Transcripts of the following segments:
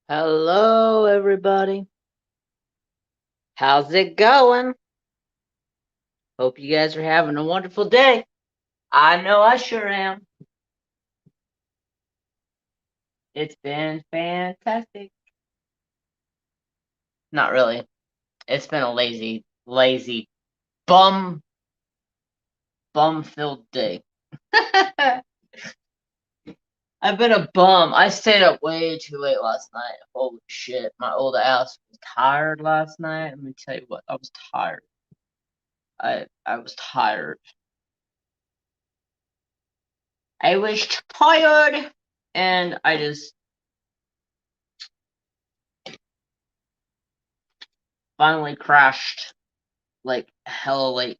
Hello, everybody. How's it going? Hope you guys are having a wonderful day. I know I sure am. It's been fantastic. Not really. It's been a lazy, bum-filled day. I've been a bum. I stayed up way too late last night. Holy shit. My old ass was tired last night. Let me tell you what, I was tired. I was tired. I was tired. And I just finally crashed like hella late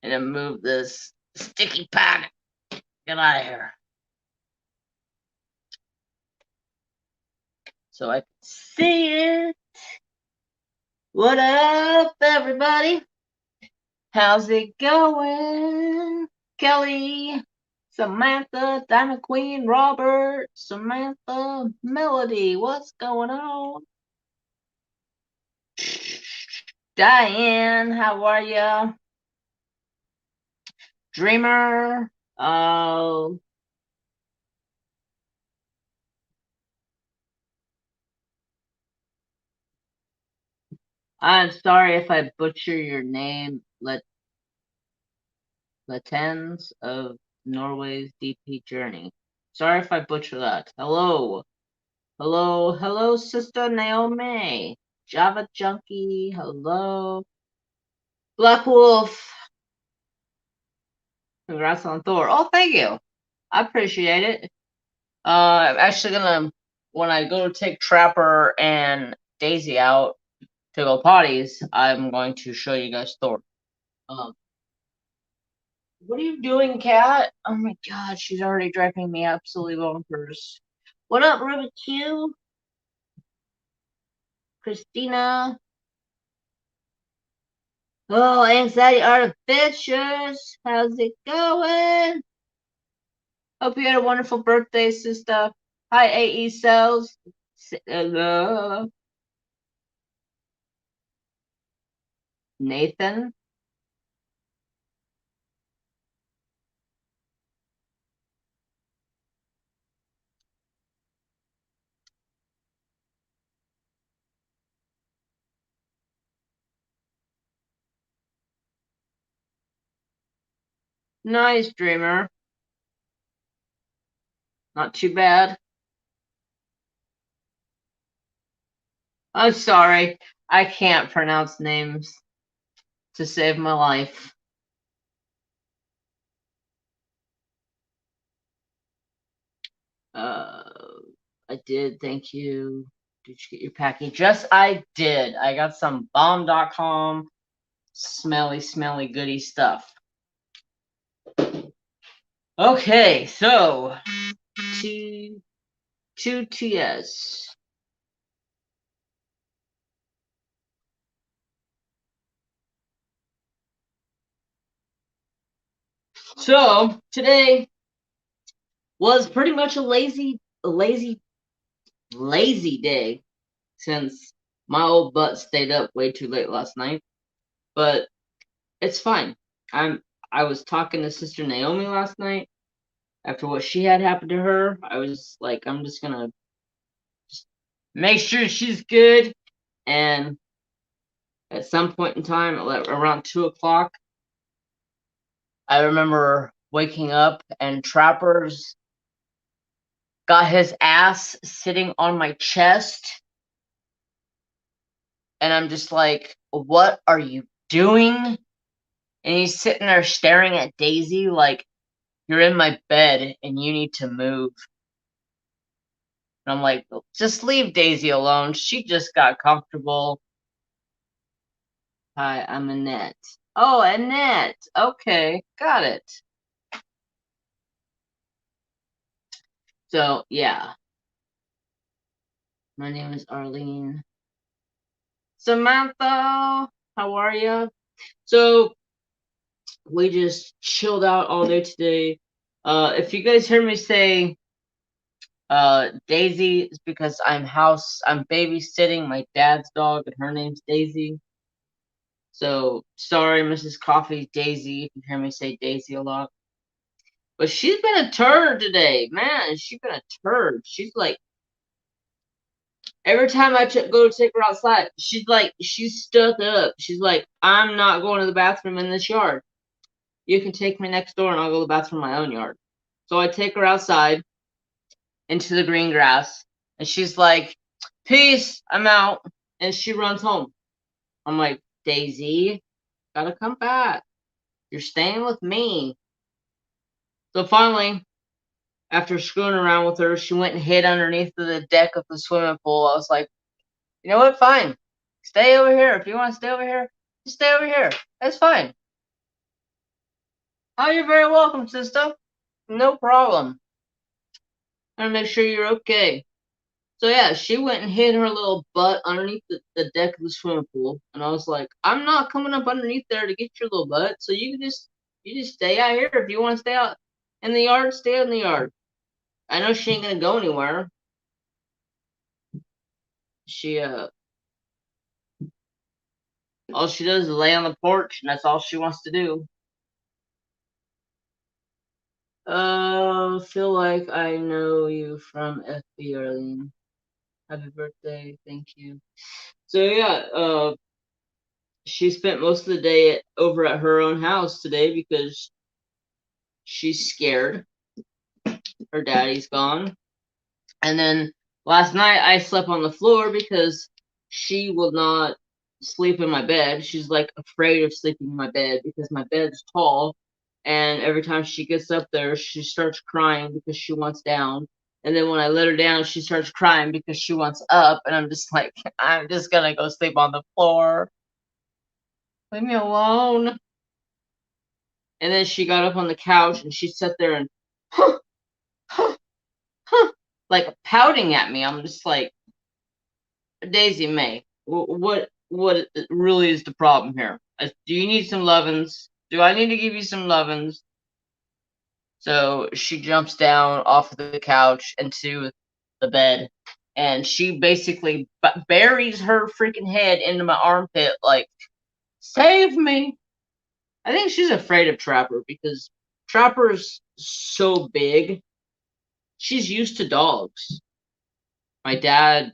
and then move this sticky pad. Get out of here. So I can see it. What up, everybody? How's it going? Kelly, Samantha, Diamond Queen, Robert, Samantha, Melody, what's going on? Diane, how are ya? Dreamer, oh, I'm sorry if I butcher your name. Latens of Norway's DP Journey. Sorry if I butcher that. Hello. Hello, Sister Naomi. Java Junkie. Hello. Black Wolf. Congrats on Thor. Oh, thank you. I appreciate it. I'm actually gonna, when I go to take Trapper and Daisy out to go potties, I'm going to show you guys Thor. Um, What are you doing, Cat? Oh my god, she's already driving me absolutely bonkers. What up, Ruby Q? Christina? Oh, Anxiety Artificials. How's it going? Hope you had a wonderful birthday, sister. Hi, AE Cells. Hello. Nathan. Nice, Dreamer. Not too bad. I'm sorry. I can't pronounce names to save my life. Uh, I did, thank you. Did you get your package? Yes, I did. I got some bomb.com smelly goody stuff. Okay, so two TS. So today was pretty much a lazy day since my old butt stayed up way too late last night. But it's fine. I was talking to Sister Naomi last night after what she had happened to her. I was like, I'm just gonna just make sure she's good. And at some point in time, around 2 o'clock, I remember waking up and Trapper's got his ass sitting on my chest. And I'm just like, what are you doing? And he's sitting there staring at Daisy like, you're in my bed and you need to move. And I'm like, just leave Daisy alone. She just got comfortable. Hi, I'm Annette. Oh, Annette. Okay, got it. So, yeah. My name is Arlene. Samantha, how are you? So, we just chilled out all day today. If you guys heard me say Daisy is because I'm babysitting my dad's dog, and her name's Daisy. So, sorry, Mrs. Coffee, Daisy. You can hear me say Daisy a lot. But she's been a turd today. Man, she's been a turd. She's like, every time I go to take her outside, she's stuck up. She's like, I'm not going to the bathroom in this yard. You can take me next door and I'll go to the bathroom in my own yard. So I take her outside into the green grass, and she's like, peace, I'm out. And she runs home. I'm like, Daisy, gotta come back. You're staying with me. So finally, after screwing around with her, she went and hid underneath the deck of the swimming pool. I was like, you know what? Fine. Stay over here. If you want to stay over here, just stay over here. That's fine. Oh, you're very welcome, sister. No problem. I'm gonna make sure you're okay. So yeah, she went and hid her little butt underneath the deck of the swimming pool, and I was like, I'm not coming up underneath there to get your little butt, so you just stay out here. If you want to stay out in the yard, stay in the yard. I know she ain't gonna go anywhere. She all she does is lay on the porch, and that's all she wants to do. Feel like I know you from FB, Arlene. Happy birthday, thank you. So yeah, she spent most of the day over at her own house today because she's scared. Her daddy's gone. And then last night I slept on the floor because she will not sleep in my bed. She's like afraid of sleeping in my bed because my bed's tall. And every time she gets up there, she starts crying because she wants down. And then when I let her down, she starts crying because she wants up. And I'm just like, I'm just going to go sleep on the floor. Leave me alone. And then she got up on the couch and she sat there and, like pouting at me. I'm just like, Daisy May, what really is the problem here? Do you need some lovin's? Do I need to give you some lovin's? So she jumps down off of the couch into the bed, and she basically buries her freaking head into my armpit like, save me. I think she's afraid of Trapper because Trapper's so big. She's used to dogs. My dad,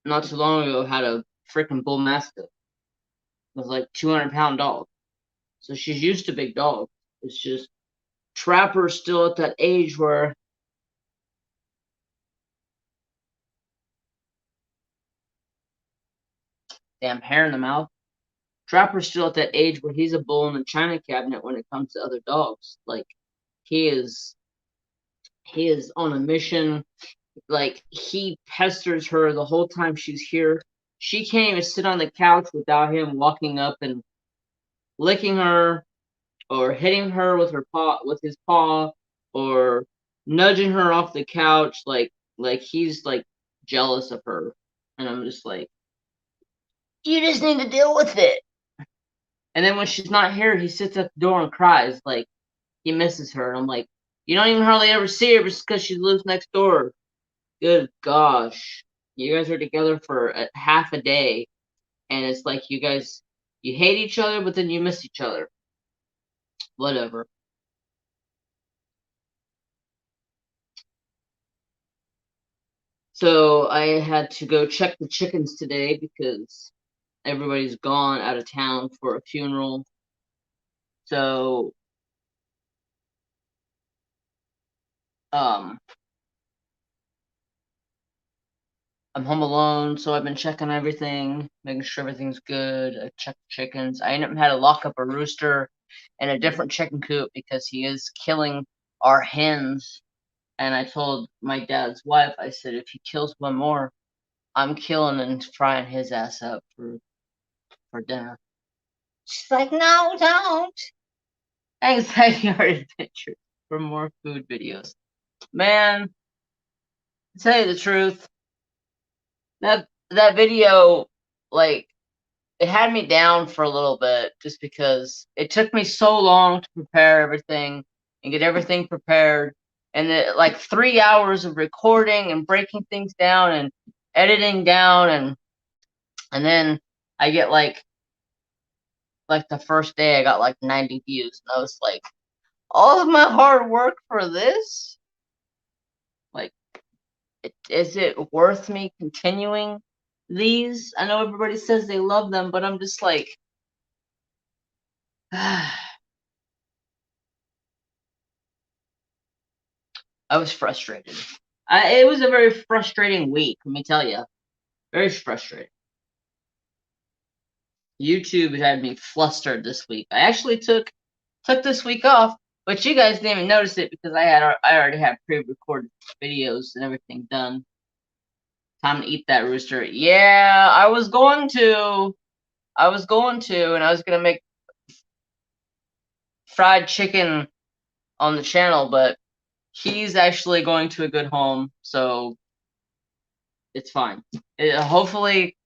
not too long ago, had a freaking bull mastiff. It was like 200-pound dog. So she's used to big dogs. It's just Trapper's still at that age where damn hair in the mouth. Trapper's still at that age where he's a bull in the china cabinet when it comes to other dogs. Like he is on a mission. Like he pesters her the whole time she's here. She can't even sit on the couch without him walking up and licking her or hitting her with his paw or nudging her off the couch like he's like jealous of her. And I'm just like, you just need to deal with it. And then when she's not here, he sits at the door and cries like he misses her. And I'm like, you don't even hardly ever see her just because she lives next door. Good gosh. You guys are together for half a day, and it's like you hate each other, but then you miss each other. Whatever. So I had to go check the chickens today because everybody's gone out of town for a funeral. So I'm home alone, so I've been checking everything, making sure everything's good. I checked the chickens. I ended up had to lock up a rooster in a different chicken coop because he is killing our hens. And I told my dad's wife, I said, if he kills one more, I'm killing and frying his ass up for dinner. She's like, no, don't. Anxiety art adventures for more food videos. Man, to tell you the truth, that video, like, it had me down for a little bit just because it took me so long to prepare everything and get everything prepared. and like 3 hours of recording and breaking things down and editing down, and then I get like the first day I got like 90 views, and I was like, all of my hard work for this? Like, is it worth me continuing these? I know everybody says they love them, but I'm just like, I was frustrated. It was a very frustrating week, let me tell you. Very frustrating. YouTube had me flustered this week. I actually took this week off, but you guys didn't even notice it because I already had pre-recorded videos and everything done. Time to eat that rooster. Yeah, I was going to, and I was gonna make fried chicken on the channel, but he's actually going to a good home, so it's fine. Hopefully,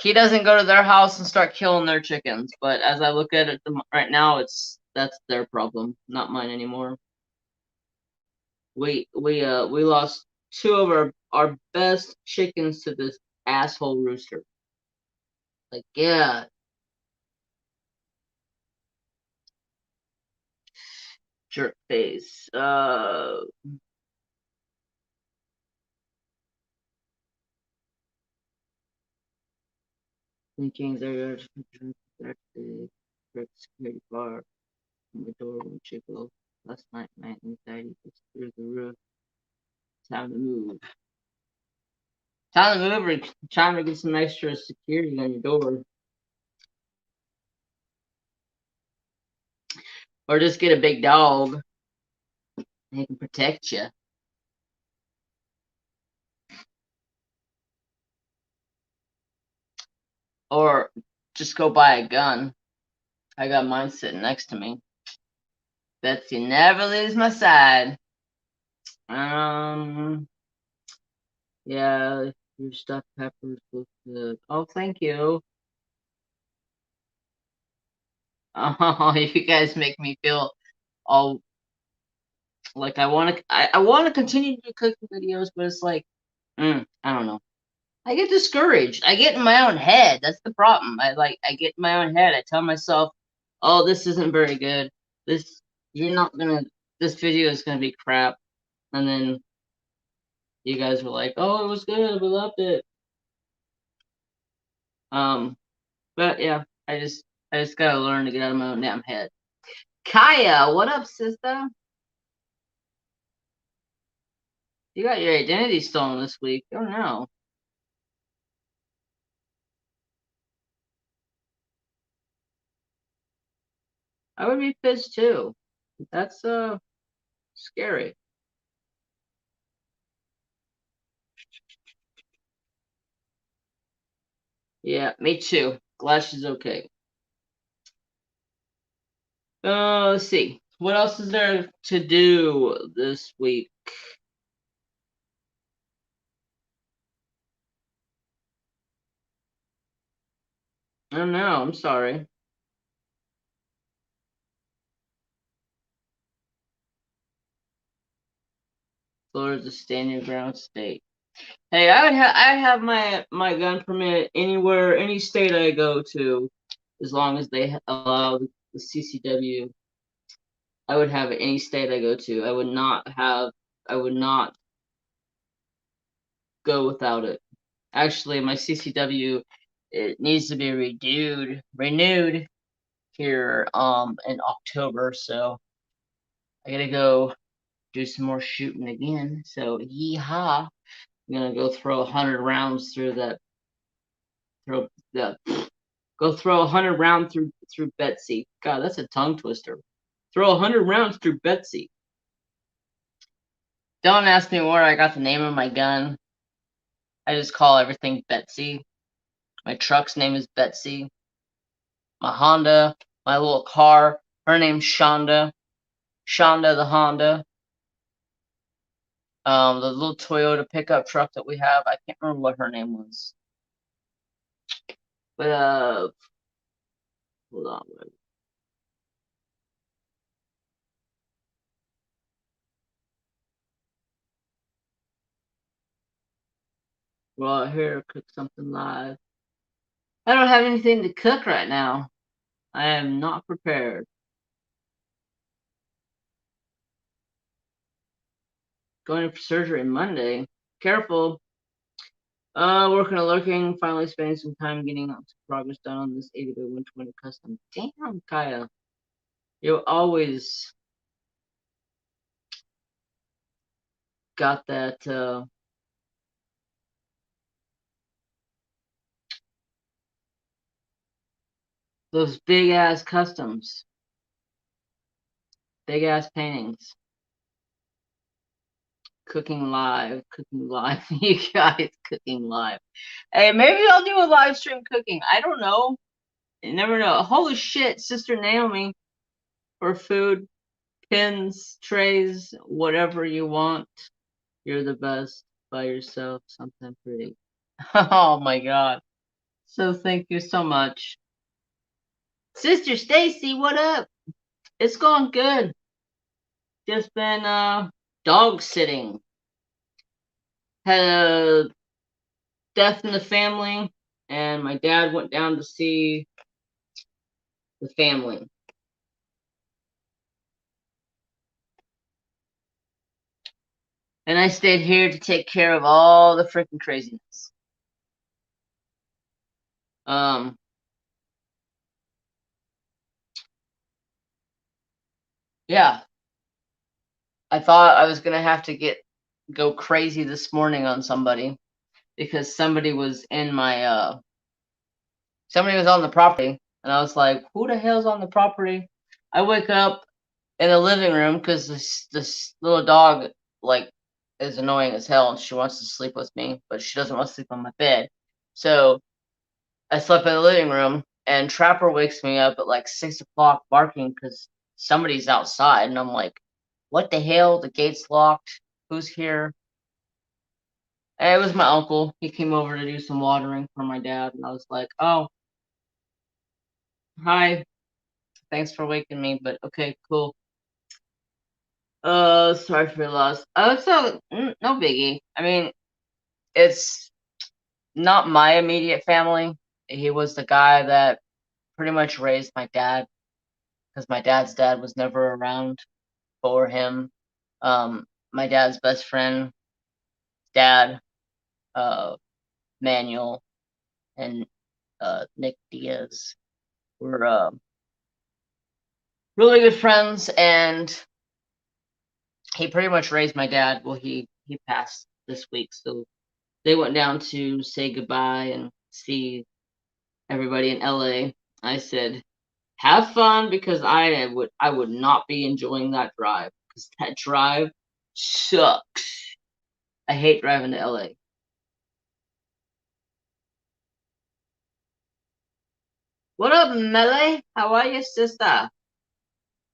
he doesn't go to their house and start killing their chickens. But as I look at it right now, that's their problem, not mine anymore. We lost two of our best chickens to this asshole rooster. Like, yeah. Jerk face. Thinking they're security bar from the door when Chico last night. My anxiety was through the roof. Time to move. Time to move or time to get some extra security on your door. Or just get a big dog. He can protect you. Or just go buy a gun. I got mine sitting next to me. Betsy never leaves my side. Yeah, your stuffed peppers look good. Oh, thank you. Oh, you guys make me feel all like I want to. I want to continue to do cooking videos, but it's like, I don't know. I get discouraged. I get in my own head. That's the problem. I get in my own head. I tell myself, "Oh, this isn't very good. This you're not gonna. This video is gonna be crap." And then you guys were like, "Oh, it was good. We loved it." Um, but yeah, I just gotta learn to get out of my own damn head. Kaya, what up, sister? You got your identity stolen this week. Oh no. I would be pissed too. That's scary. Yeah, me too. Glad she's okay. Let's see. What else is there to do this week? I don't know. I'm sorry. Florida's a stand your ground state. Hey, I have my gun permit anywhere, any state I go to, as long as they allow the CCW. I would have it any state I go to. I would not go without it. Actually, my CCW, it needs to be renewed here in October, so I gotta go do some more shooting again. So yeehaw. I'm gonna go throw 100 rounds through that throw the go throw 100 rounds through Betsy. God, that's a tongue twister. Throw 100 rounds through Betsy. Don't ask me where I got the name of my gun. I just call everything Betsy. My truck's name is Betsy. My Honda, my little car, her name's Shonda. Shonda the Honda. The little Toyota pickup truck that we have, I can't remember what her name was. But hold on. Wait. Well, here, cook something live. I don't have anything to cook right now. I am not prepared. Going in for surgery Monday. Careful. Working and lurking. Finally spending some time getting some progress done on this 80 by 120 custom. Damn, Kaya. You always got that, those big ass customs. Big ass paintings. Cooking live. You guys cooking live. Hey, maybe I'll do a live stream cooking. I don't know. You never know. Holy shit, Sister Naomi, for food, pins, trays, whatever you want. You're the best by yourself. Something pretty. Oh my god. So thank you so much. Sister Stacy, what up? It's going good. Just been dog sitting. Had a death in the family, and my dad went down to see the family. And I stayed here to take care of all the freaking craziness. Yeah. I thought I was gonna have to go crazy this morning on somebody because somebody was in my somebody was on the property, and I was like, who the hell's on the property? I wake up in the living room because this little dog like is annoying as hell, and she wants to sleep with me, but she doesn't want to sleep on my bed. So I slept in the living room, and Trapper wakes me up at like 6 o'clock barking because somebody's outside, and I'm like, what the hell? The gate's locked. Who's here? And it was my uncle. He came over to do some watering for my dad, and I was like, oh, hi. Thanks for waking me, but okay, cool. Sorry for your loss. So no biggie. I mean, it's not my immediate family. He was the guy that pretty much raised my dad because my dad's dad was never around for him. My dad's best friend, dad, Manuel, and Nick Diaz were really good friends, and he pretty much raised my dad. Well, he passed this week, so they went down to say goodbye and see everybody in LA. I said, "Have fun," because I would not be enjoying that drive because that drive sucks. I hate driving to LA. What up, Melee? How are you, sister?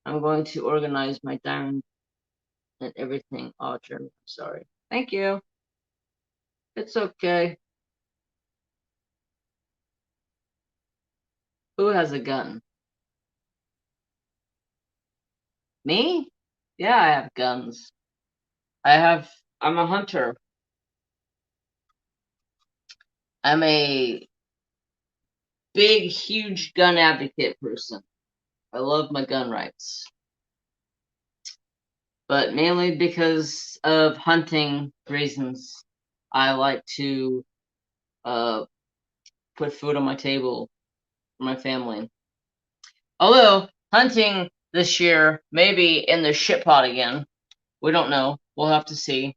I'm going to organize my diamond and everything. Oh, Jeremy, I'm sorry. Thank you. It's okay. Who has a gun? Me? Yeah, I have guns. I'm a hunter. I'm a big, huge gun advocate person. I love my gun rights. But mainly because of hunting reasons, I like to uh, put food on my table for my family. Although, hunting this year may be in the shit pot again. We don't know. We'll have to see.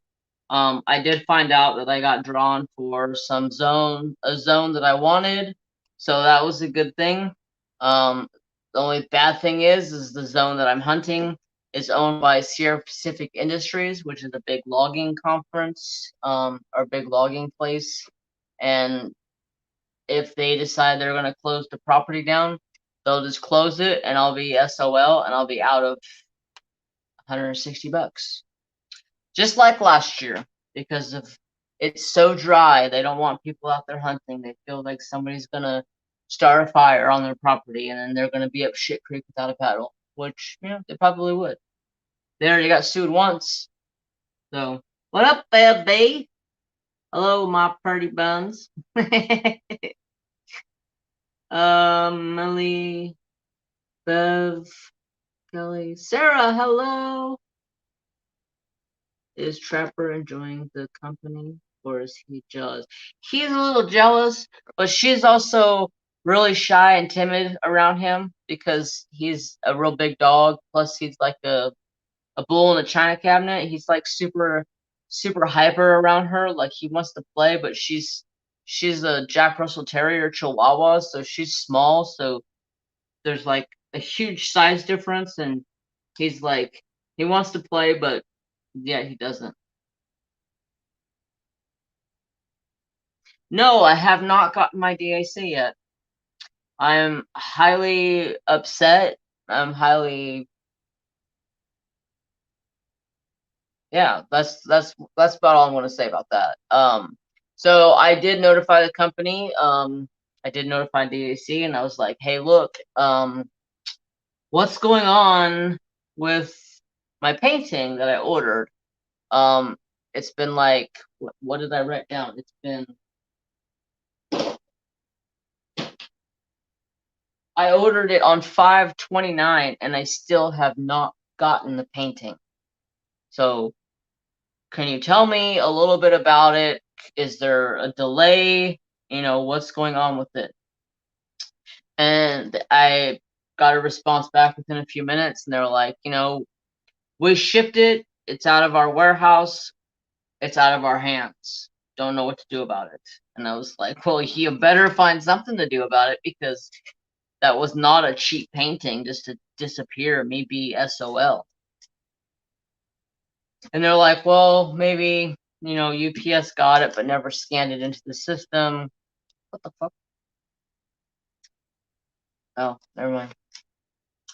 I did find out that I got drawn for a zone that I wanted, so that was a good thing. The only bad thing is the zone that I'm hunting is owned by Sierra Pacific Industries, which is a big logging conference, or big logging place. And if they decide they're gonna close the property down, they'll just close it, and I'll be SOL, and I'll be out of $160. Just like last year, because of it's so dry, they don't want people out there hunting. They feel like somebody's gonna start a fire on their property, and then they're gonna be up shit creek without a paddle, which they probably would. They already got sued once. So what up, baby? Hello, my pretty buns. Millie, Bev, Kelly, Sarah, hello. Is Trapper enjoying the company or is he jealous? He's a little jealous, but she's also really shy and timid around him because he's a real big dog. Plus, he's like a bull in a china cabinet. He's like super hyper around her. Like he wants to play, but she's a Jack Russell Terrier Chihuahua, so she's small. So there's like a huge size difference, and he's like he wants to play, but yeah, he doesn't. No, I have not gotten my DAC yet. I'm highly upset. I'm highly yeah, that's about all I'm going to say about that. So I did notify the company. I did notify DAC, and I was like, "Hey, look, what's going on with my painting that I ordered? Um, it's been like, what did I write down? It's been I ordered it on 5/29, and I still have not gotten the painting. So can you tell me a little bit about it? Is there a delay? You know, what's going on with it?" And I got a response back within a few minutes, and they were like, we shipped it. It's out of our warehouse. It's out of our hands. Don't know what to do about it. And I was like, well, you better find something to do about it because that was not a cheap painting just to disappear, maybe SOL. And they're like, well, maybe, UPS got it but never scanned it into the system. What the fuck? Oh, never mind.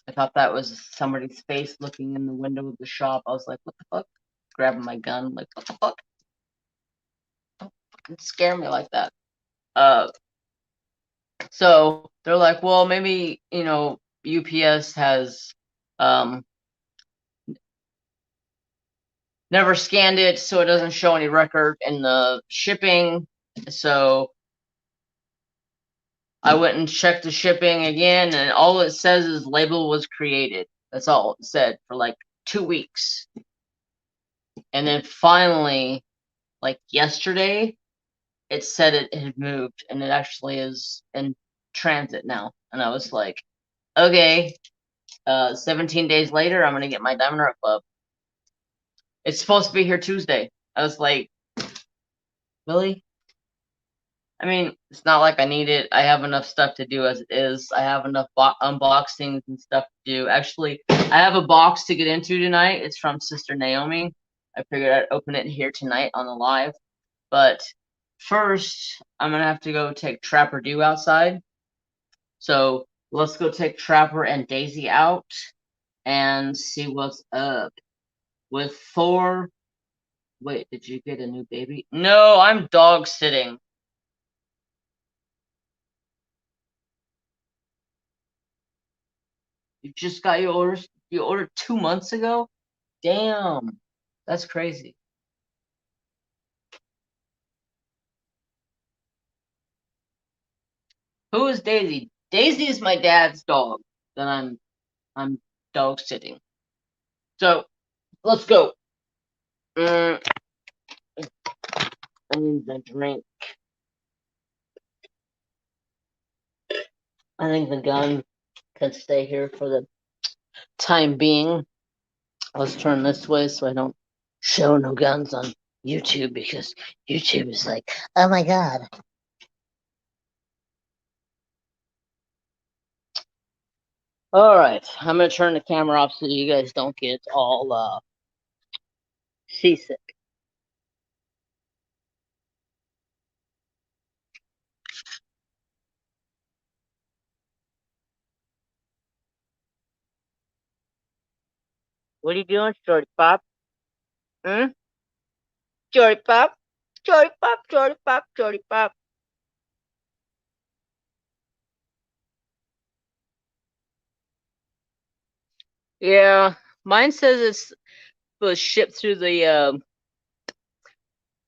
I thought that was somebody's face looking in the window of the shop. I was like, what the fuck? Grabbing my gun, like, what the fuck? Don't fucking scare me like that. Uh, so they're like, well, maybe, UPS has never scanned it, so it doesn't show any record in the shipping. So I went and checked the shipping again, and all it says is label was created. That's all it said for like 2 weeks. And then finally, like yesterday, it said it had moved, and it actually is in transit now. And I was like, okay, 17 days later, I'm gonna get my Diamond Art Club. It's supposed to be here Tuesday. I was like, really? I mean, it's not like I need it. I have enough stuff to do as it is. I have enough unboxings and stuff to do. Actually, I have a box to get into tonight. It's from Sister Naomi. I figured I'd open it here tonight on the live. But first, I'm going to have to go take Trapper Dew outside. So let's go take Trapper and Daisy out and see what's up. With Thor. Wait, did you get a new baby? No, I'm dog sitting. You just got your orders. You ordered 2 months ago? Damn. That's crazy. Who is Daisy? Daisy is my dad's dog that I'm dog sitting. So let's go. I need the drink. I think the gun can stay here for the time being. Let's turn this way so I don't show no guns on YouTube because YouTube is like, oh my god. All right, I'm gonna turn the camera off so you guys don't get all seasick. What are you doing, Shorty Pop? Hmm? Shorty Pop? Shorty Pop, Shorty Pop, Shorty Pop. Yeah, mine says it's was shipped through the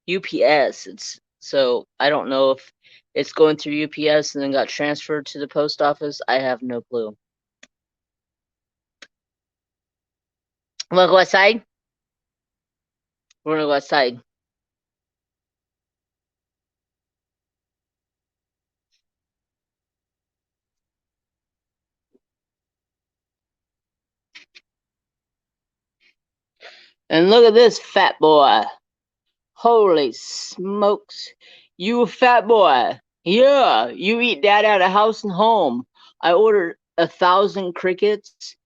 UPS. So I don't know if it's going through UPS and then got transferred to the post office. I have no clue. Wanna go outside? We're gonna go outside. And look at this fat boy. Holy smokes. You a fat boy. Yeah, you eat dad out of house and home. I ordered 1,000 crickets.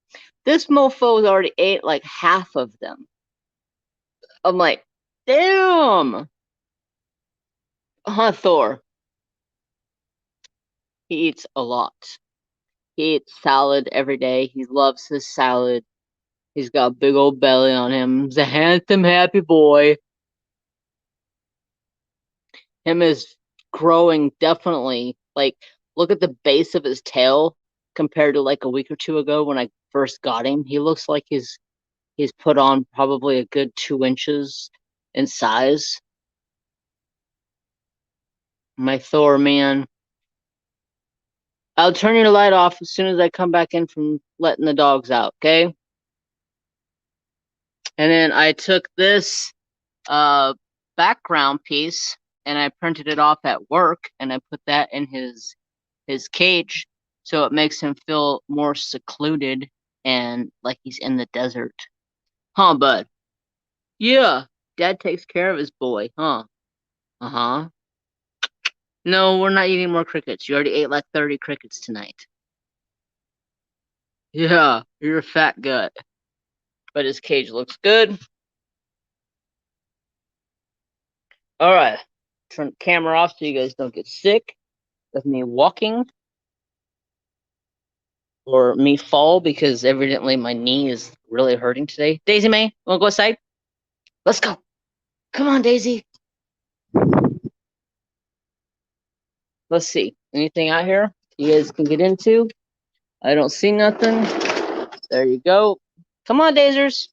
This mofo's already ate like half of them. I'm like, damn. Huh, Thor? He eats a lot. He eats salad every day. He loves his salad. He's got a big old belly on him. He's a handsome, happy boy. Him is growing definitely. Like, look at the base of his tail compared to like a week or two ago when I first got him. He looks like he's put on probably a good 2 inches in size. My Thor man. I'll turn your light off as soon as I come back in from letting the dogs out, okay? And then I took this background piece and I printed it off at work and I put that in his cage so it makes him feel more secluded and like he's in the desert. Huh, bud? Yeah, Dad takes care of his boy, huh? Uh-huh. No, we're not eating more crickets. You already ate like 30 crickets tonight. Yeah, you're a fat gut. But his cage looks good. Alright. Turn the camera off so you guys don't get sick of me walking or me fall because evidently my knee is really hurting today. Daisy May, wanna go outside? Let's go. Come on, Daisy. Let's see. Anything out here you guys can get into? I don't see nothing. There you go. Come on, Dazers.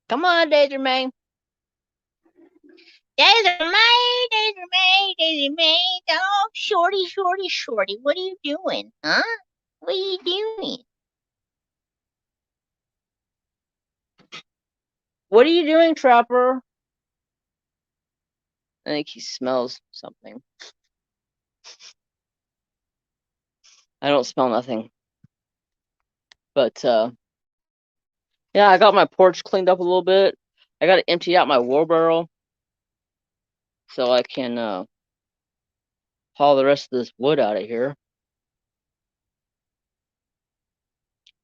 Come on, Daisy May. Daisy May, Daisy May, Daisy May. Oh, shorty, shorty, shorty. What are you doing, huh? What are you doing? What are you doing, Trapper? I think he smells something. I don't smell nothing. But, yeah, I got my porch cleaned up a little bit. I got to empty out my wheelbarrow so I can haul the rest of this wood out of here.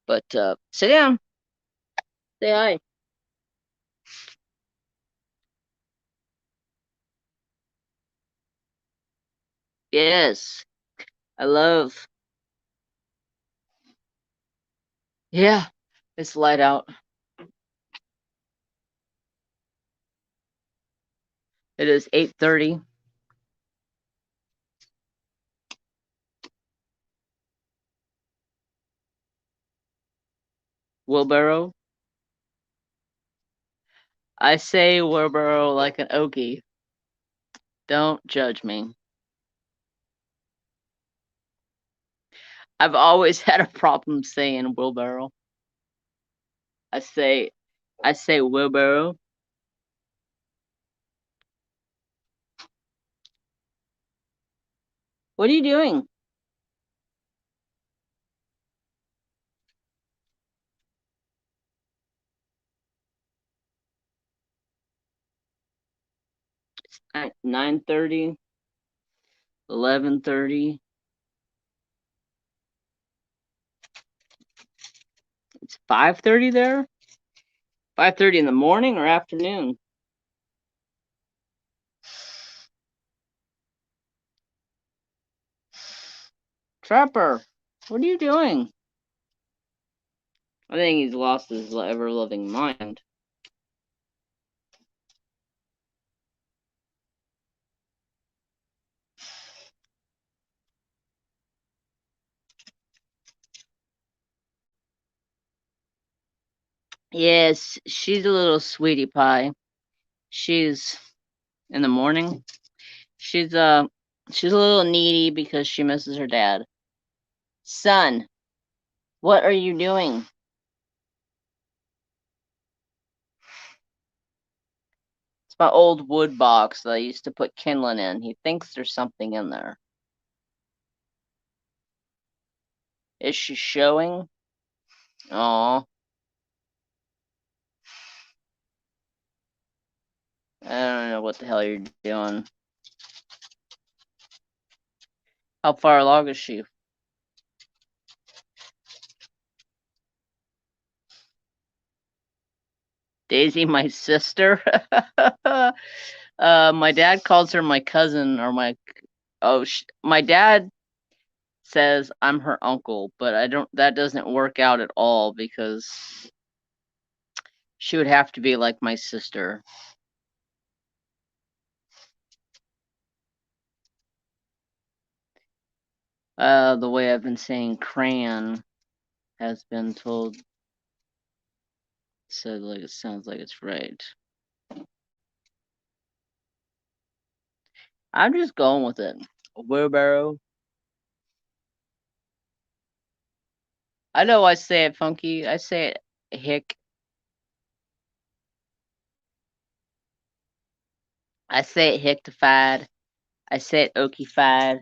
But sit down. Say hi. Yes, I love. Yeah, it's light out. It is 8:30. Wheelbarrow. I say wheelbarrow like an okie. Don't judge me. I've always had a problem saying wheelbarrow. I say wheelbarrow. What are you doing? At 9:30, 11:30. It's 5:30 there. 5:30 in the morning or afternoon? Trapper, what are you doing? I think he's lost his ever-loving mind. Yes, she's a little sweetie pie. She's in the morning. She's a little needy because she misses her dad. Son, what are you doing? It's my old wood box that I used to put kindling in. He thinks there's something in there. Is she showing? Aw. I don't know what the hell you're doing. How far along is she? Daisy, my sister? My dad calls her my cousin or my... Oh, my dad says I'm her uncle, but that doesn't work out at all because she would have to be like my sister. The way I've been saying crayon has been told, said like it sounds like it's right. I'm just going with it. A wheelbarrow. I know I say it funky. I say it hick. I say it hictified. I say it okified.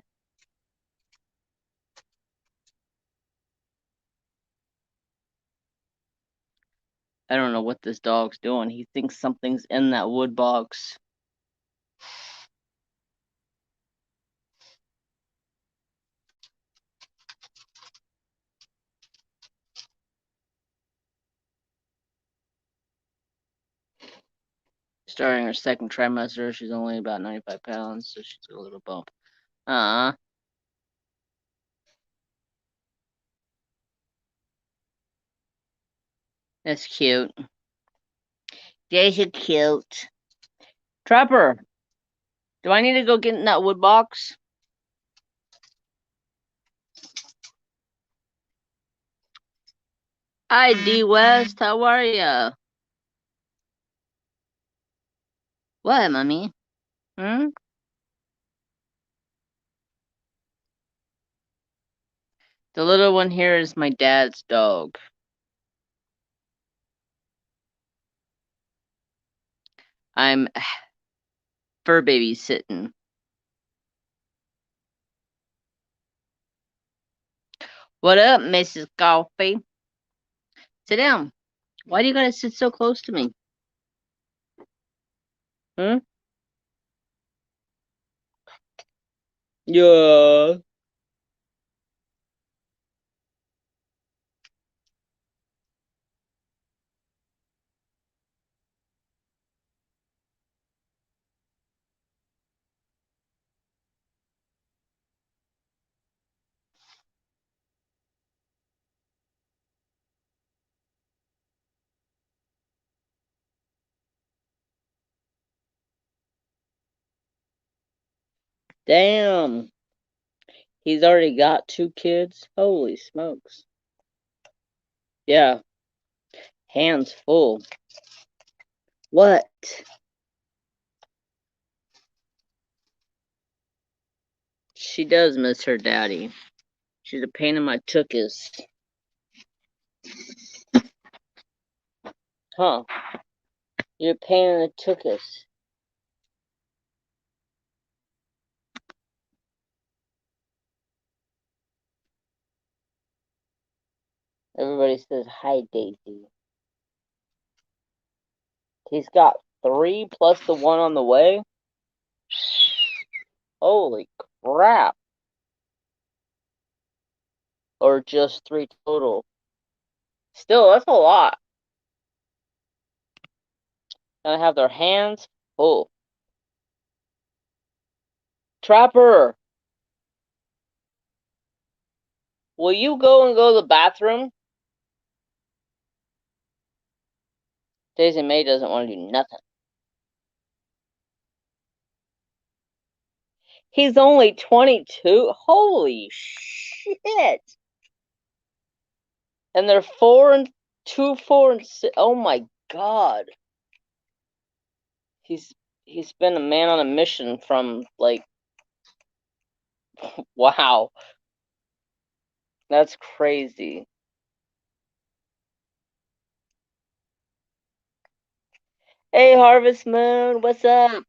I don't know what this dog's doing. He thinks something's in that wood box. Starting her second trimester, she's only about 95 pounds, so she's got a little bump. That's cute. Daisy cute. Trapper, do I need to go get in that wood box? Hi, D West. How are ya? What, mommy? Hmm? The little one here is my dad's dog. I'm fur babysitting. What up, Mrs. Coffee? Sit down. Why do you gotta sit so close to me? Hmm? Yeah. Damn. He's already got 2 kids? Holy smokes. Yeah. Hands full. What? She does miss her daddy. She's a pain in my tuchus. Huh. You're a pain in the tuchus. Everybody says hi, Daisy. He's got 3 plus the 1 on the way? Holy crap. Or just 3 total. Still, that's a lot. And have their hands full. Trapper! Will you go to the bathroom? Daisy May doesn't want to do nothing. He's only 22? Holy shit! And they're 4 and 2, 4 and 6. Oh my god. He's been a man on a mission from like wow. That's crazy. Hey Harvest Moon, what's up?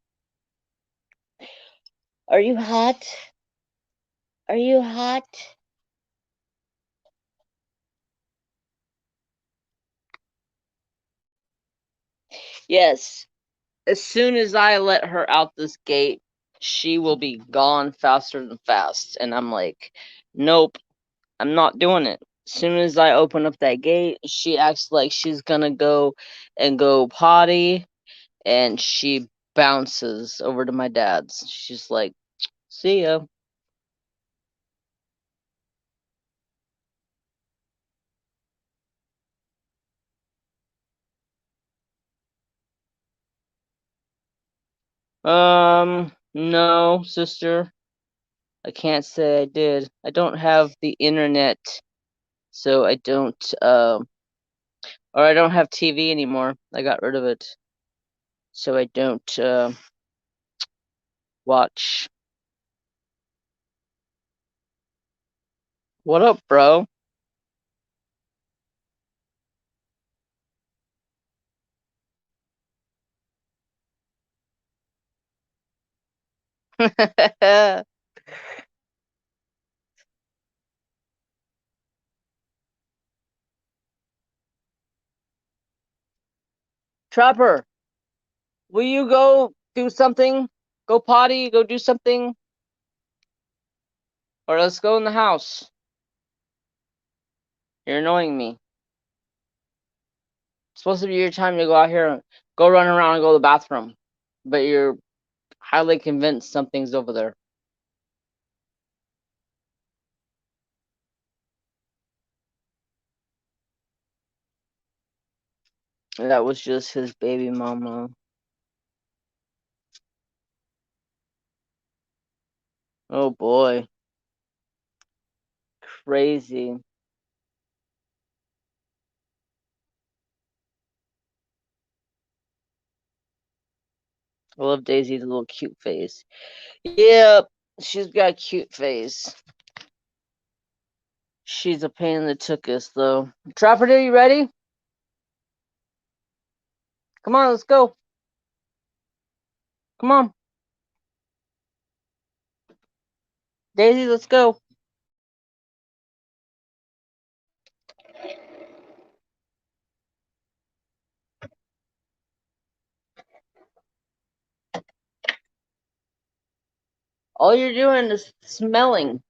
Are you hot? Are you hot? Yes. As soon as I let her out this gate, she will be gone faster than fast. And I'm like, nope, I'm not doing it. As soon as I open up that gate, she acts like she's gonna go potty, and she bounces over to my dad's. She's like, see ya. No, sister. I can't say I did. I don't have the internet, so I don't, or I don't have TV anymore. I got rid of it. So I don't, watch. What up, bro? Trapper, will you go do something? Go potty, go do something? Or let's go in the house. You're annoying me. It's supposed to be your time to go out here and go run around and go to the bathroom. But you're highly convinced something's over there. That was just his baby mama. Oh boy. Crazy. I love Daisy's little cute face. Yep, she's got a cute face. She's a pain in the tuchus, though. Trapper, are you ready? Come on, let's go. Come on. Daisy, let's go. All you're doing is smelling.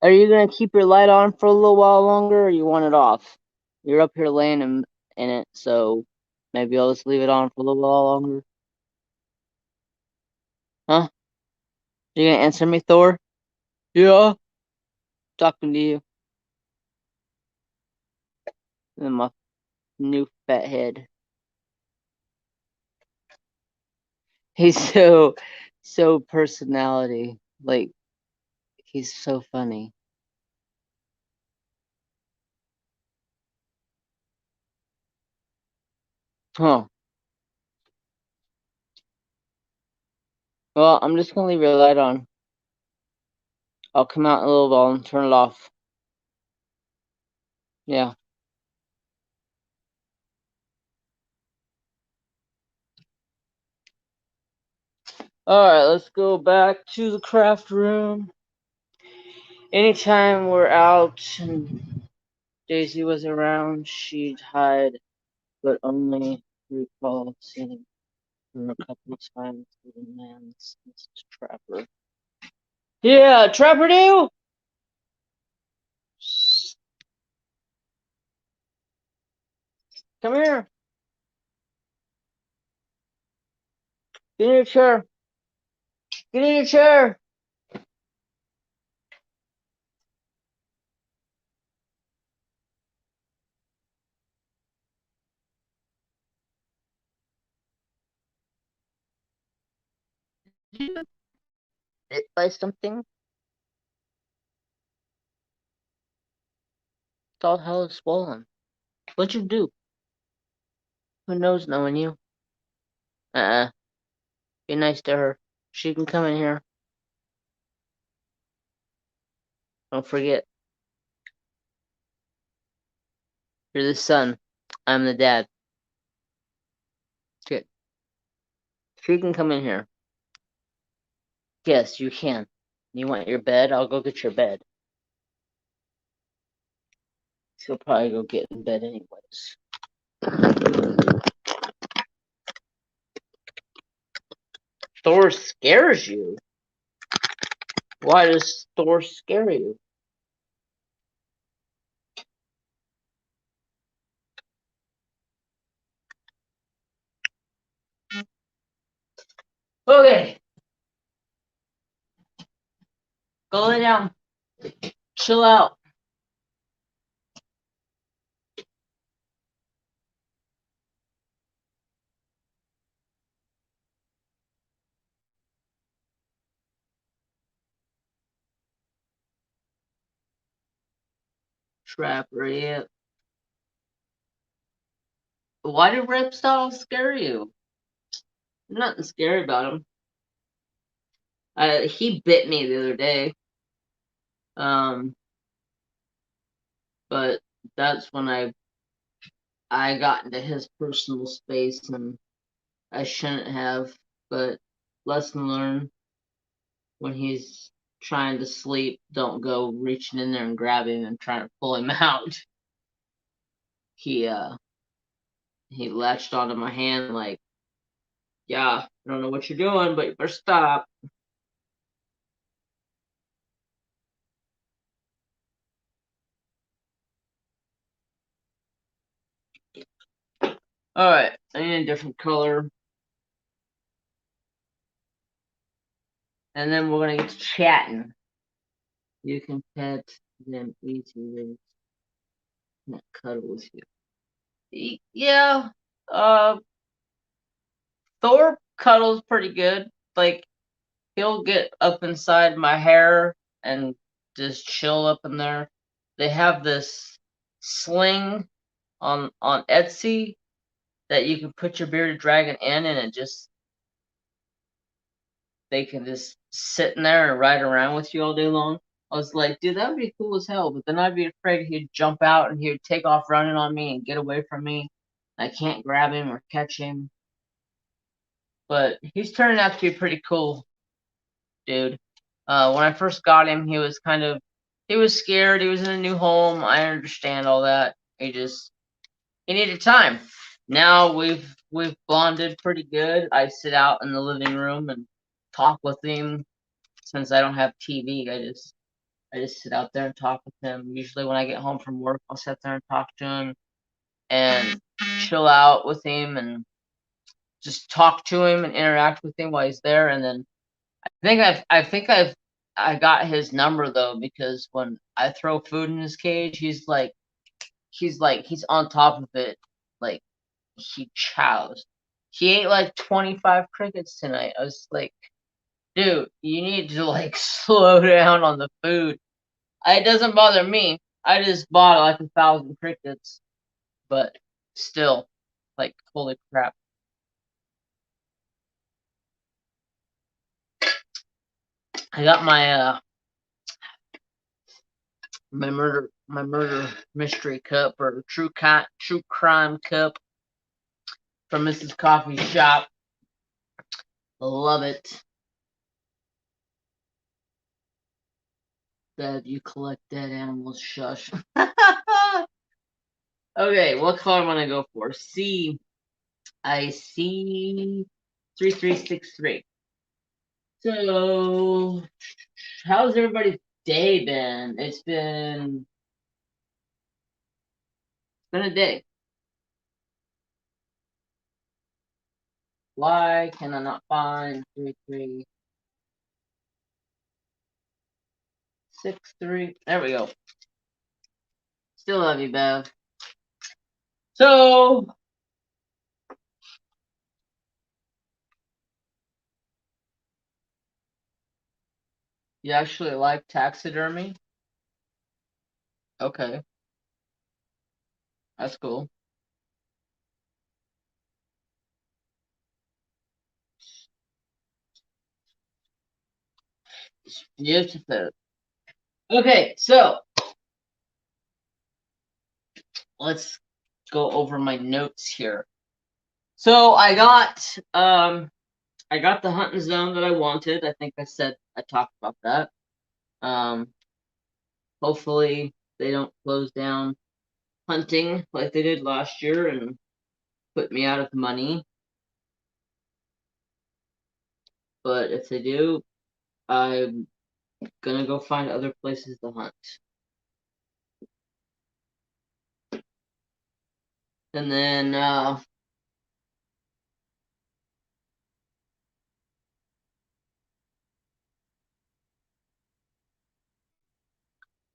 Are you gonna keep your light on for a little while longer, or you want it off? You're up here laying in it, so maybe I'll just leave it on for a little while longer. Huh? You gonna answer me, Thor? Yeah. Talking to you. And my new fat head. He's so personality. Like, he's so funny. Huh. Well, I'm just gonna leave your light on. I'll come out in a little while and turn it off. Yeah. Alright, let's go back to the craft room. Anytime we're out and Daisy was around, she'd hide, but only recall seeing her a couple of times with a man's Mrs. Trapper. Yeah, Trapper do! Come here. Get in your chair. Get in your chair. bit by something? It's all hell is swollen. What'd you do? Who knows knowing you? Be nice to her. She can come in here. Don't forget. You're the son. I'm the dad. Good. She can come in here. Yes, you can. You want your bed? I'll go get your bed. She'll probably go get in bed anyways. Thor scares you? Why does Thor scare you? Okay. Go lay down. Chill out. Trapper, yeah. Why do reptiles scare you? Nothing scary about him. He bit me the other day. But that's when I got into his personal space and I shouldn't have. But lesson learned: when he's trying to sleep, don't go reaching in there and grabbing him and trying to pull him out. He latched onto my hand like, yeah, I don't know what you're doing, but you better stop. Alright, I need a different color. And then we're gonna get to chatting. You can pet them easy, they can't cuddle with you. Yeah, Thor cuddles pretty good. Like, he'll get up inside my hair and just chill up in there. They have this sling on Etsy that you can put your bearded dragon in, and they can just sit in there and ride around with you all day long. I was like, dude, that would be cool as hell, but then I'd be afraid he'd jump out and he'd take off running on me and get away from me. I can't grab him or catch him. But he's turning out to be pretty cool, dude. When I first got him, he was scared. He was in a new home. I understand all that. He needed time. Now we've bonded pretty good. I sit out in the living room and talk with him. Since I don't have TV, I just sit out there and talk with him. Usually when I get home from work, I'll sit there and talk to him and chill out with him and just talk to him and interact with him while he's there. And then I got his number though, because when I throw food in his cage, he's on top of it, like he chows. He ate like 25 crickets tonight. I was like, dude, you need to like slow down on the food. It doesn't bother me. I just bought like 1,000 crickets, but still, like, holy crap. I got my murder mystery cup, or true crime cup from Mrs. Coffee Shop. Love it. That you collect dead animals. Shush. Okay, what color am I gonna go for? I see 3363. So, how's everybody's day been? It's been a day. Why can I not find 3363? There we go. Still love you, Bev. So, You actually like taxidermy? Okay, that's cool. It's beautiful. Okay, so let's go over my notes here. So I got the hunting zone that I wanted. I think I talked about that. Um, hopefully they don't close down hunting like they did last year and put me out of money. But if they do, I'm gonna go find other places to hunt. And then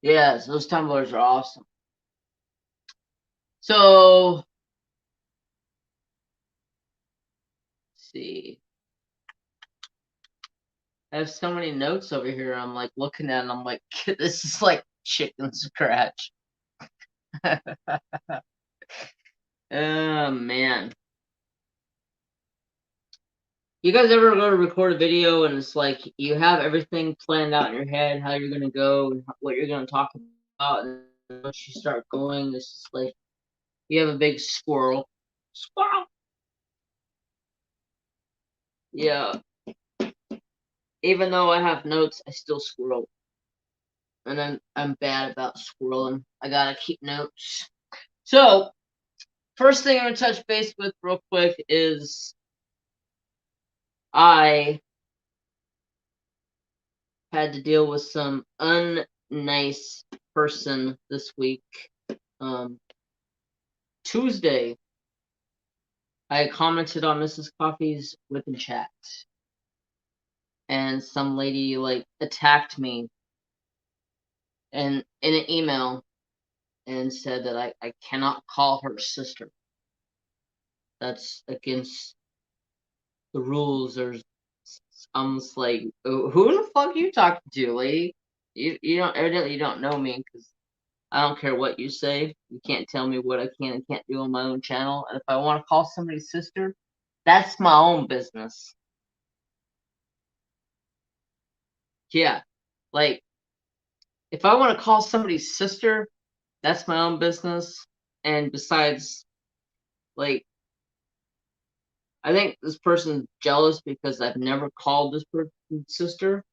yes, those tumblers are awesome. So let's see. I have so many notes over here. I'm like looking at it, I'm like, this is like chicken scratch. Oh man. You guys ever go to record a video and it's like you have everything planned out in your head, how you're gonna go, what you're gonna talk about, and once you start going, it's just like you have a big squirrel. Squirrel. Yeah. Even though I have notes, I still squirrel, and I'm bad about squirreling. I gotta keep notes. So first thing I'm gonna touch base with real quick is I had to deal with some unnice person this week. Um, Tuesday, I commented on Mrs. Coffee's whipping chat, and some lady like attacked me and in an email and said that I cannot call her sister. That's against the rules. There's I'm just like, who the fuck are you talking to, lady? You don't evidently you don't know me because I don't care what you say. You can't tell me what I can and can't do on my own channel. And if I want to call somebody sister, that's my own business. Yeah. Like, if I want to call somebody sister, that's my own business. And besides, like, I think this person's jealous because I've never called this person sister.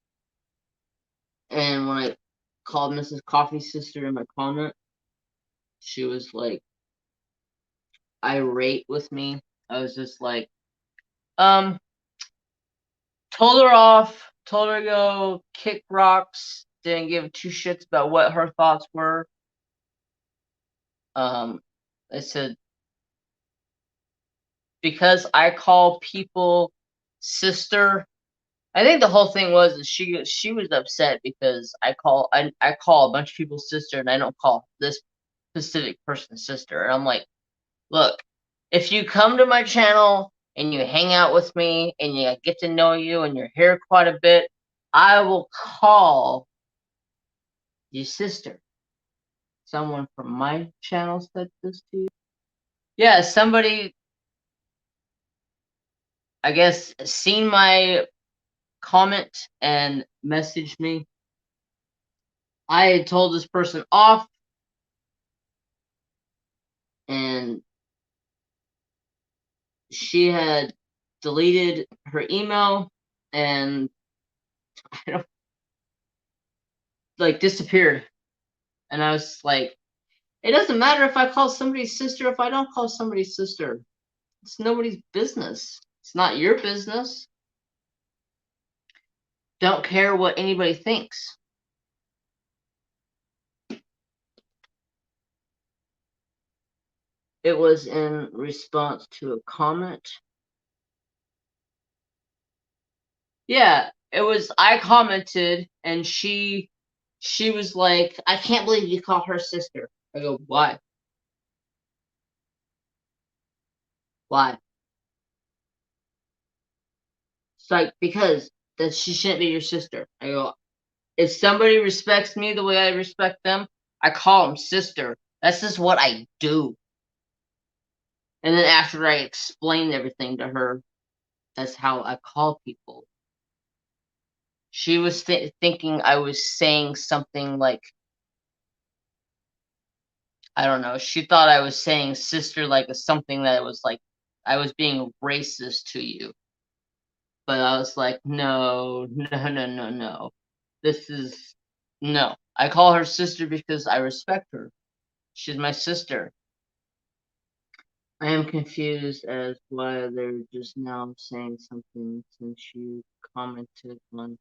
And when I called Mrs. Coffee's sister in my comment, she was like irate with me. I was just like, um, told her off, told her to go kick rocks, didn't give two shits about what her thoughts were. Um, I said, because I call people sister. I think the whole thing was is she was upset because I call a bunch of people sister and I don't call this specific person sister. And I'm like, look, if you come to my channel and you hang out with me and you get to know you and you're here quite a bit, I will call you sister. Someone from my channel said this to you. Yeah, somebody I guess seen my comment and messaged me. I had told this person off and she had deleted her email and I don't like disappeared. And I was like, it doesn't matter if I call somebody sister, if I don't call somebody sister. It's nobody's business. It's not your business. Don't care what anybody thinks. It was in response to a comment. Yeah, it was I commented and she was like, I can't believe you call her sister. I go, why? Why? It's like, because that she shouldn't be your sister. I go, If somebody respects me the way I respect them, I call them sister. That's just what I do. And then after I explained everything to her, that's how I call people. She was thinking I was saying something like, I don't know. She thought I was saying sister like something that was like I was being racist to you. But I was like, no, no, no, no, no. This is no. I call her sister because I respect her. She's my sister. I am confused as why they're just now saying something since you commented on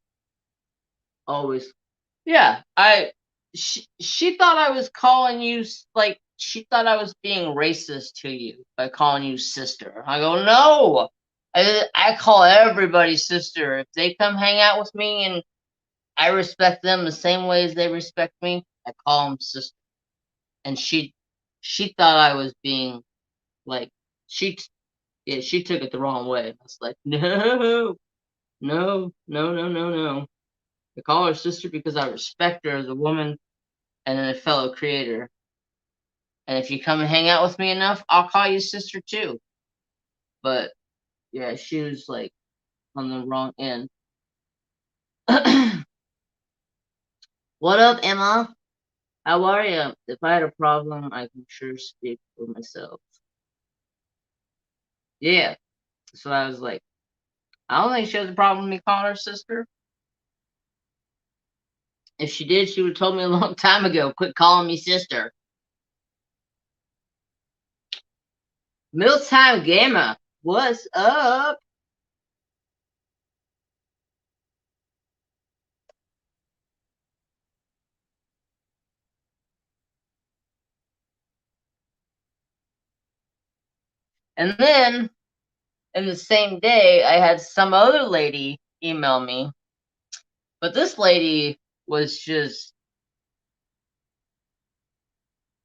always. Yeah, she thought I was calling you like she thought I was being racist to you by calling you sister. I go, no. I call everybody sister. If they come hang out with me and I respect them the same way as they respect me, I call them sister. And she thought I was being like she yeah, she took it the wrong way. I was like, no, no, no, no, no, no. I call her sister because I respect her as a woman and a fellow creator. And if you come and hang out with me enough, I'll call you sister too. But yeah, she was like on the wrong end. What up, Emma? How are you? If I had a problem, I can sure speak for myself. Yeah. So I was like, I don't think she has a problem with me calling her sister. If she did, she would have told me a long time ago, quit calling me sister. Mealtime Gamer, what's up? And then in the same day, I had some other lady email me. But this lady was just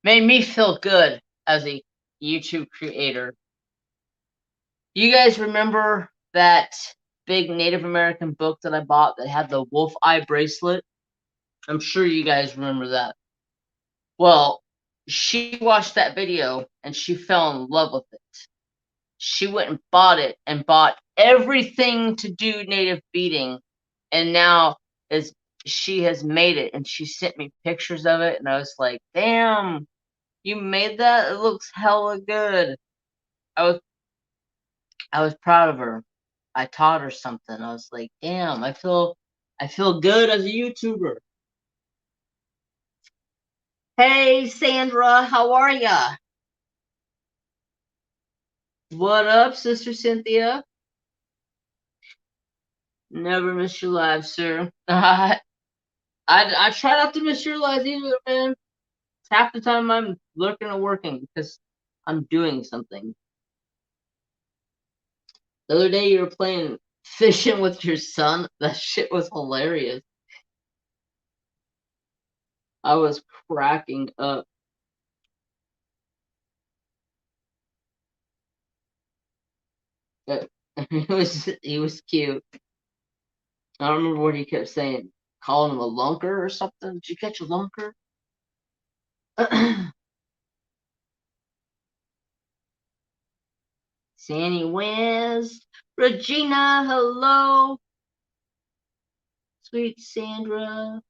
made me feel good as a YouTube creator. You guys remember that big Native American book that I bought that had the wolf eye bracelet? I'm sure you guys remember that. Well, she watched that video and she fell in love with it. She went and bought it and bought everything to do native beading, and now is she has made it and she sent me pictures of it and I was like, damn, you made that? It looks hella good. I was I was proud of her. I taught her something. I was like, damn, I feel good as a YouTuber. Hey Sandra, how are ya? What up, Sister Cynthia? Never miss your live, sir. I try not to miss your lives either, man. Half the time I'm looking or working because I'm doing something. The other day you were playing fishing with your son. That shit was hilarious. I was cracking up. He was cute. I don't remember what he kept saying, calling him a lunker or something. Did you catch a lunker? Sandy West, Regina, hello, sweet Sandra.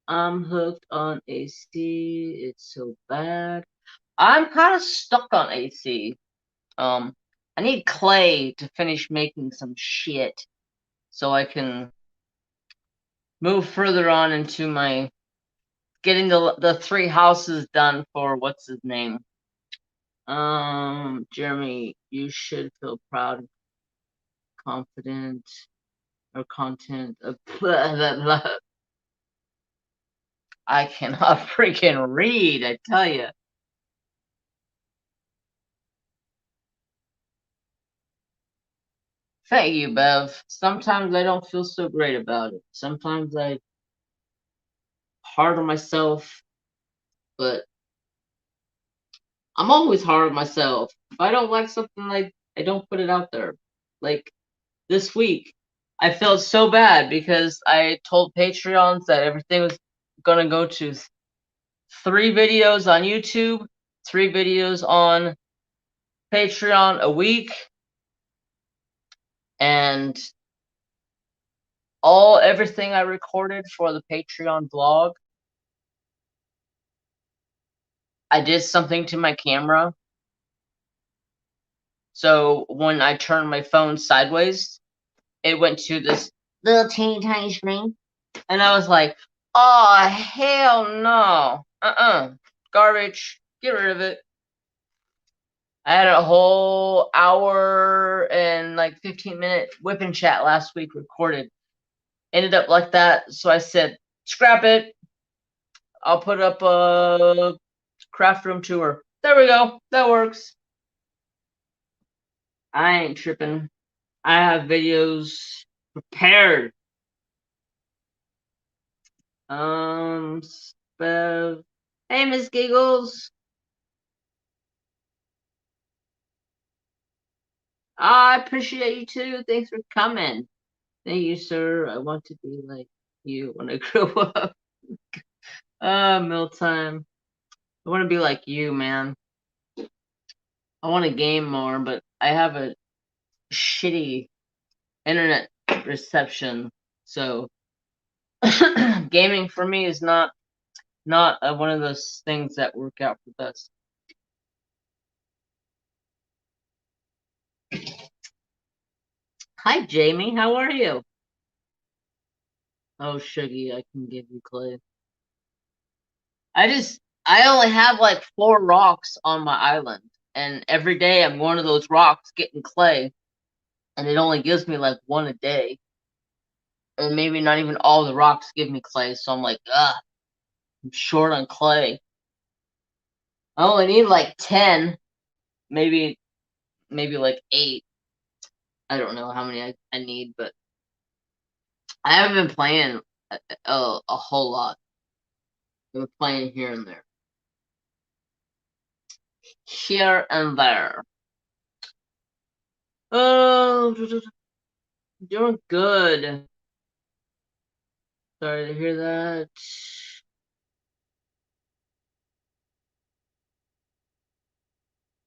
I'm hooked on AC. It's so bad. I'm kind of stuck on AC. I need clay to finish making some shit so I can move further on into my getting the three houses done for what's his name. Jeremy, you should feel proud, confident, or content of blah, blah, blah. I cannot freaking read, I tell you. Thank you, Bev. Sometimes I don't feel so great about it. Sometimes I hard on myself, but I'm always hard on myself. If I don't like something, like I don't put it out there. Like this week, I felt so bad because I told Patreons that everything was gonna go to 3 videos on YouTube, 3 videos on Patreon a week, and everything I recorded for the Patreon vlog. I did something to my camera. So when I turned my phone sideways, it went to this little teeny tiny screen. And I was like, oh, hell no. Garbage. Get rid of it. I had a whole hour and like 15-minute whipping chat last week recorded. Ended up like that. So I said, scrap it. I'll put up a craft room tour. There we go. That works. I ain't tripping. I have videos prepared. Spev. Hey, Miss Giggles. I appreciate you too. Thanks for coming. Thank you, sir. I want to be like you when I grow up. Mealtime. I want to be like you, man. I want to game more, but I have a shitty internet reception, so gaming for me is not one of those things that work out for best. Hi, Jamie. How are you? Oh, Shuggy, I can give you clay. I only have like 4 rocks on my island, and every day I'm one of those rocks getting clay, and it only gives me like 1 a day, and maybe not even all the rocks give me clay, so I'm like, I'm short on clay. I only need like 10, maybe like 8. I don't know how many I need, but I haven't been playing a whole lot. I've been playing here and there. Here and there. Oh, doing good. Sorry to hear that.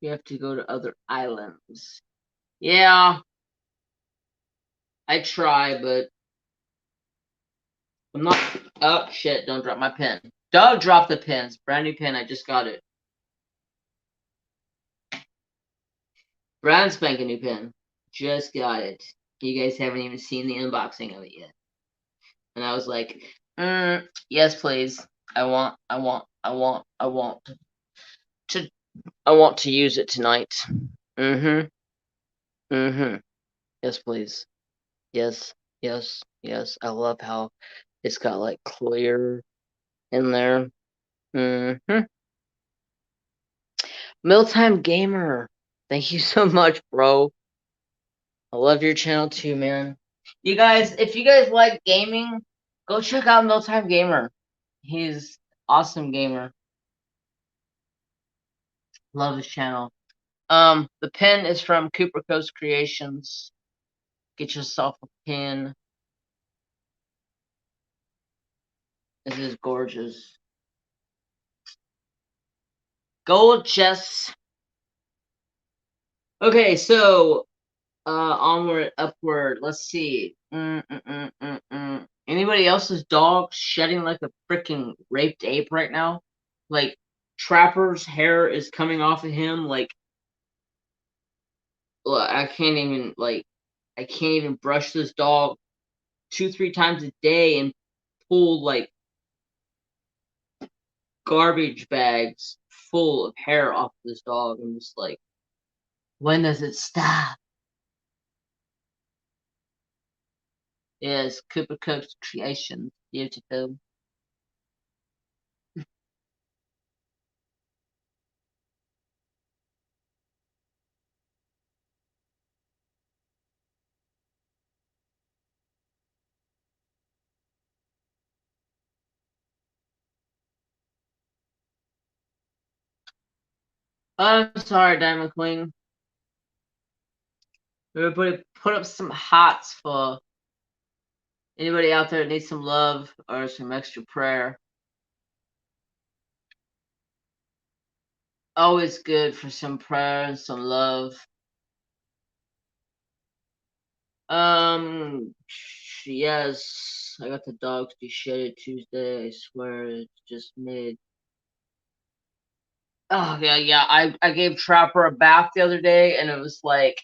You have to go to other islands. Yeah, I try, but I'm not. Oh, shit, don't drop my pen. Don't drop the pens. Brand new pen, I just got it. Brand spanking new pen. Just got it. You guys haven't even seen the unboxing of it yet. And I was like, yes, please. I want to use it tonight. Mm-hmm. Mm-hmm. Yes, please. Yes, yes, yes. I love how it's got like clear in there. Mm-hmm. Mealtime Gamer. Thank you so much, bro. I love your channel too, man. You guys, if you guys like gaming, go check out Mealtime Gamer. He's awesome gamer. Love his channel. The pen is from Cooper Coast Creations. Get yourself a pen. This is gorgeous. Gorgeous. Okay, so onward, upward. Let's see. Anybody else's dog shedding like a freaking raped ape right now? Like Trapper's hair is coming off of him. Like I can't even brush this dog 2-3 times a day and pull like garbage bags full of hair off this dog. I'm just like, when does it stop? Yes, Cooper Coast Creation. Beautiful. I'm sorry, Diamond Queen. Everybody put up some hearts for Anybody out there that needs some love or some extra prayer? Always good for some prayer and some love. Um, yes, I got the dogs de-shedded Tuesday. I swear it's just mid. Oh yeah. I gave Trapper a bath the other day, and it was like,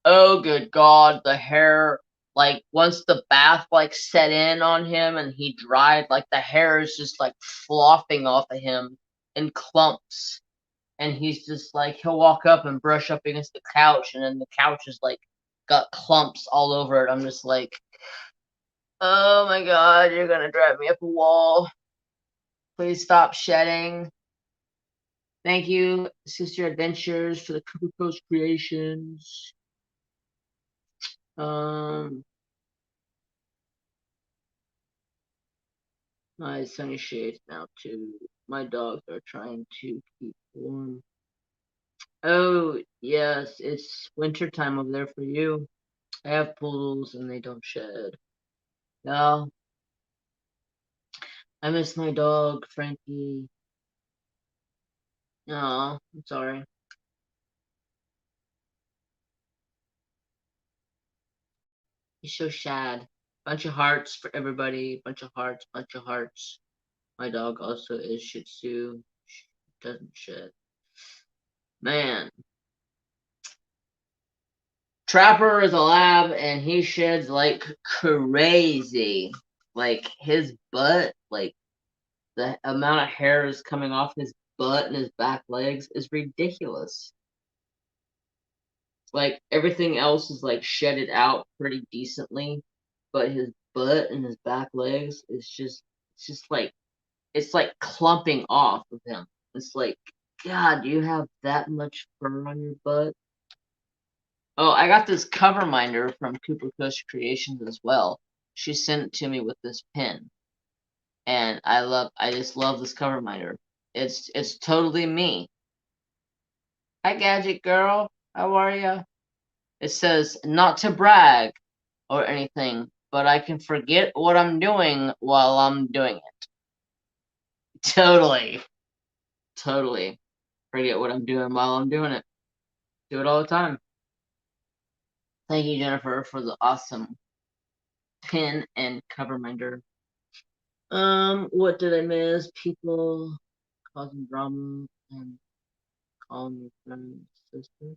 oh good God, the hair. Like once the bath like set in on him and he dried, like the hair is just like flopping off of him in clumps. And he's just like he'll walk up and brush up against the couch, and then the couch is like got clumps all over it. I'm just like, oh my God, you're gonna drive me up a wall. Please stop shedding. Thank you, Sister Adventures, for the Cooper Coast creations. My sunny shades now too. My dogs are trying to keep warm. Oh yes, it's winter time over there for you. I have poodles and they don't shed. No, I miss my dog, Frankie. No, I'm sorry. He's so sad. Bunch of hearts for everybody. Bunch of hearts. Bunch of hearts. My dog also is Shih Tzu. Doesn't shed. Man, Trapper is a lab and he sheds like crazy. Like his butt, like the amount of hair is coming off his butt and his back legs is ridiculous. Like everything else is like shedded out pretty decently, but his butt and his back legs is just it's just like it's like clumping off of him. It's like, God, do you have that much fur on your butt? Oh, I got this cover minder from Cooper Kush Creations as well. She sent it to me with this pin, and I just love this cover minder. It's totally me. Hi, Gadget Girl. How are ya? It says not to brag or anything, but I can forget what I'm doing while I'm doing it. Totally, totally forget what I'm doing while I'm doing it. Do it all the time. Thank you, Jennifer, for the awesome pin and cover minder. What did I miss? People causing drama and calling me friend sister.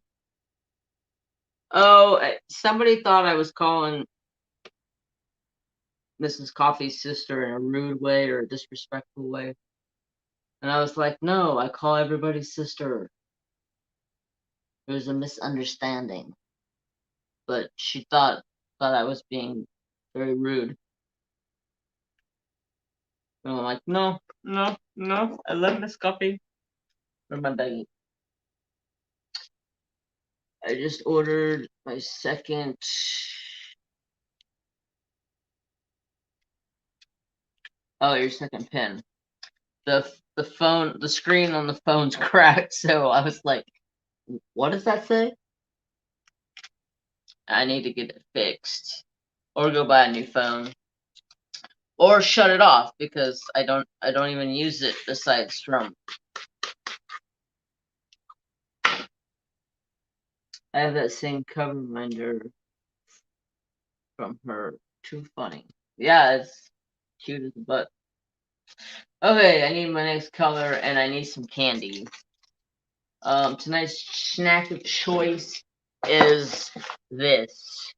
Oh, somebody thought I was calling Mrs. Coffee's sister in a rude way or a disrespectful way. And I was like, no, I call everybody sister. There's a misunderstanding. But she thought I was being very rude. And I'm like, no, I love Miss Coffee. Where's my baggie? I just ordered my second. Oh, your second pin. The screen on the phone's cracked, so I was like, what does that say? I need to get it fixed. Or go buy a new phone. Or shut it off because I don't even use it besides from I have that same cover minder from her. Too funny. Yeah, it's cute as a butt. Okay, I need my next color and I need some candy. Tonight's snack of choice is this.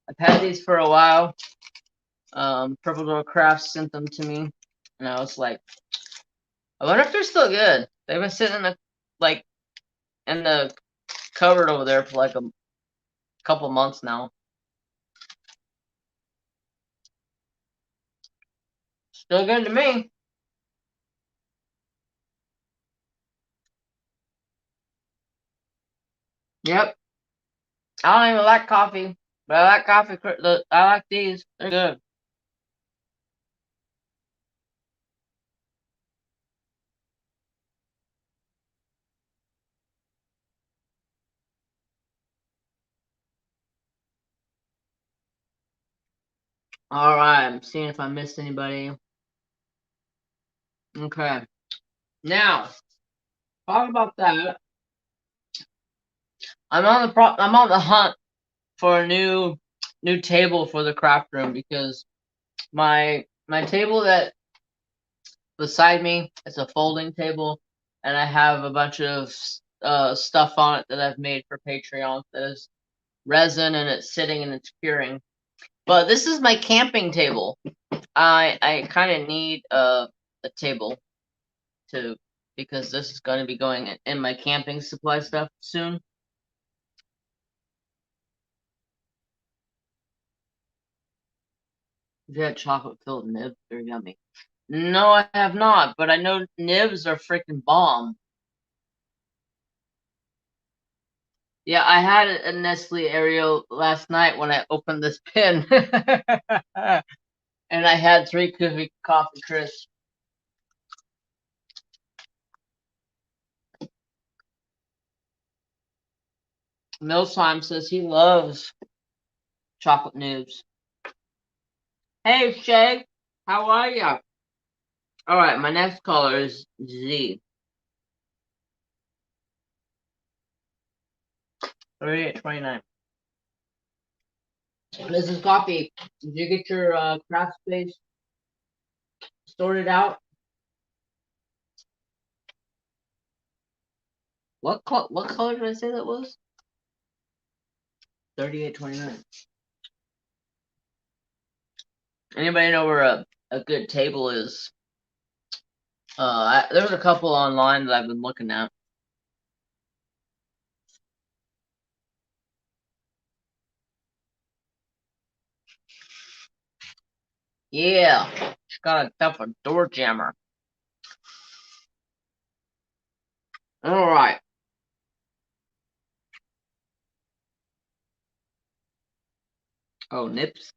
I've had these for a while. Purple Door Crafts sent them to me, and I was like, I wonder if they're still good. They've been sitting in the cupboard over there for like a couple months now. Still good to me. Yep. I don't even like coffee, but I like coffee. I like these. They're good. Alright, I'm seeing if I missed anybody. Okay. Now, talk about that. I'm on the hunt for a new table for the craft room because my table that beside me is a folding table, and I have a bunch of stuff on it that I've made for Patreon that is resin, and it's sitting and it's curing. But this is my camping table. I kind of need a table to because this is going to be going in my camping supply stuff soon. Have you had chocolate filled nibs? They're yummy. No, I have not, but I know nibs are freaking bomb. Yeah, I had a Nestle Aereo last night when I opened this pin. And I had 3 coffee crisps. Milsheim says he loves chocolate nibs. Hey, Shay, how are ya? Alright, my next caller is Z. 3829. This is coffee. Did you get your craft space sorted out? What color did I say that was? 3829. Anybody know where a good table is? There's a couple online that I've been looking at. Yeah, she's got a tough door jammer. All right. Oh, nips.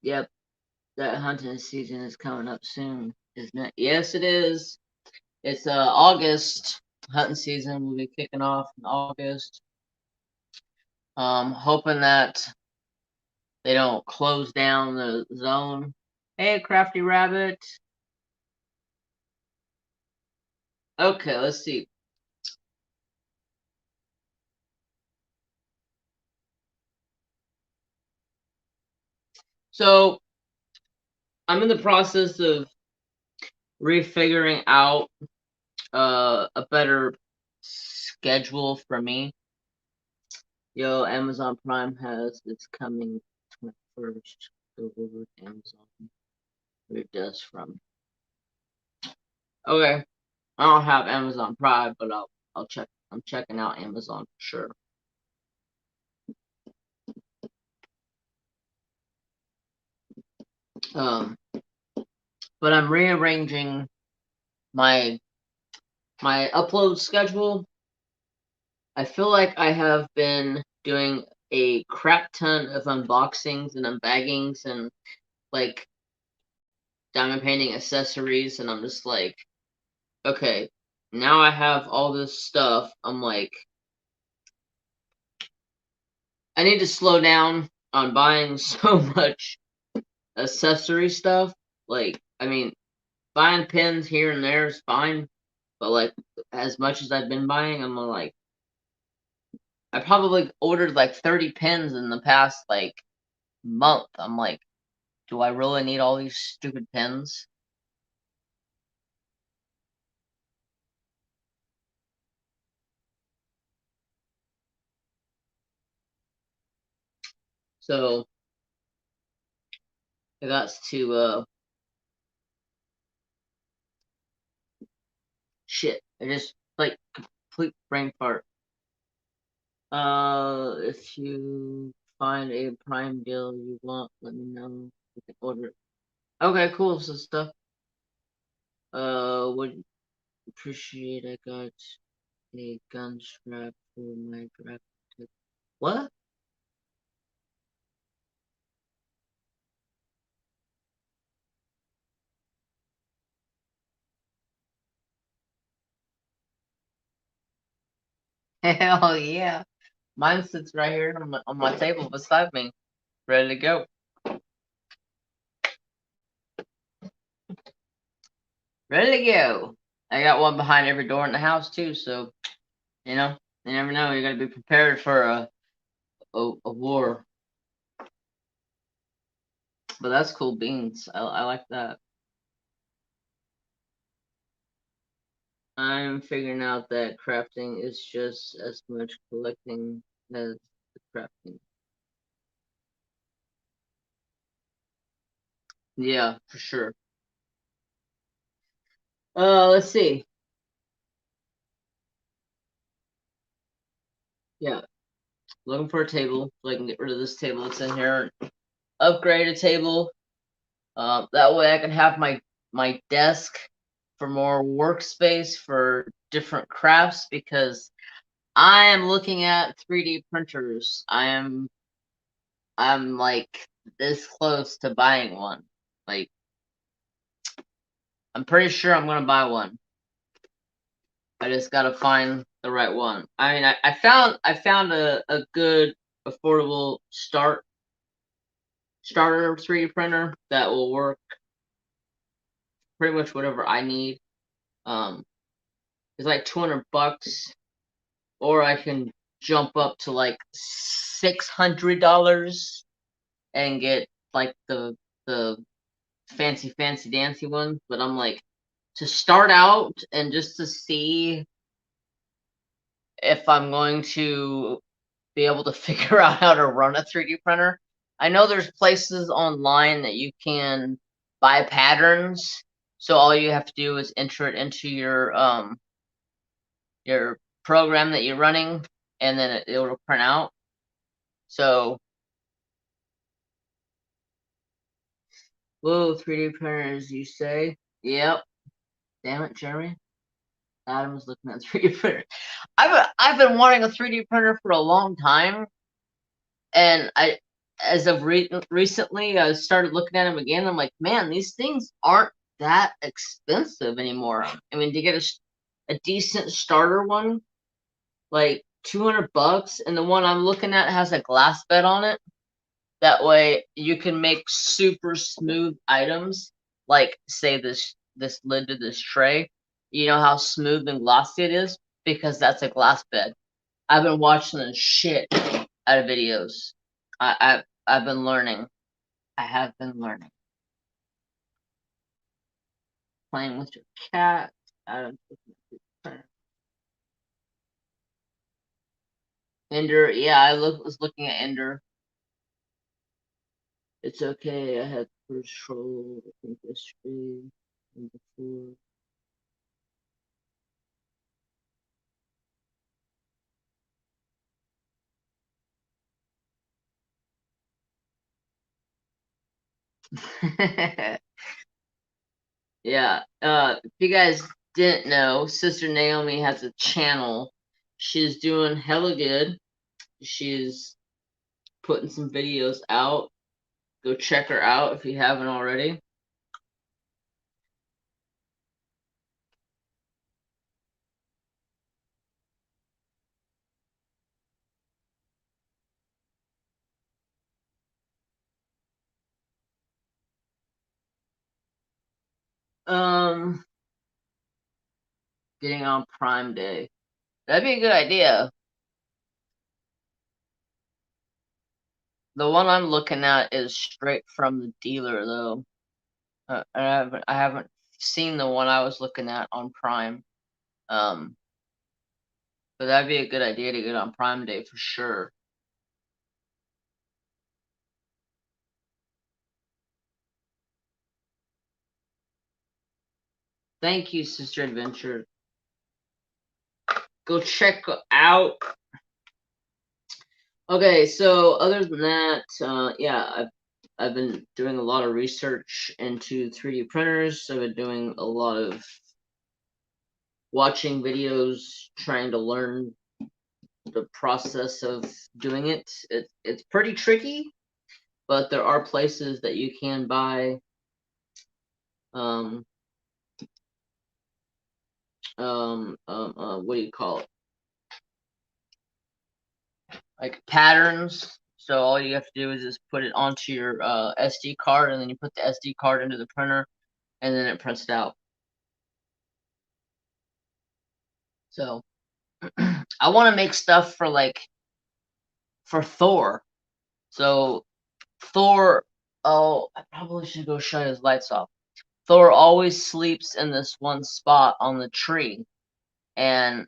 Yep, that hunting season is coming up soon, isn't it? Yes, it is. It's August. Hunting season will be kicking off in August. Hoping that they don't close down the zone. Hey, crafty rabbit. Okay, let's see. So I'm in the process of refiguring out a better schedule for me. Yo, Amazon Prime has it's coming 21st. Go over to Amazon. Where it does from. Okay, I don't have Amazon Prime, but I'll check. I'm checking out Amazon for sure. Um, but I'm rearranging my upload schedule. I feel like I have been doing a crap ton of unboxings and unbaggings and like diamond painting accessories, and I'm just like, okay, now I have all this stuff. I'm like, I need to slow down on buying so much accessory stuff. Like, I mean, buying pins here and there is fine, but like, as much as I've been buying, I'm like, I probably ordered like 30 pins in the past like month. I'm like, do I really need all these stupid pins? So I got to shit. I just like complete brain fart. If you find a Prime deal you want, let me know. You can order it. Okay, cool. So stuff. Would appreciate. I got a gun strap for my draft. What? Hell yeah! Mine sits right here on my table beside me, ready to go. ready to go. I got one behind every door in the house too, so you know, you never know. You gotta be prepared for a war. But that's cool beans. I like that. I'm figuring out that crafting is just as much collecting as the crafting. Yeah, for sure. Let's see. Yeah, looking for a table so I can get rid of this table that's in here. Upgrade a table. That way I can have my desk for more workspace for different crafts because I am looking at 3D printers. I'm like this close to buying one. Like I'm pretty sure I'm gonna buy one. I just gotta find the right one. I mean, I found a good affordable starter 3D printer that will work pretty much whatever I need. Um, it's like $200, or I can jump up to like $600 and get like the fancy dancy one. But I'm like, to start out and just to see if I'm going to be able to figure out how to run a 3D printer. I know there's places online that you can buy patterns, so all you have to do is enter it into your program that you're running, and then it'll print out. So, whoa, 3D printers, you say? Yep. Damn it, Jeremy. Adam's looking at 3D printer. I've been wanting a 3D printer for a long time, and as of recently, I started looking at them again. I'm like, man, these things aren't that expensive anymore. I mean, to get a decent starter one, like $200, and the one I'm looking at has a glass bed on it. That way, you can make super smooth items, like say this lid to this tray. You know how smooth and glossy it is because that's a glass bed. I've been watching the shit out of videos. I've been learning. I have been learning. Playing with your cat. Ender, yeah, was looking at Ender. It's okay. I had control. I think yesterday and before. Yeah. If you guys didn't know, Sister Naomi has a channel. She's doing hella good. She's putting some videos out. Go check her out if you haven't already. Um, Getting on Prime Day. That'd be a good idea. The one I'm looking at is straight from the dealer, though. I haven't seen the one I was looking at on Prime. Um, but that'd be a good idea to get on Prime Day for sure. Thank you, Sister Adventure. Go check out. Okay, so other than that, yeah, I've been doing a lot of research into 3D printers. I've been doing a lot of watching videos, trying to learn the process of doing it. It's pretty tricky, but there are places that you can buy um what do you call it? Like patterns. So all you have to do is just put it onto your SD card, and then you put the SD card into the printer, and then it prints it out. So I want to make stuff for for Thor. So Thor, oh, I probably should go shut his lights off. Thor always sleeps in this one spot on the tree, and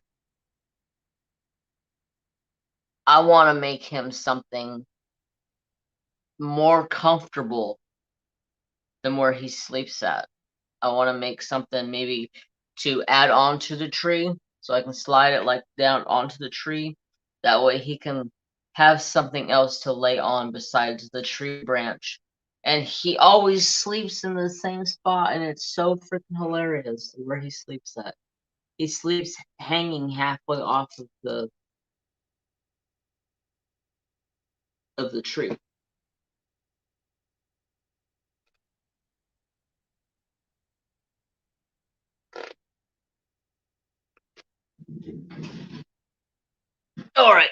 I want to make him something more comfortable than where he sleeps at. I want to make something maybe to add on to the tree so I can slide it like down onto the tree. That way he can have something else to lay on besides the tree branch. And he always sleeps in the same spot, and it's so freaking hilarious where he sleeps at. He sleeps hanging halfway off of the tree. All right.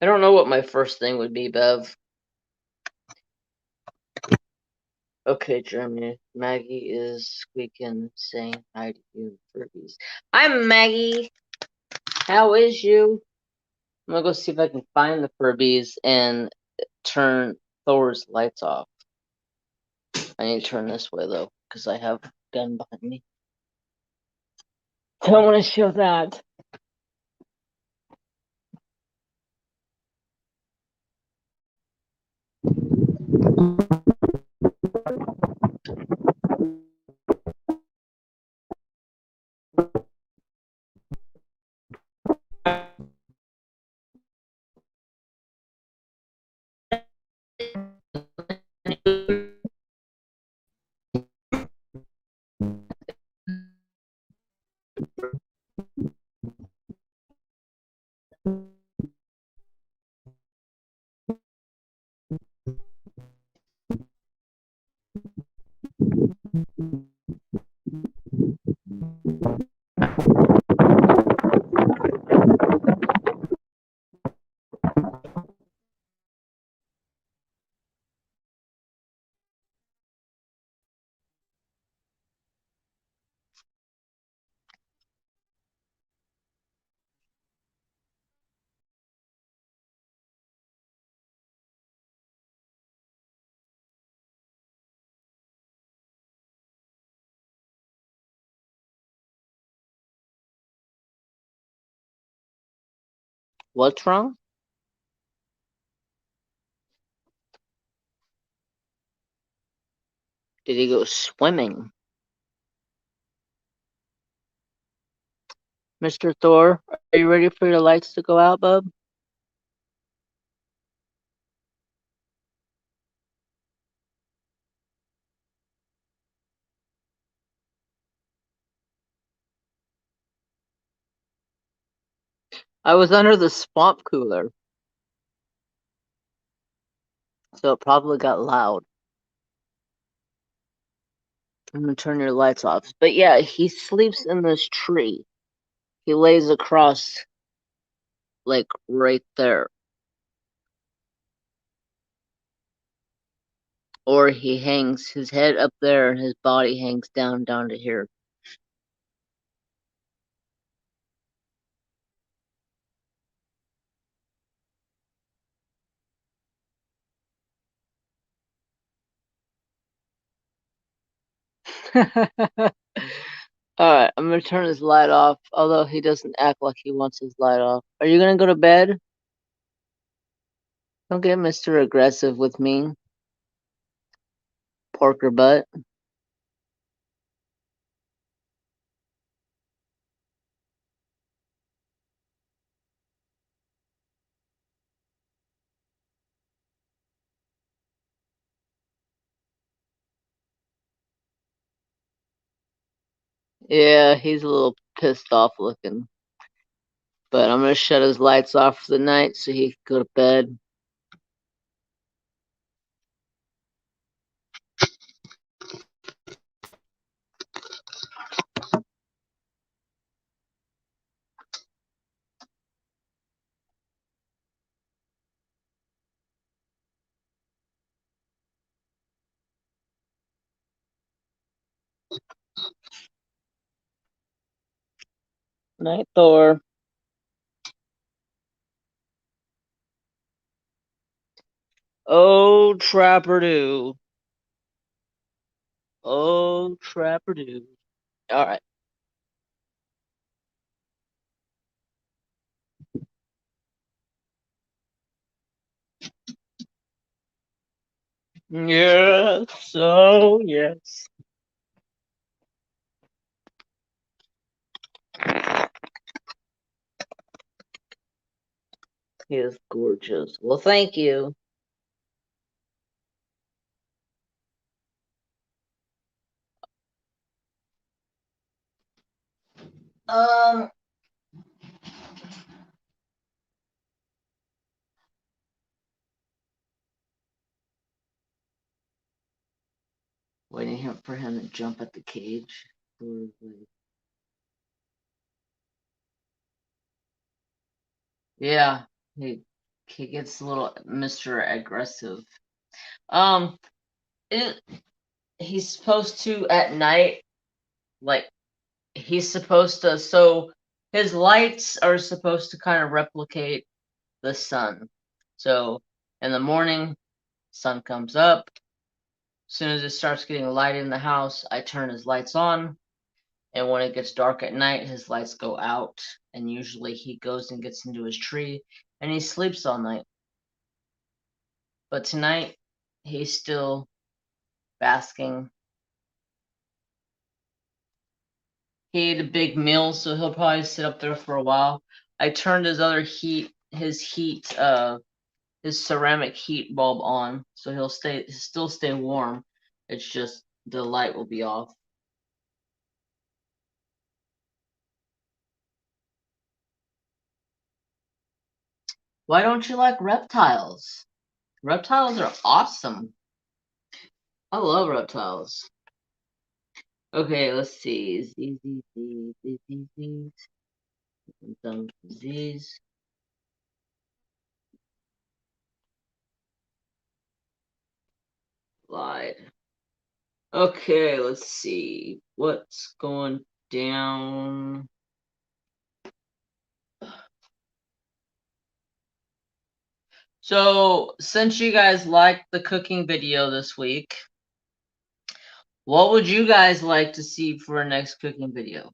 I don't know what my first thing would be, Bev. Okay, Jeremy. Maggie is squeaking, saying hi to you, Furbies. Hi, Maggie. How is you? I'm gonna go see if I can find the Furbies and turn Thor's lights off. I need to turn this way though, because I have a gun behind me. Don't want to show that. What's wrong? Did he go swimming? Mr. Thor, are you ready for your lights to go out, bub? I was under the swamp cooler, so it probably got loud. I'm gonna turn your lights off. But yeah, he sleeps in this tree. He lays across, like, right there. Or he hangs his head up there and his body hangs down to here. Alright, I'm gonna turn his light off, although he doesn't act like he wants his light off. Are you gonna go to bed? Don't get Mr. Aggressive with me, porker butt. Yeah, he's a little pissed off looking. But I'm gonna shut his lights off for the night so he can go to bed. Night, Thor. Oh, Trapper-Doo. Oh, Trapper-Doo. All right. Yes. Oh, yes. He is gorgeous. Well, thank you. Um, waiting for him to jump at the cage. Yeah, he gets a little Mr. Aggressive. Um, it he's supposed to at night, like he's supposed to. So his lights are supposed to kind of replicate the sun. So in the morning, sun comes up. As soon as it starts getting light in the house, I turn his lights on. And when it gets dark at night, his lights go out. And usually he goes and gets into his tree and he sleeps all night. But tonight, he's still basking. He ate a big meal, so he'll probably sit up there for a while. I turned his other his ceramic heat bulb on, so he'll still stay warm. It's just the light will be off. Why don't you like reptiles? Reptiles are awesome. I love reptiles. Okay, let's see. These. I'm done with these. Lied. Okay, let's see. What's going down? So, since you guys liked the cooking video this week, what would you guys like to see for our next cooking video?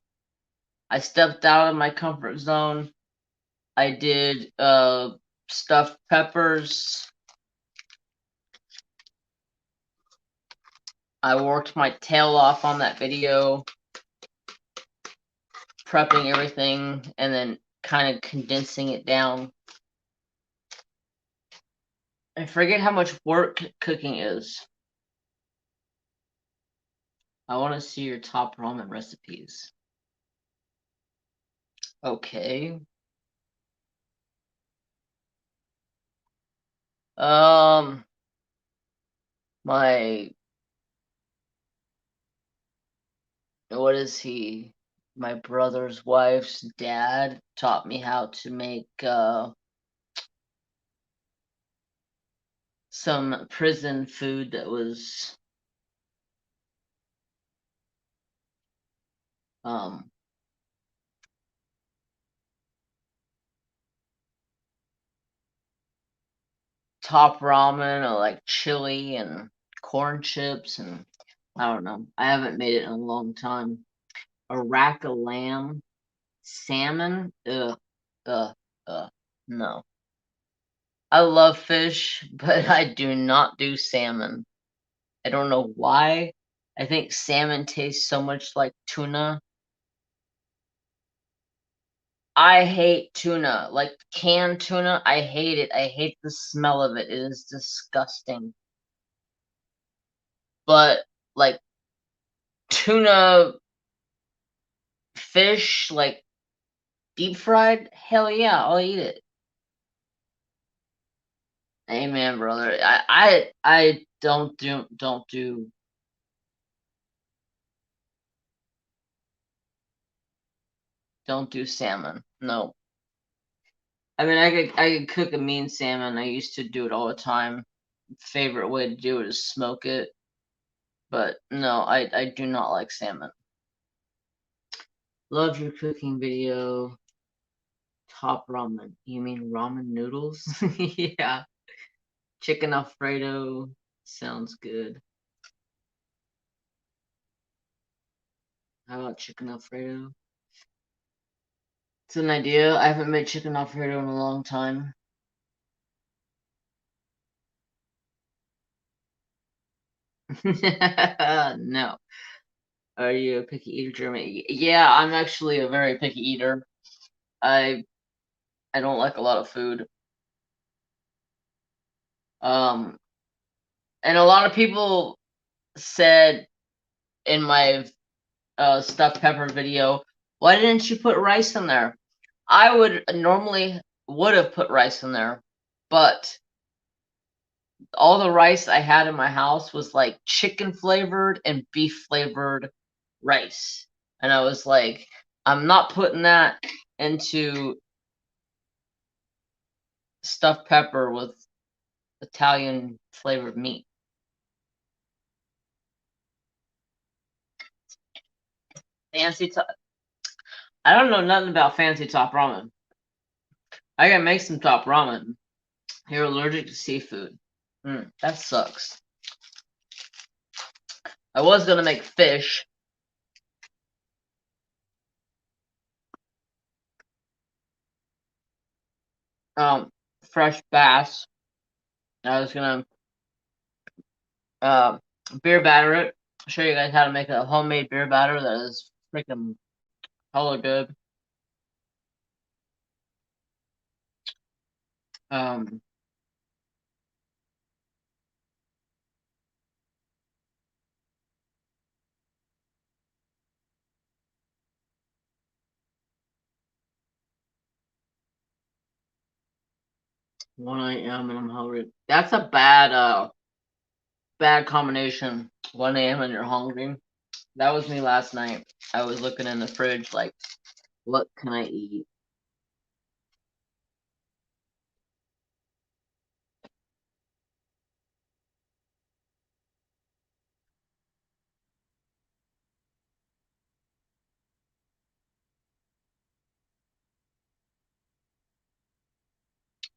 I stepped out of my comfort zone. I did stuffed peppers. I worked my tail off on that video, prepping everything and then kind of condensing it down. I forget how much work cooking is. I want to see your top ramen recipes. Okay. Um, my what is he? My brother's wife's dad taught me how to make some prison food that was um top ramen or like chili and corn chips and I don't know. I haven't made it in a long time. A rack of lamb, salmon. Ugh, no. I love fish, but I do not do salmon. I don't know why. I think salmon tastes so much like tuna. I hate tuna. Like canned tuna, I hate it. I hate the smell of it. It is disgusting. But like tuna fish, like deep fried, hell yeah, I'll eat it. Amen, brother. I don't do salmon. No. I mean, I could cook a mean salmon. I used to do it all the time. Favorite way to do it is smoke it. But no, I do not like salmon. Love your cooking video. Top ramen. You mean ramen noodles? Yeah. Chicken Alfredo. Sounds good. How about chicken Alfredo? It's an idea. I haven't made chicken Alfredo in a long time. No. Are you a picky eater, Jeremy? Yeah, I'm actually a very picky eater. I I don't like a lot of food. Um, and a lot of people said in my stuffed pepper video, why didn't you put rice in there? I would have put rice in there, but all the rice I had in my house was like chicken flavored and beef flavored rice. And I was like, I'm not putting that into stuffed pepper with Italian flavored meat. Fancy top. I don't know nothing about fancy top ramen. I gotta make some top ramen. You're allergic to seafood. That sucks. I was gonna make fish. Fresh bass. I was gonna uh, beer batter it. Show you guys how to make a homemade beer batter that is freaking hella good. Um, 1 a.m. and I'm hungry. That's a bad combination. 1 a.m. and you're hungry. That was me last night. I was looking in the fridge like, what can I eat?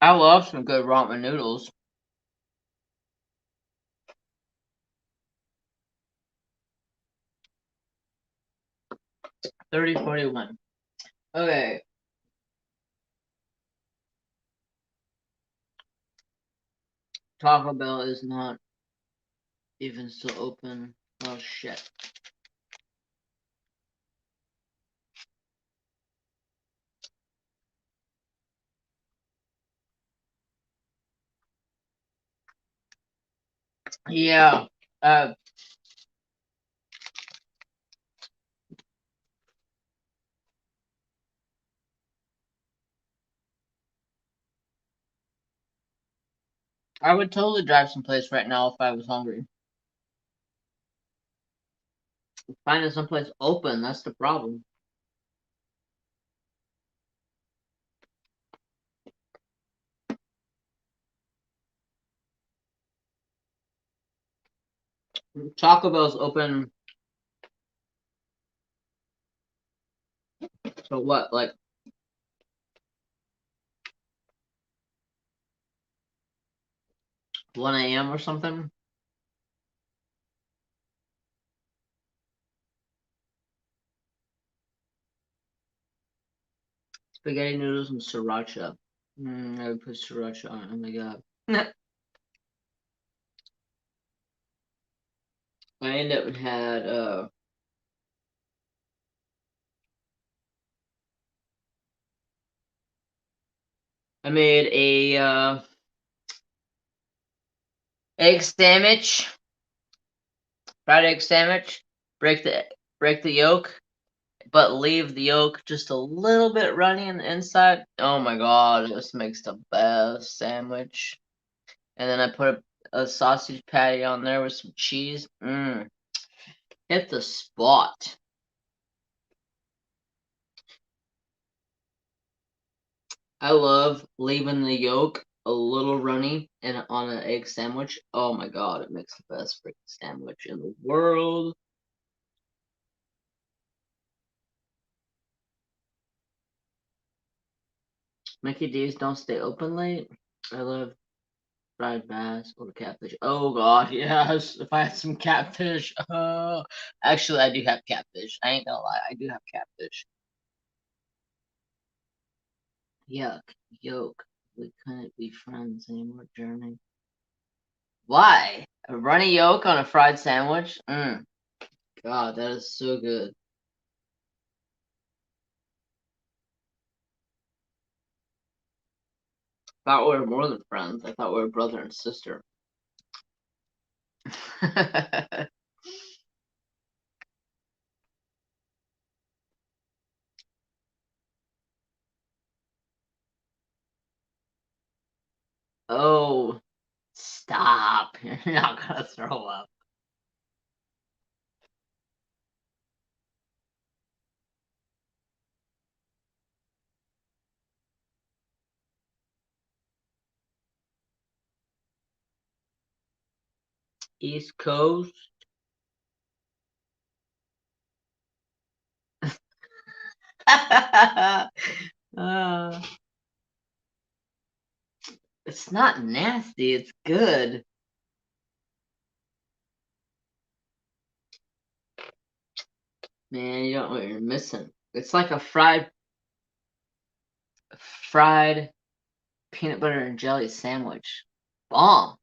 I love some good ramen noodles. 30:41. Okay. Taco Bell is not even still open. Oh shit. Yeah. Uh, I would totally drive someplace right now if I was hungry. Finding someplace open, that's the problem. Taco Bell's open. So what, like 1 a.m. or something? Spaghetti noodles and sriracha. I would put sriracha on. Oh my god. I ended up had I made a egg sandwich, fried egg sandwich. Break the break the yolk, but leave the yolk just a little bit runny on the inside. Oh my god, this makes the best sandwich. And then I put a sausage patty on there with some cheese. Hit the spot. I love leaving the yolk a little runny and on an egg sandwich. Oh my god, it makes the best freaking sandwich in the world. Mickey D's don't stay open late. I love fried bass or catfish. Oh god, yes. If I had some catfish. Actually, I do have catfish. I ain't gonna lie. I do have catfish. Yuck. Yolk. We couldn't be friends anymore, Jeremy. Why? A runny yolk on a fried sandwich? God, that is so good. I thought we were more than friends. I thought we were brother and sister. Oh, stop. You're not gonna throw up. East Coast. uh, it's not nasty, it's good. Man, you don't know what you're missing. It's like a fried peanut butter and jelly sandwich. Bomb.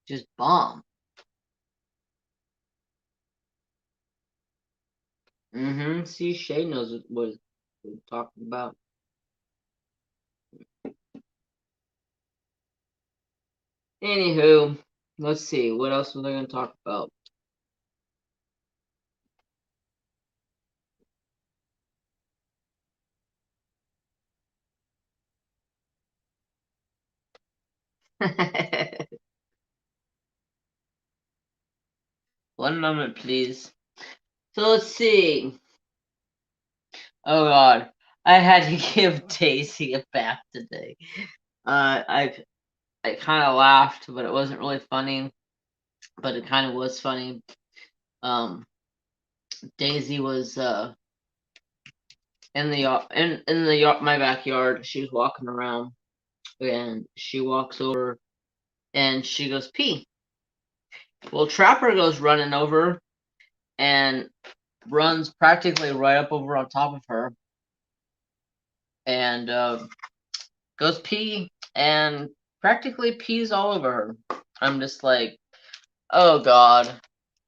Just bomb. See, Shay knows what we're talking about. Anywho, let's see. What else was I going to talk about? One moment, please. So let's see. Oh God, I had to give Daisy a bath today. I kind of laughed, but it wasn't really funny. But it kind of was funny. Um, Daisy was in the my backyard. She was walking around, and she walks over, and she goes pee. Well, Trapper goes running over and runs practically right up over on top of her, and goes pee and practically pees all over her. I'm just like, oh God,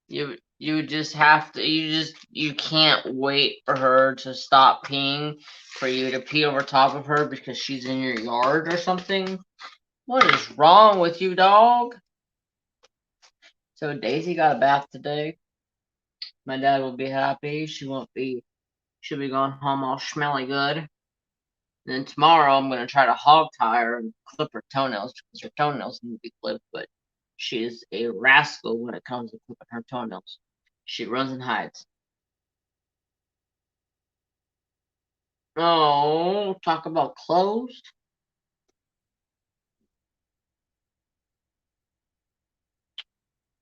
you just have to you can't wait for her to stop peeing for you to pee over top of her because she's in your yard or something. What is wrong with you, dog? So Daisy got a bath today. My dad will be happy. She'll be going home all smelly good. And then tomorrow I'm gonna try to hog tie her and clip her toenails because her toenails need to be clipped, but she is a rascal when it comes to clipping her toenails. She runs and hides. Oh, talk about clothes.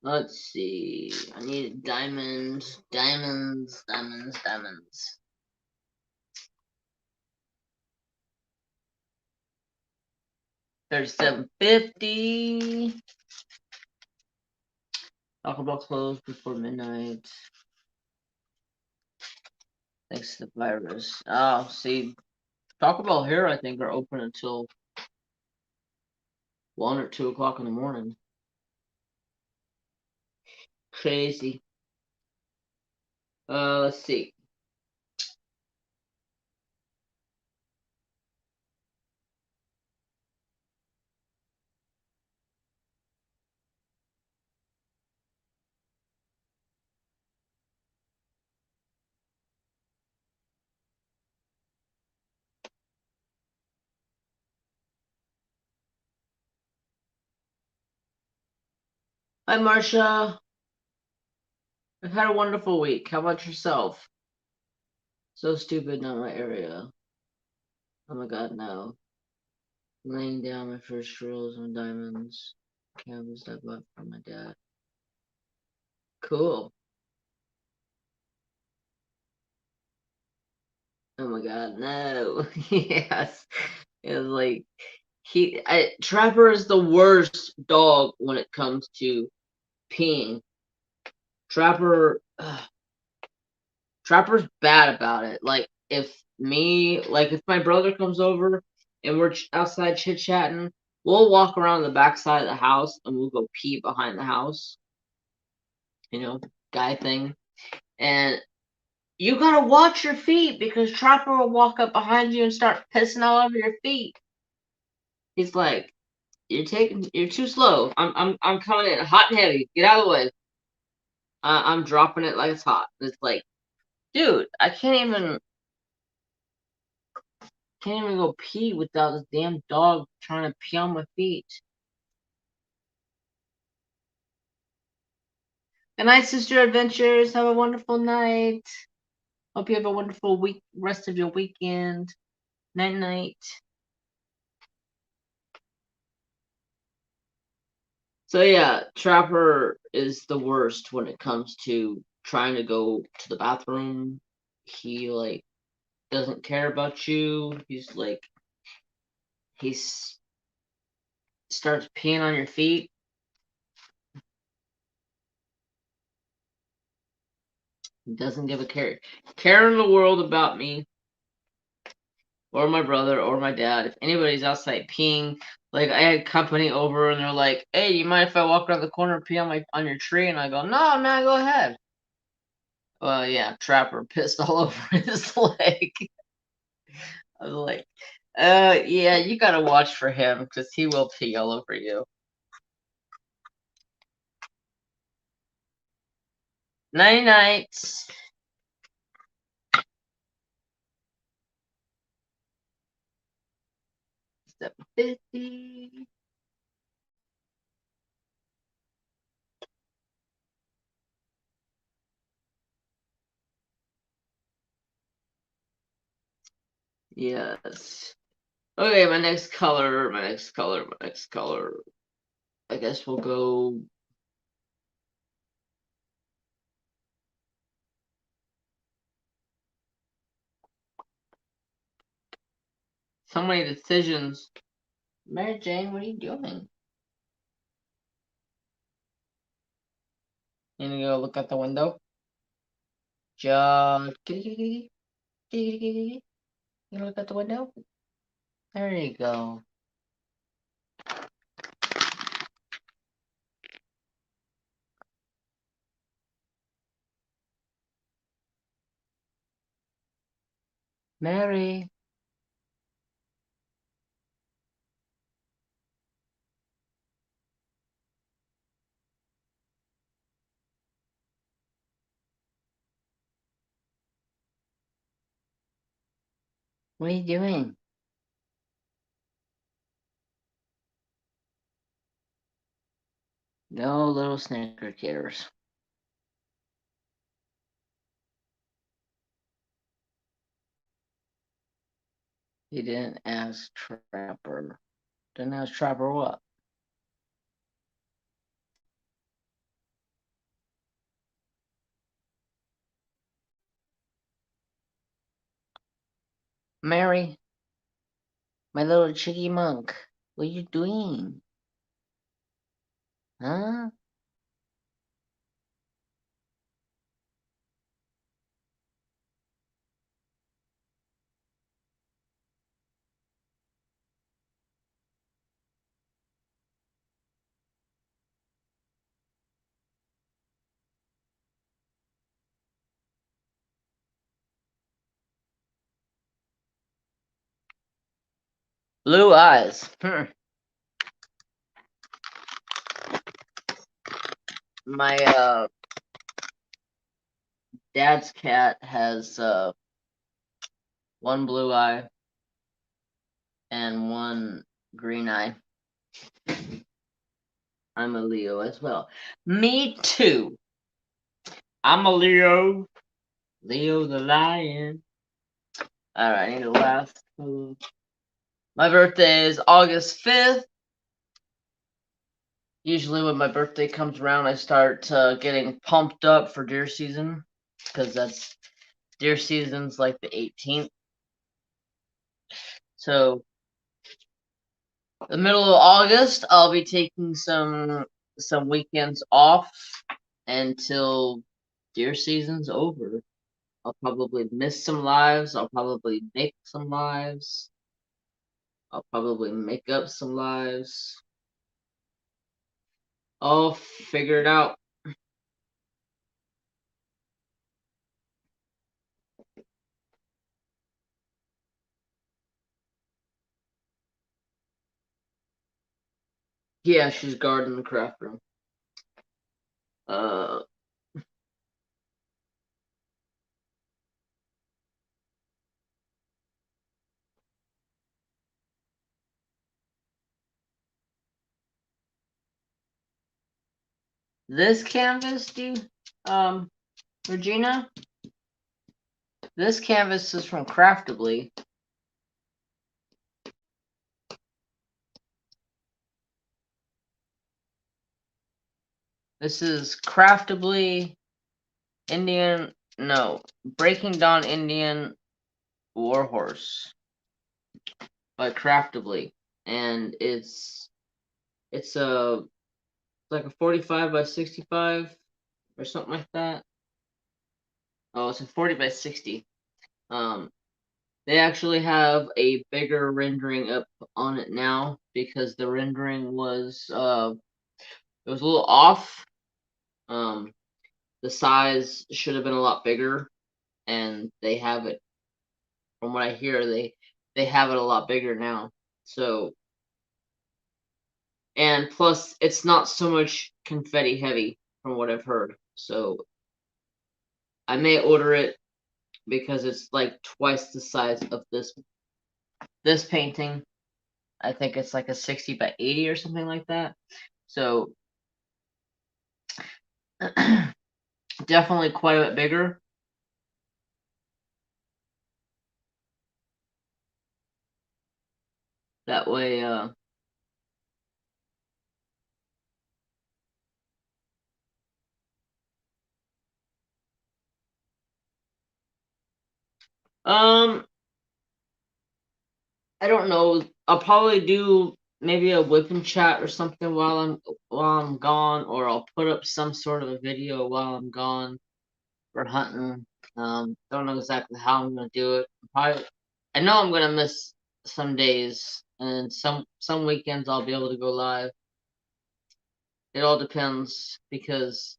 Let's see. I need diamonds, diamonds, diamonds, diamonds. 3750. Talk about clothes before midnight. Thanks to the virus. Oh, see, Taco Bell here, I think, are open until 1 or 2 o'clock in the morning. Crazy. Let's see. Hi, Marcia. I've had a wonderful week. How about yourself? So stupid, not my area. Oh my god, no. Laying down my first rolls on diamonds. Canvas I bought from my dad. Cool. Oh my god, no. Yes. It's like Trapper is the worst dog when it comes to peeing. Trapper's bad about it. Like if my brother comes over and we're outside chit chatting, we'll walk around the back side of the house and we'll go pee behind the house. Guy thing. And you gotta watch your feet because Trapper will walk up behind you and start pissing all over your feet. He's like, you're too slow. I'm coming in hot and heavy. Get out of the way. I'm dropping it like it's hot. It's like, dude, I can't even go pee without this damn dog trying to pee on my feet. Good night, Sister Adventures. Have a wonderful night. Hope you have a wonderful rest of your weekend. Night night. So yeah, Trapper is the worst when it comes to trying to go to the bathroom. He doesn't care about you. He starts peeing on your feet. He doesn't give a care in the world about me or my brother or my dad. If anybody's outside peeing, like I had company over and they're like, "Hey, you mind if I walk around the corner and pee on your tree?" And I go, "No, man, go ahead." Well, yeah, Trapper pissed all over his leg. I was like, yeah, you gotta watch for him because he will pee all over you. Night nights. 7:50. Yes. Okay, my next color. I guess we'll go. So many decisions. Mary Jane, what are you doing? You gonna go look out the window? Just you gonna look out the window? There you go. Mary. What are you doing? No little snicker cares. He didn't ask Trapper. Didn't ask Trapper what? Mary, my little chiggy monk, what are you doing? Huh? Blue eyes. My dad's cat has one blue eye and one green eye. I'm a Leo as well. Me too. I'm a Leo. Leo the lion. Alright, I need the last clue. My birthday is August 5th. Usually when my birthday comes around, I start getting pumped up for deer season. Because deer season's like the 18th. So The middle of August, I'll be taking some weekends off until deer season's over. I'll probably miss some lives. I'll probably make some lives. I'll probably make up some lives. I'll figure it out. Yeah, she's guarding the craft room. Uh, this canvas, Regina, this canvas is from Craftably. This is Craftably Breaking Dawn Indian Warhorse by Craftably, and it's like a 45 by 65 or something like that. Oh, it's a 40 by 60. They actually have a bigger rendering up on it now because the rendering was it was a little off. The size should have been a lot bigger, and they have it. From what I hear, they have it a lot bigger now. So, and plus, it's not so much confetti heavy from what I've heard. So, I may order it because it's like twice the size of this painting. I think it's like a 60 by 80 or something like that. So, definitely quite a bit bigger. That way, um, I don't know. I'll probably do maybe a whip and chat or something while I'm gone, or I'll put up some sort of a video while I'm gone for hunting. Don't know exactly how I'm gonna do it. Probably, I know I'm gonna miss some days, and some weekends I'll be able to go live. It all depends because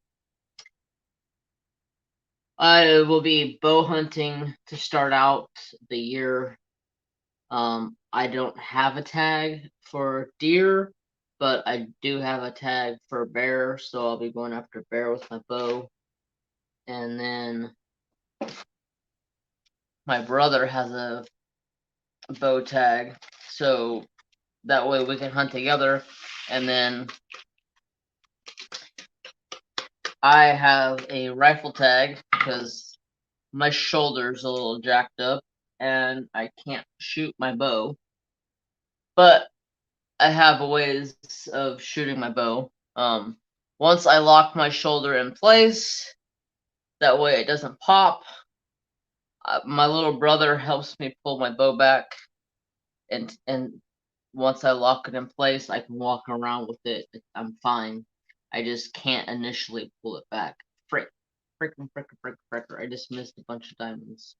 I will be bow hunting to start out the year. I don't have a tag for deer, but I do have a tag for bear, so I'll be going after bear with my bow. And then my brother has a bow tag, so that way we can hunt together. And then I have a rifle tag because my shoulder's a little jacked up and I can't shoot my bow. But I have ways of shooting my bow. Once I lock my shoulder in place, that way it doesn't pop. My little brother helps me pull my bow back, and once I lock it in place, I can walk around with it. I'm fine. I just can't initially pull it back. Fricker. I just missed a bunch of diamonds.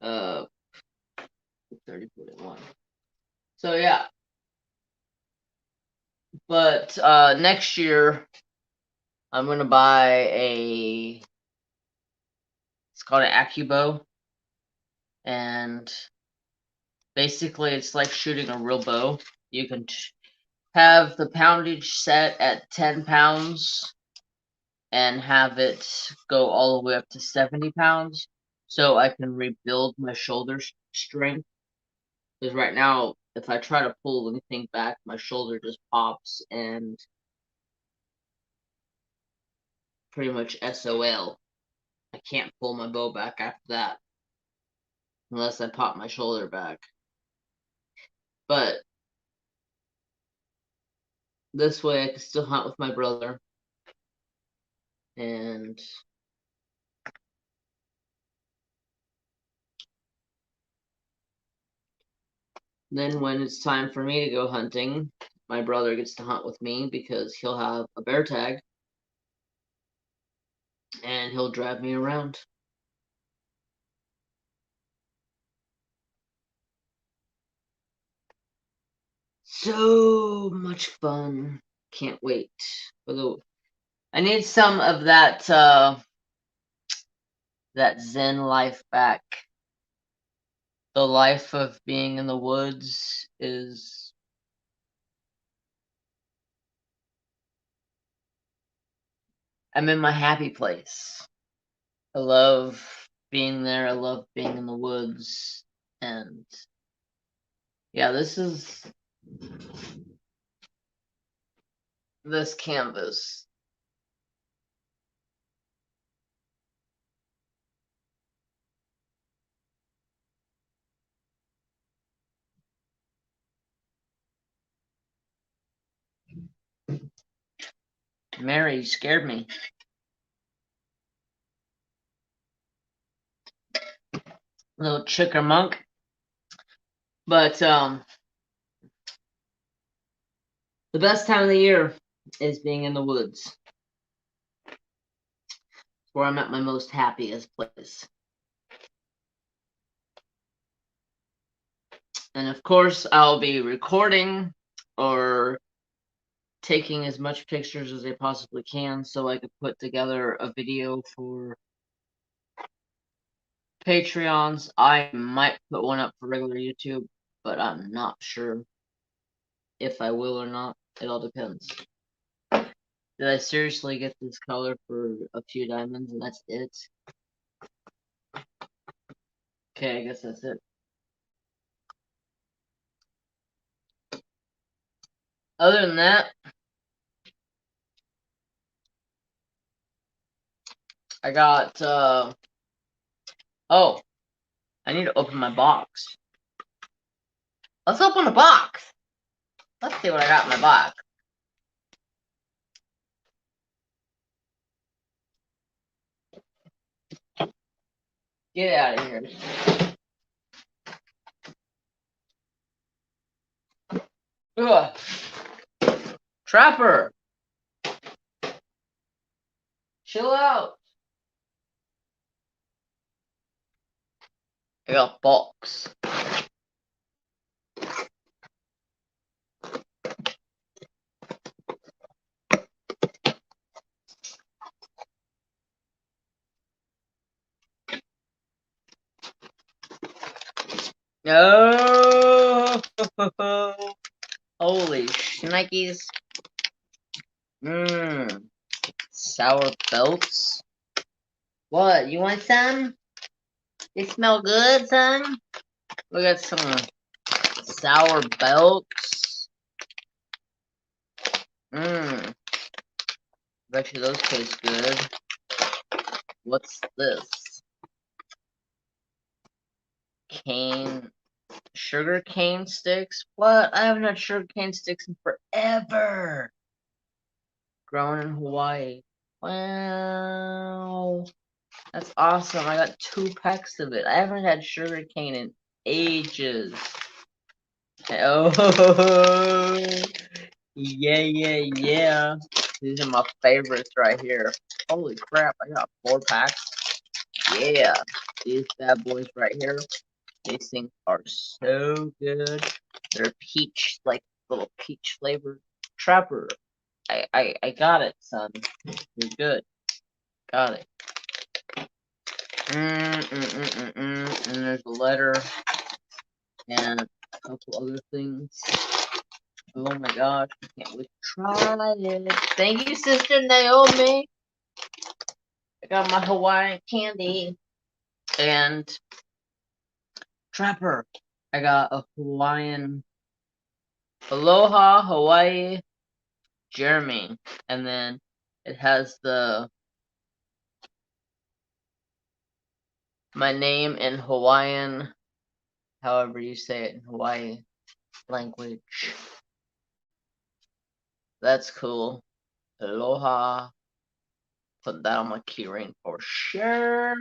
30, 41. So yeah, but next year I'm gonna buy it's called an AccuBow, and basically it's like shooting a real bow. You can have the poundage set at 10 pounds and have it go all the way up to 70 pounds so I can rebuild my shoulder strength. Because right now, if I try to pull anything back, my shoulder just pops and pretty much SOL. I can't pull my bow back after that unless I pop my shoulder back. But this way I can still hunt with my brother. And Then when it's time for me to go hunting, my brother gets to hunt with me because he'll have a bear tag and he'll drive me around. So much fun. Can't wait for the I need some of that that Zen life back. The life of being in the woods is I'm in my happy place. I love being there. I love being in the woods. And yeah, this canvas. Mary scared me. Little chickermunk. But the best time of the year is being in the woods. It's where I'm at my most happiest place. And of course, I'll be recording or taking as much pictures as I possibly can so I could put together a video for Patreons. I might put one up for regular YouTube, but I'm not sure if I will or not. It all depends. Did I seriously get this color for a few diamonds and that's it? Okay, I guess that's it. Other than that, I got, oh, I need to open my box. Let's open the box. Let's see what I got in my box. Get out of here. Ugh. Trapper. Chill out. I got box. Oh, holy shnikes. Mmm. Sour belts. What? You want some? They smell good, son? We got some sour belts. Mmm. Bet you those taste good. What's this? Sugar cane sticks? What? I haven't had sugar cane sticks in forever. Grown in Hawaii. Wow. That's awesome. I got 2 packs of it. I haven't had sugar cane in ages. Oh, yeah. These are my favorites right here. Holy crap, I got 4 packs. Yeah. These bad boys right here. These things are so good. They're peach, like little peach flavored. Trapper. I got it, son. You're good. Got it. And there's a letter and a couple other things. Oh my gosh, I can't wait to try it. Thank you, Sister Naomi. I got my Hawaiian candy and Trapper. I got a Hawaiian Aloha Hawaii Jeremy, and then it has my name in Hawaiian, however you say it in Hawaii language. That's cool. Aloha. Put that on my keyring for sure.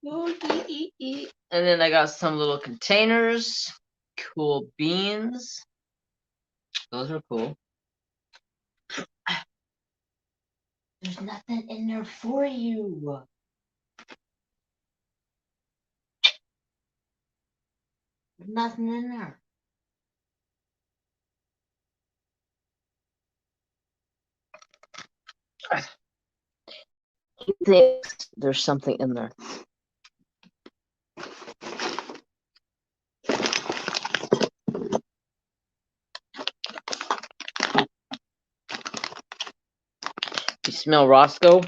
And then I got some little containers. cool beans. Those are cool. There's nothing in there for you. There's nothing in there. He thinks there's something in there. You smell Roscoe?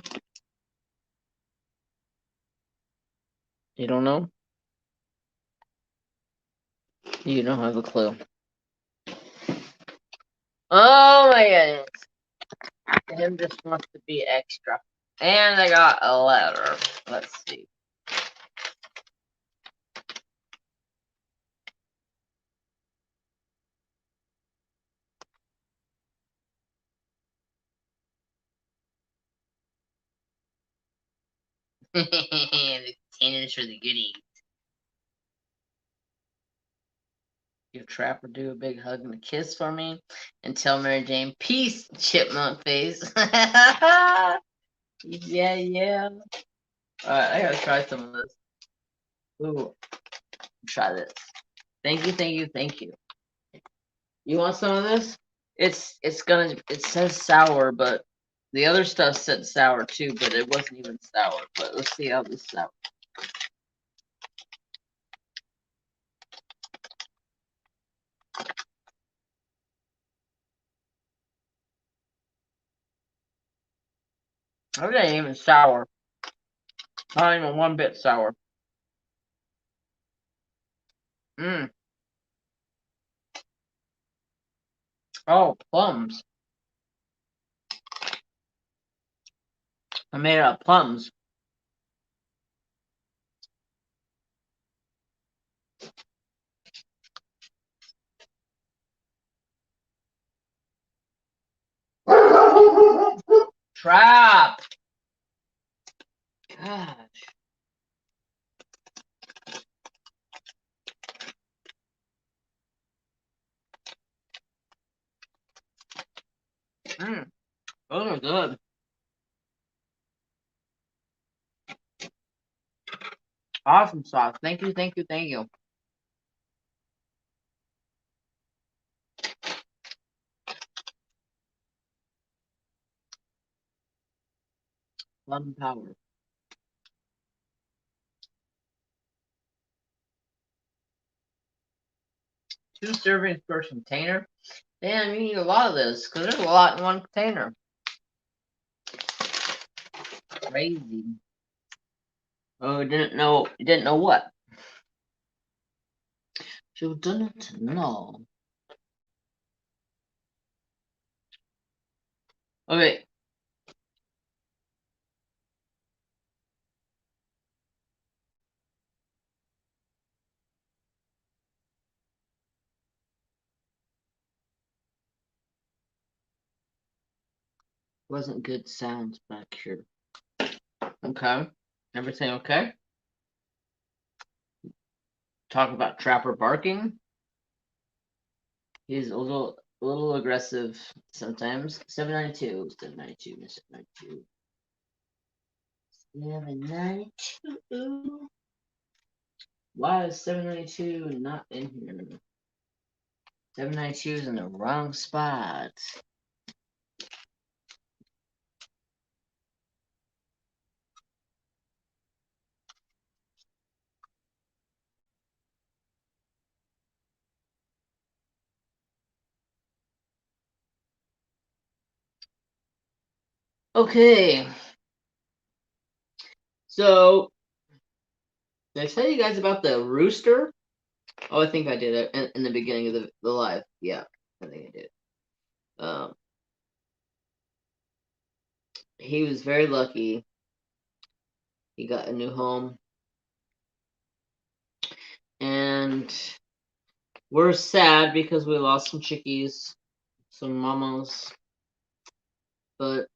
You don't know? You don't have a clue. Oh my goodness. Him just wants to be extra. And I got a letter. Let's see. The containers for the goodies. Give Trapper do a big hug and a kiss for me, and tell Mary Jane, peace, chipmunk face. Yeah, yeah. Alright, I gotta try some of this. Ooh, try this. Thank you, thank you, thank you. You want some of this? It says sour, but the other stuff said sour too, but it wasn't even sour. But let's see how this sour. It ain't even sour. Not even one bit sour. Mmm. Oh, plums. I made out of plums. Trap! Gosh. Mmm. Those are good. Awesome sauce. Thank you, thank you, thank you. Plum power. 2 servings per container. Damn, you need a lot of this, because there's a lot in one container. Crazy. Oh, you didn't know what? You didn't know. Okay. Wasn't good sounds back here. Okay. Everything okay? Talk about Trapper barking. He's a little aggressive sometimes. 792. 792. 792. 792. Why is 792 not in here? 792 is in the wrong spot. Okay. So, did I tell you guys about the rooster? Oh, I think I did it in the beginning of the live. Yeah, I think I did. He was very lucky. He got a new home. And we're sad because we lost some chickies, some mamas. But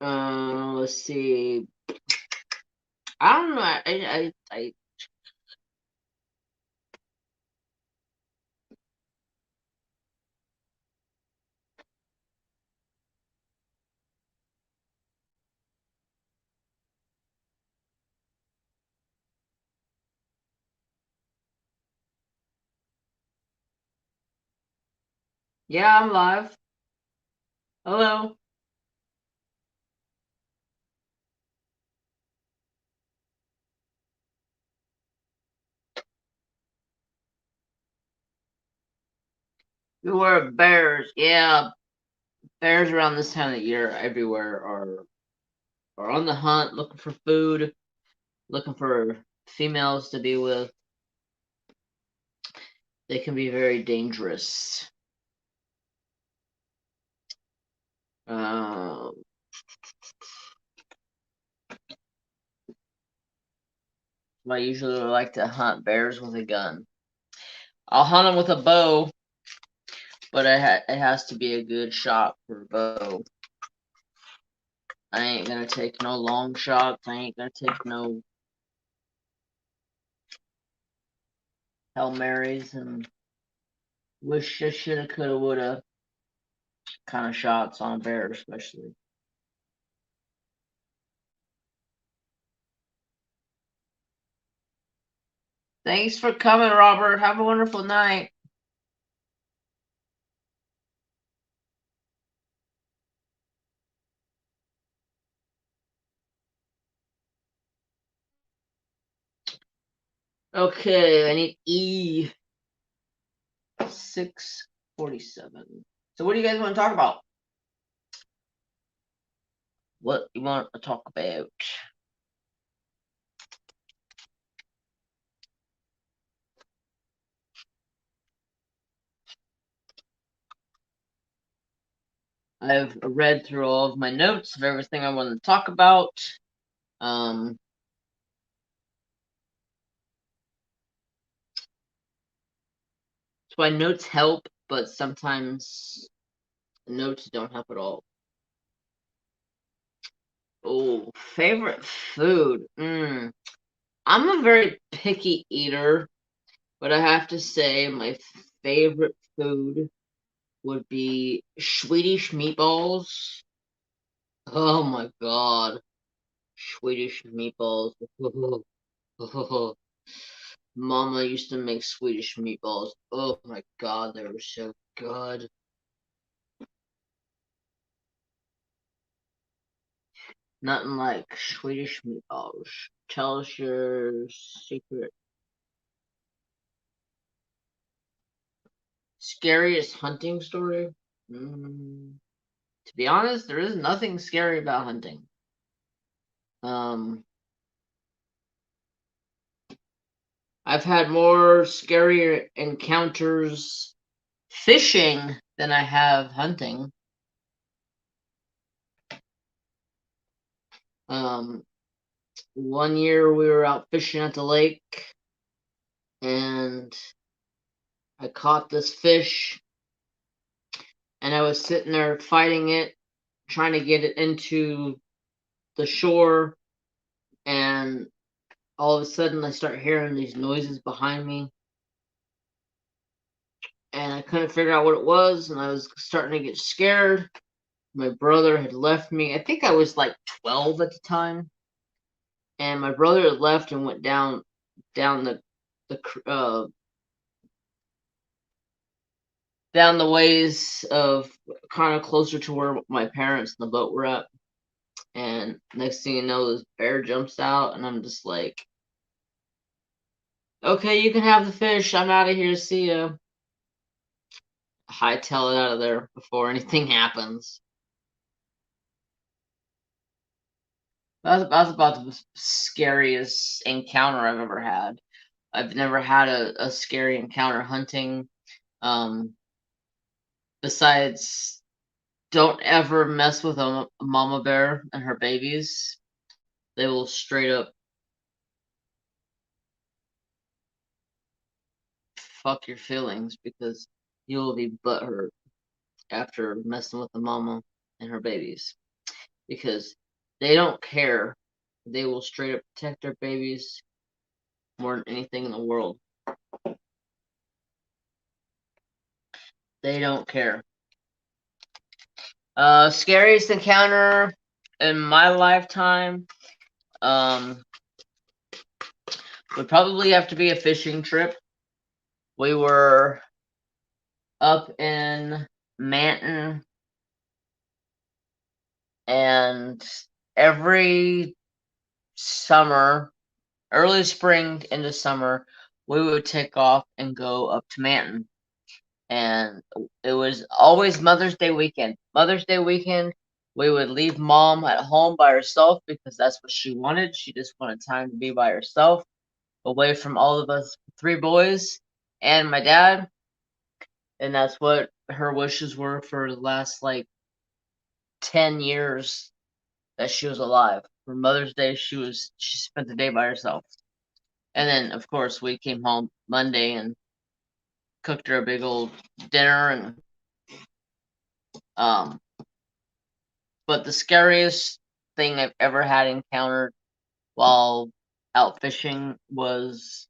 let's see. I don't know. I yeah, I'm live. Hello. Beware of bears. Yeah, bears around this time of the year everywhere are on the hunt, looking for food, looking for females to be with. They can be very dangerous. Um, I usually like to hunt bears with a gun. I'll hunt them with a bow, but it has to be a good shot for a bow. I ain't gonna take no long shots. I ain't gonna take no Hail Marys and wish I shoulda, coulda, woulda kind of shots on a bear, especially. Thanks for coming, Robert. Have a wonderful night. Okay, I need E647. So what do you guys want to talk about? What you want to talk about? I've read through all of my notes of everything I want to talk about. Um, so my notes help, but sometimes notes don't help at all. Oh, favorite food. I'm a very picky eater, but I have to say my favorite food would be Swedish meatballs. Oh my god, Swedish meatballs. Mama used to make Swedish meatballs. Oh my god, they were so good. Nothing like Swedish meatballs. Tell us your secret. Scariest hunting story? To be honest, there is nothing scary about hunting. Um, I've had more scary encounters fishing than I have hunting. Um, one year we were out fishing at the lake and I caught this fish and I was sitting there fighting it, trying to get it into the shore, and all of a sudden I start hearing these noises behind me and I couldn't figure out what it was and I was starting to get scared. My brother had left me. I think I was like 12 at the time, and my brother had left and went down the down the ways of kind of closer to where my parents and the boat were at. And next thing you know, this bear jumps out, and I'm just like, "Okay, you can have the fish. I'm out of here. See ya." Hightail it out of there before anything happens. That's about the scariest encounter I've ever had. I've never had a scary encounter hunting. Um, besides, don't ever mess with a mama bear and her babies. They will straight up fuck your feelings because you will be butthurt after messing with the mama and her babies because they don't care. They will straight up protect their babies more than anything in the world. They don't care. Scariest encounter in my lifetime would probably have to be a fishing trip. We were up in Manton, and every summer, early spring into summer, we would take off and go up to Manton. And it was always Mother's Day weekend. Mother's Day weekend, we would leave Mom at home by herself because that's what she wanted. She just wanted time to be by herself, away from all of us 3 boys and my dad. And that's what her wishes were for the last, like, 10 years that she was alive. For Mother's Day, she spent the day by herself. And then, of course, we came home Monday and cooked her a big old dinner. And but the scariest thing I've ever had encountered while out fishing was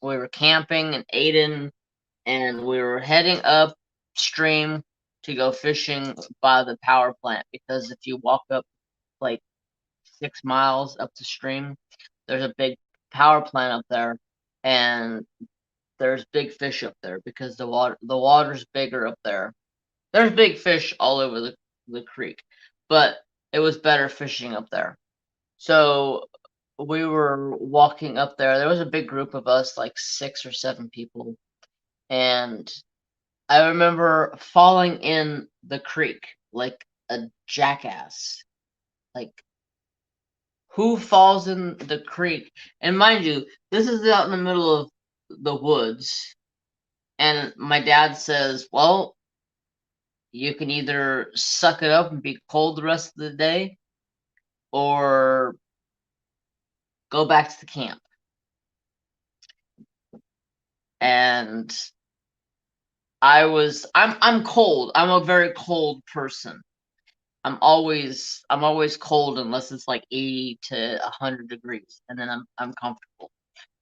we were camping in Aden, and we were heading upstream to go fishing by the power plant, because if you walk up like 6 miles up the stream, there's a big power plant up there, and there's big fish up there because the water's bigger up there. There's big fish all over the creek, but it was better fishing up there. So we were walking up there. There was a big group of us, like 6 or 7 people, and I remember falling in the creek like a jackass. Like, who falls in the creek? And mind you, this is out in the middle of the woods. And my dad says, well, you can either suck it up and be cold the rest of the day, or go back to the camp. And I'm cold. I'm a very cold person. I'm always cold unless it's like 80 to 100 degrees, and then I'm comfortable.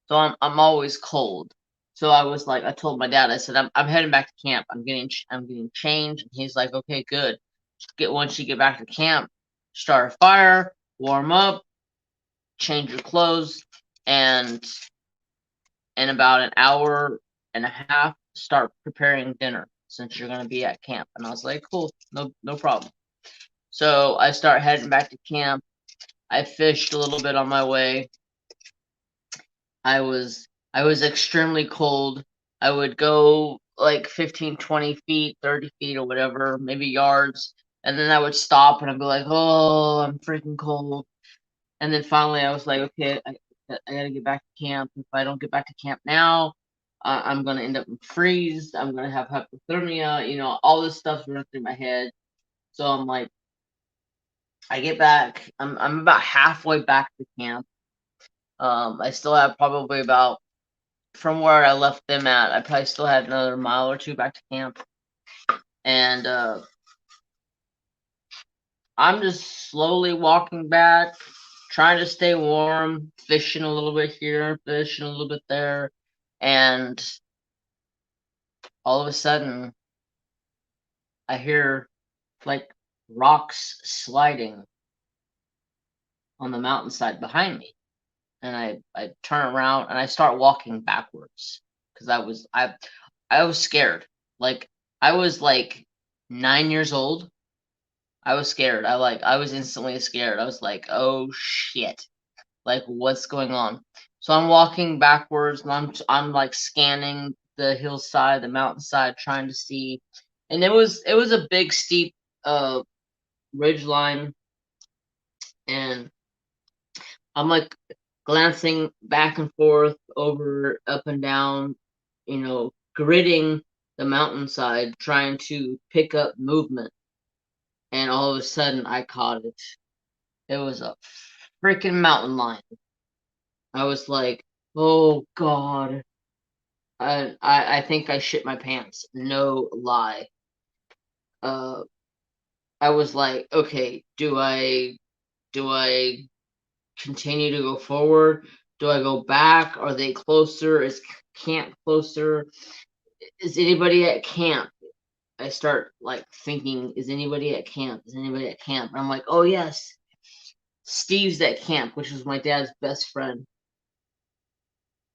So I'm always cold. So I told my dad, I said, I'm heading back to camp. I'm getting changed. And he's like, okay, good. Once you get back to camp, start a fire, warm up, change your clothes, and in about an hour and a half, start preparing dinner since you're gonna be at camp. And I was like, cool, no problem. So I start heading back to camp. I fished a little bit on my way. I was extremely cold. I would go like 15, 20 feet, 30 feet or whatever, maybe yards, and then I would stop and I'd be like, oh, I'm freaking cold. And then finally I was like, okay, I gotta get back to camp. If I don't get back to camp now, I'm gonna end up in freeze. I'm gonna have hypothermia. All this stuff's running through my head. So I'm like, I get back. I'm about halfway back to camp. I still have probably about, from where I left them at, I probably still had another mile or 2 back to camp. And I'm just slowly walking back, trying to stay warm, fishing a little bit here, fishing a little bit there, and all of a sudden I hear like rocks sliding on the mountainside behind me. And I turn around and I start walking backwards because I was scared. Like, I was like 9 years old. I was scared. I was instantly scared. I was like, oh shit. Like, what's going on? So I'm walking backwards and I'm like scanning the hillside, the mountainside, trying to see. And it was a big steep ridge line, and I'm like glancing back and forth, over, up and down, gridding the mountainside, trying to pick up movement. And all of a sudden, I caught it. It was a freaking mountain lion. I was like, oh God. I think I shit my pants. No lie. I was like, okay, do I Do I continue to go forward? Do I go back? Are they closer? Is camp closer? Is anybody at camp? I start like thinking, is anybody at camp? Is anybody at camp? And I'm like, oh yes, Steve's at camp, which was my dad's best friend,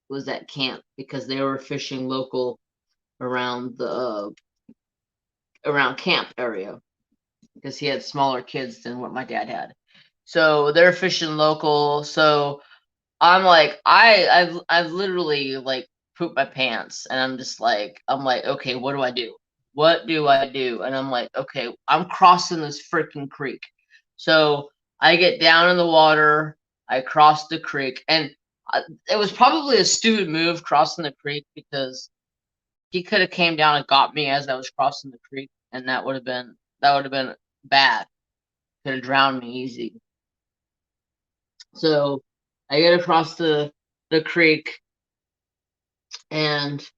was at camp because they were fishing local around the around camp area because he had smaller kids than what my dad had. So they're fishing local. So I'm like, I've literally like pooped my pants, and I'm like, okay, what do I do? What do I do? And I'm like, okay, I'm crossing this freaking creek. So I get down in the water, I cross the creek, and it was probably a stupid move crossing the creek because he could have came down and got me as I was crossing the creek, and that would have been bad. Could have drowned me easy. So I get across the creek and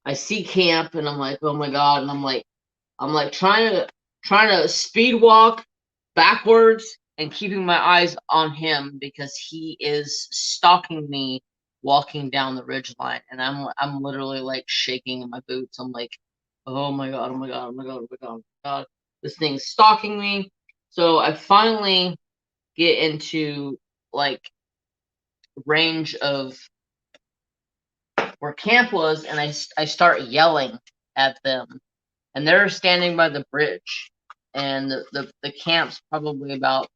I see camp and I'm like, oh my god, and I'm like trying to speed walk backwards and keeping my eyes on him because he is stalking me walking down the ridge line, and I'm literally like shaking in my boots. I'm like, oh my god, oh my god, oh my god, oh my god, oh my god. This thing's stalking me. So I finally get into like range of where camp was, and I start yelling at them, and they're standing by the bridge, and the camp's probably about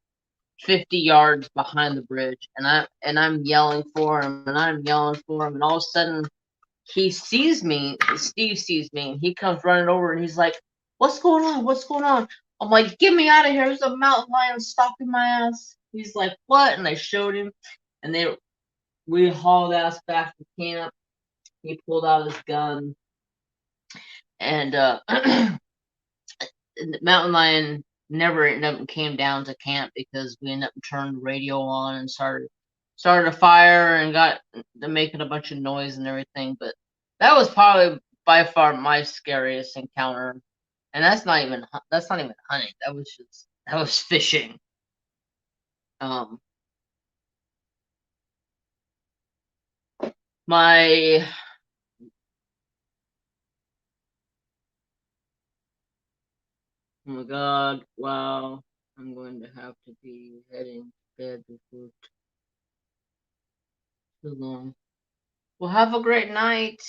50 yards behind the bridge, and I'm yelling for him, and I'm yelling for him, and all of a sudden he sees me, Steve sees me, and he comes running over, and he's like, "What's going on? What's going on?" I'm like, "Get me out of here! There's a mountain lion stalking my ass." He's like, "What?" And I showed him, and we hauled ass back to camp. He pulled out his gun, and the mountain lion never ended up came down to camp because we ended up turning the radio on and started a fire and got to making a bunch of noise and everything. But that was probably by far my scariest encounter, and that's not even hunting. That was fishing. Um, my Oh my god, wow. I'm going to have to be heading to bed before too long. Well, have a great night.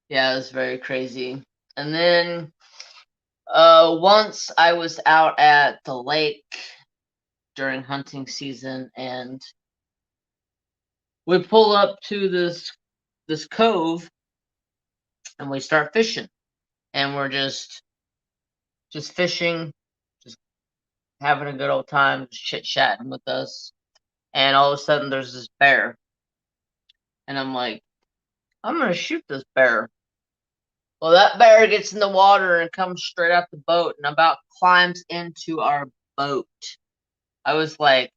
Yeah, it was very crazy. And then once I was out at the lake during hunting season, and we pull up to this cove and we start fishing. And we're just fishing, just having a good old time, just chit-chatting with us. And all of a sudden there's this bear. And I'm like, I'm gonna shoot this bear. Well, that bear gets in the water and comes straight out the boat and about climbs into our boat. I was like,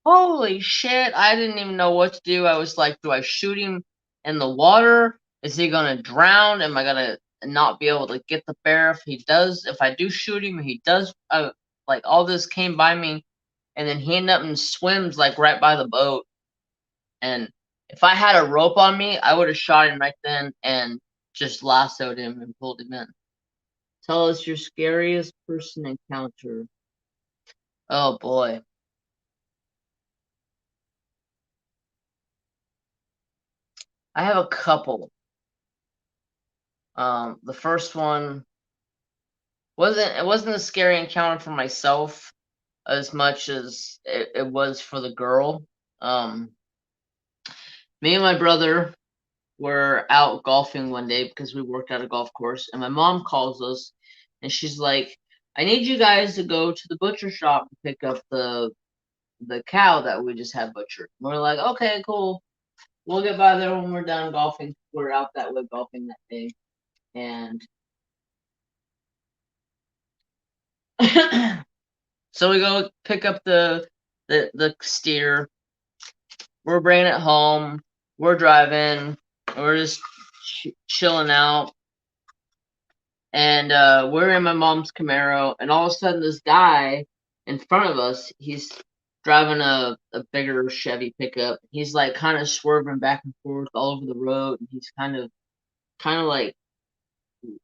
holy shit, I didn't even know what to do. I was like, do I shoot him in the water? Is he gonna drown? Am I gonna not be able to get the bear if I do shoot him, he does, like, all this came by me, and then he ended up and swims, like, right by the boat, and if I had a rope on me, I would have shot him right then and just lassoed him and pulled him in. Tell us your scariest person encounter. Oh boy. I have a couple. The first one wasn't a scary encounter for myself as much as it was for the girl. Um, Me and my brother were out golfing one day because we worked at a golf course, and my mom calls us, and she's like, "I need you guys to go to the butcher shop and pick up the cow that we just had butchered." And we're like, "Okay, cool. We'll get by there when we're done golfing." We're out that way golfing that day, and so we go pick up the steer. We're bringing it home. We're driving. We're just chilling out, and we're in my mom's Camaro, and all of a sudden, this guy in front of us, driving a bigger Chevy pickup. He's like kind of swerving back and forth all over the road, and he's kind of like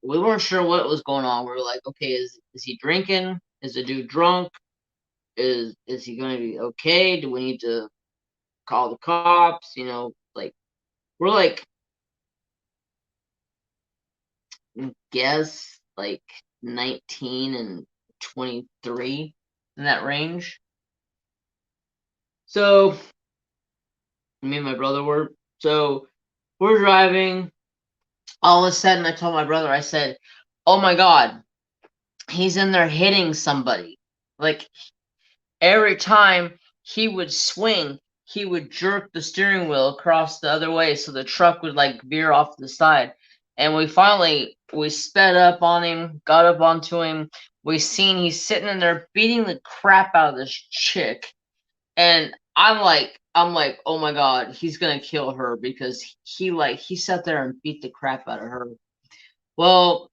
we weren't sure what was going on. We were like, okay, is he drinking? Is the dude drunk? Is he going to be okay? Do we need to call the cops? You know, like we're like guess like 19 and 23 in that range. So me and my brother were so we're driving. All of a sudden, I told my brother, I said, "Oh my God, he's in there hitting somebody!" Like every time he would swing, he would jerk the steering wheel across the other way so the truck would like veer off to the side. And we sped up on him, got up onto him. We seen he's sitting in there beating the crap out of this chick. And I'm like, oh my God, he's gonna kill her because he sat there and beat the crap out of her. Well,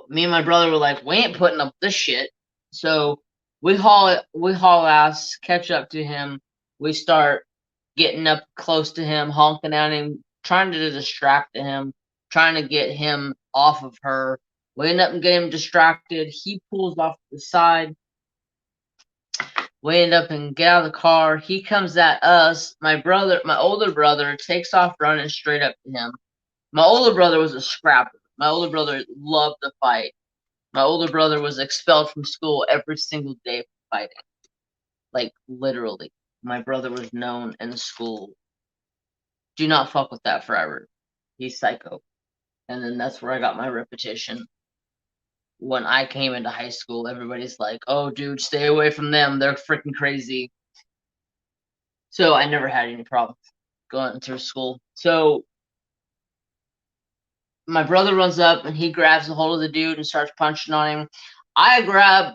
me and my brother were like, we ain't putting up this shit. So we haul ass, catch up to him. We start getting up close to him, honking at him, trying to distract him, trying to get him off of her. We end up getting him distracted. He pulls off to the side. We end up and get out of the car. He comes at us. My older brother, takes off running straight up to him. My older brother was a scrapper. My older brother loved to fight. My older brother was expelled from school every single day for fighting. Like, literally. My brother was known in the school. Do not fuck with that forever. He's psycho. And then that's where I got my reputation. When I came into high school, everybody's like, oh, dude, stay away from them. They're freaking crazy. So I never had any problems going through school. So my brother runs up and he grabs a hold of the dude and starts punching on him. I grab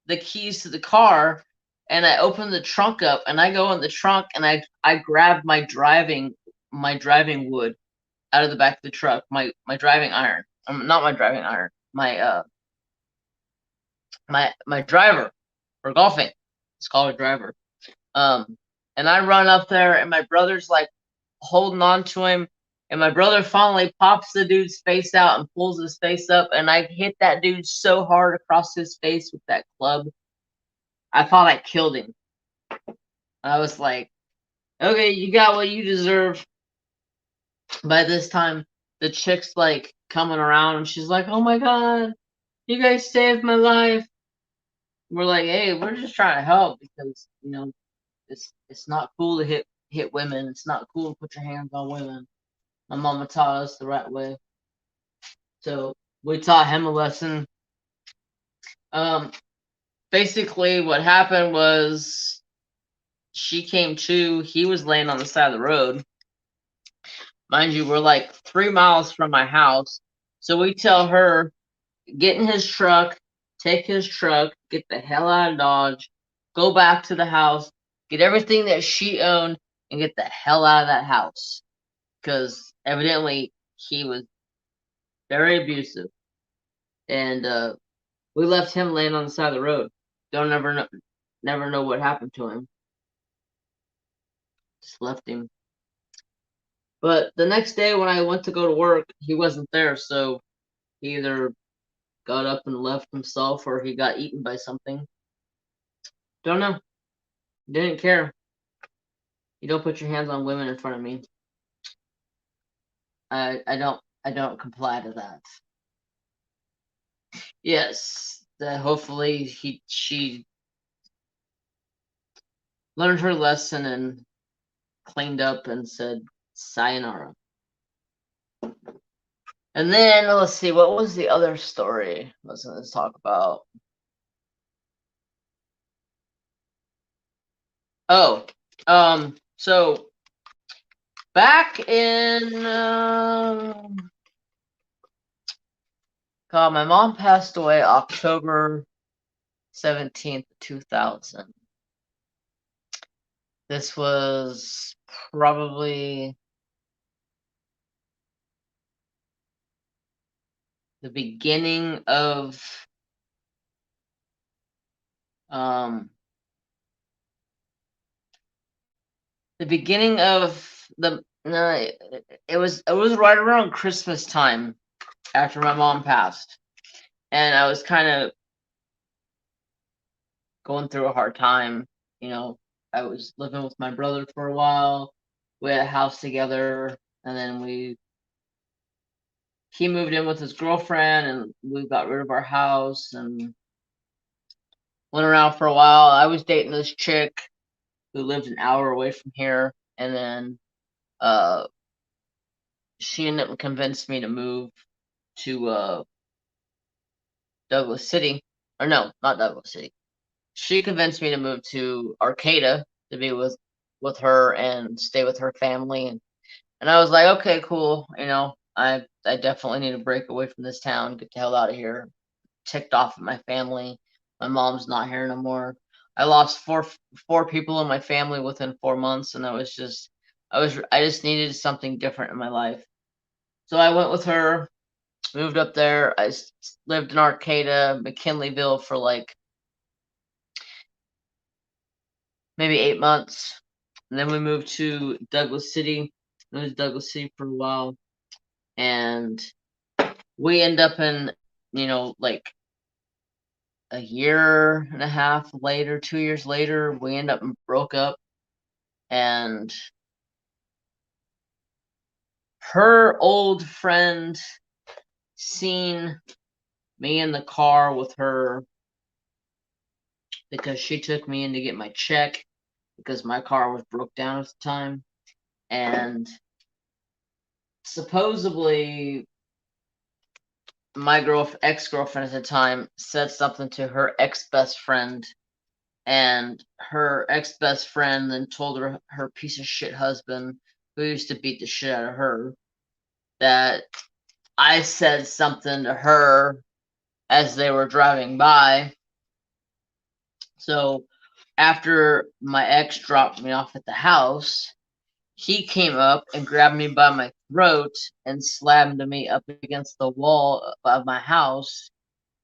the keys to the car and I open the trunk up and I go in the trunk and I grab my driving wood out of the back of the truck, my driving iron. Not my driving iron, my driver for golfing. It's called a driver. And I run up there and my brother's like holding on to him. And my brother finally pops the dude's face out and pulls his face up. And I hit that dude so hard across his face with that club. I thought I killed him. I was like, okay, you got what you deserve. By this time, the chick's like coming around and she's like, oh my God, you guys saved my life. We're like, hey, we're just trying to help because, you know, it's not cool to hit women. It's not cool to put your hands on women. My mama taught us the right way. So we taught him a lesson. Um, Basically what happened was she came to, he was laying on the side of the road. Mind you, we're like 3 miles from my house. So we tell her, get in his truck, take his truck, get the hell out of Dodge, go back to the house, get everything that she owned, and get the hell out of that house. Because evidently he was very abusive. And we left him laying on the side of the road. Don't never know what happened to him. Just left him. But the next day when I went to go to work, he wasn't there, so he either got up and left himself or he got eaten by something. Don't know. Didn't care. You don't put your hands on women in front of me. I don't comply to that. Yes. Hopefully she learned her lesson and cleaned up and said sayonara. And then let's see, what was the other story let's talk about? Oh, so back in God, my mom passed away October 17th, 2000. This was probably the beginning of the beginning of the no, it was right around Christmas time after my mom passed, and I was kind of going through a hard time. You know, I was living with my brother for a while. We had a house together, and then he moved in with his girlfriend, and we got rid of our house and went around for a while. I was dating this chick who lived an hour away from here, and then uh, she ended up convinced me to move to Douglas City, or no, not Douglas City. She convinced me to move to Arcata to be with her and stay with her family, and I was like, okay, cool. You know, I definitely need to break away from this town, get the hell out of here. Ticked off at my family. My mom's not here no more. I lost four people in my family within 4 months, and I just needed something different in my life. So I went with her, moved up there. Lived in Arcata, McKinleyville for like maybe 8 months. And then we moved to Douglas City. I was in Douglas City for a while. And we end up in, like a year and a half later, 2 years later, we end up and broke up. And her old friend seen me in the car with her because she took me in to get my check because my car was broke down at the time. And supposedly my ex-girlfriend at the time said something to her ex-best friend, and her ex-best friend then told her piece of shit husband, who used to beat the shit out of her, that I said something to her as they were driving by. So after my ex dropped me off at the house, he came up and grabbed me by my throat and slammed me up against the wall of my house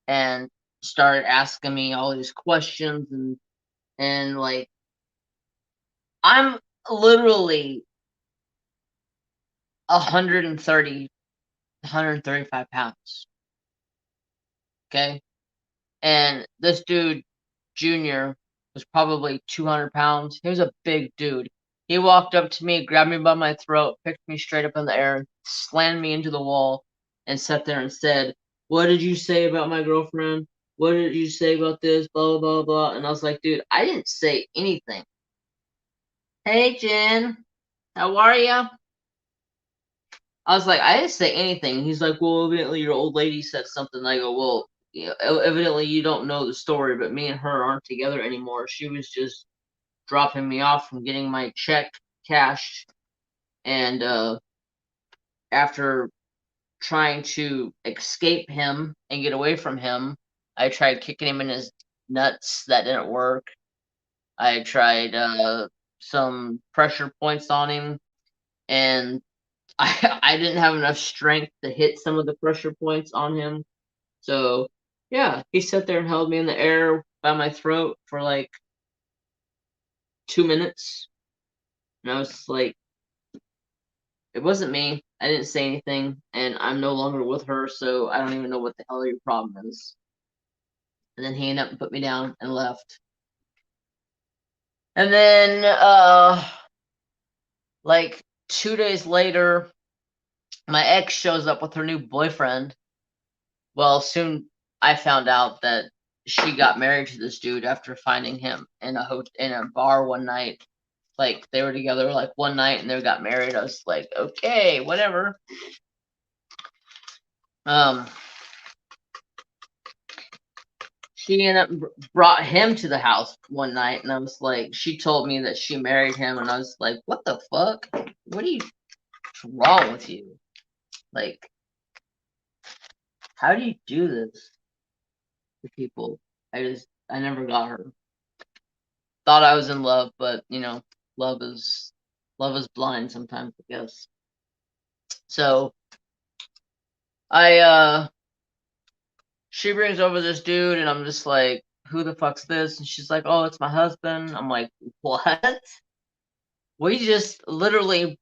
and started asking me all these questions, and like, I'm literally 130 135 pounds. Okay. And this dude, Junior, was probably 200 pounds. He was a big dude. He walked up to me, grabbed me by my throat, picked me straight up in the air, slammed me into the wall, and sat there and said, "What did you say about my girlfriend? What did you say about this? Blah, blah, blah." And I was like, dude, I didn't say anything. Hey, Jen, how are ya? I was like, I didn't say anything. He's like, well, evidently your old lady said something. I go, well, evidently you don't know the story, but me and her aren't together anymore. She was just dropping me off from getting my check cashed, and after trying to escape him and get away from him, I tried kicking him in his nuts. That didn't work. I tried some pressure points on him, and I didn't have enough strength to hit some of the pressure points on him. So yeah, he sat there and held me in the air by my throat for like 2 minutes. And I was like, it wasn't me. I didn't say anything, and I'm no longer with her, so I don't even know what the hell your problem is. And then he ended up and put me down and left. And then like 2 days later, my ex shows up with her new boyfriend. Well, soon I found out that she got married to this dude after finding him in a bar one night. Like, they were together like one night and they got married. I was like, okay, whatever. Um, she ended up brought him to the house one night, and I was like, she told me that she married him, and I was like, what the fuck? What's wrong with you? Like, how do you do this to people? I never got her. Thought I was in love, but love is love is blind sometimes, I guess. So I she brings over this dude, and I'm just like, who the fuck's this? And she's like, oh, it's my husband. I'm like, what? we just literally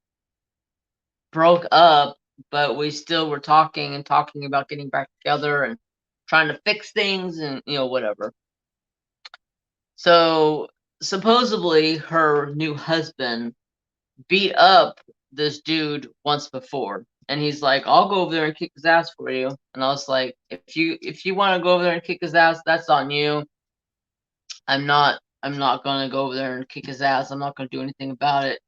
broke up, but we still were talking and talking about getting back together and trying to fix things and, you know, whatever. So supposedly her new husband beat up this dude once before, and he's like, I'll go over there and kick his ass for you. And I was like, if you want to go over there and kick his ass, that's on you. I'm not gonna go over there and kick his ass. I'm not gonna do anything about it.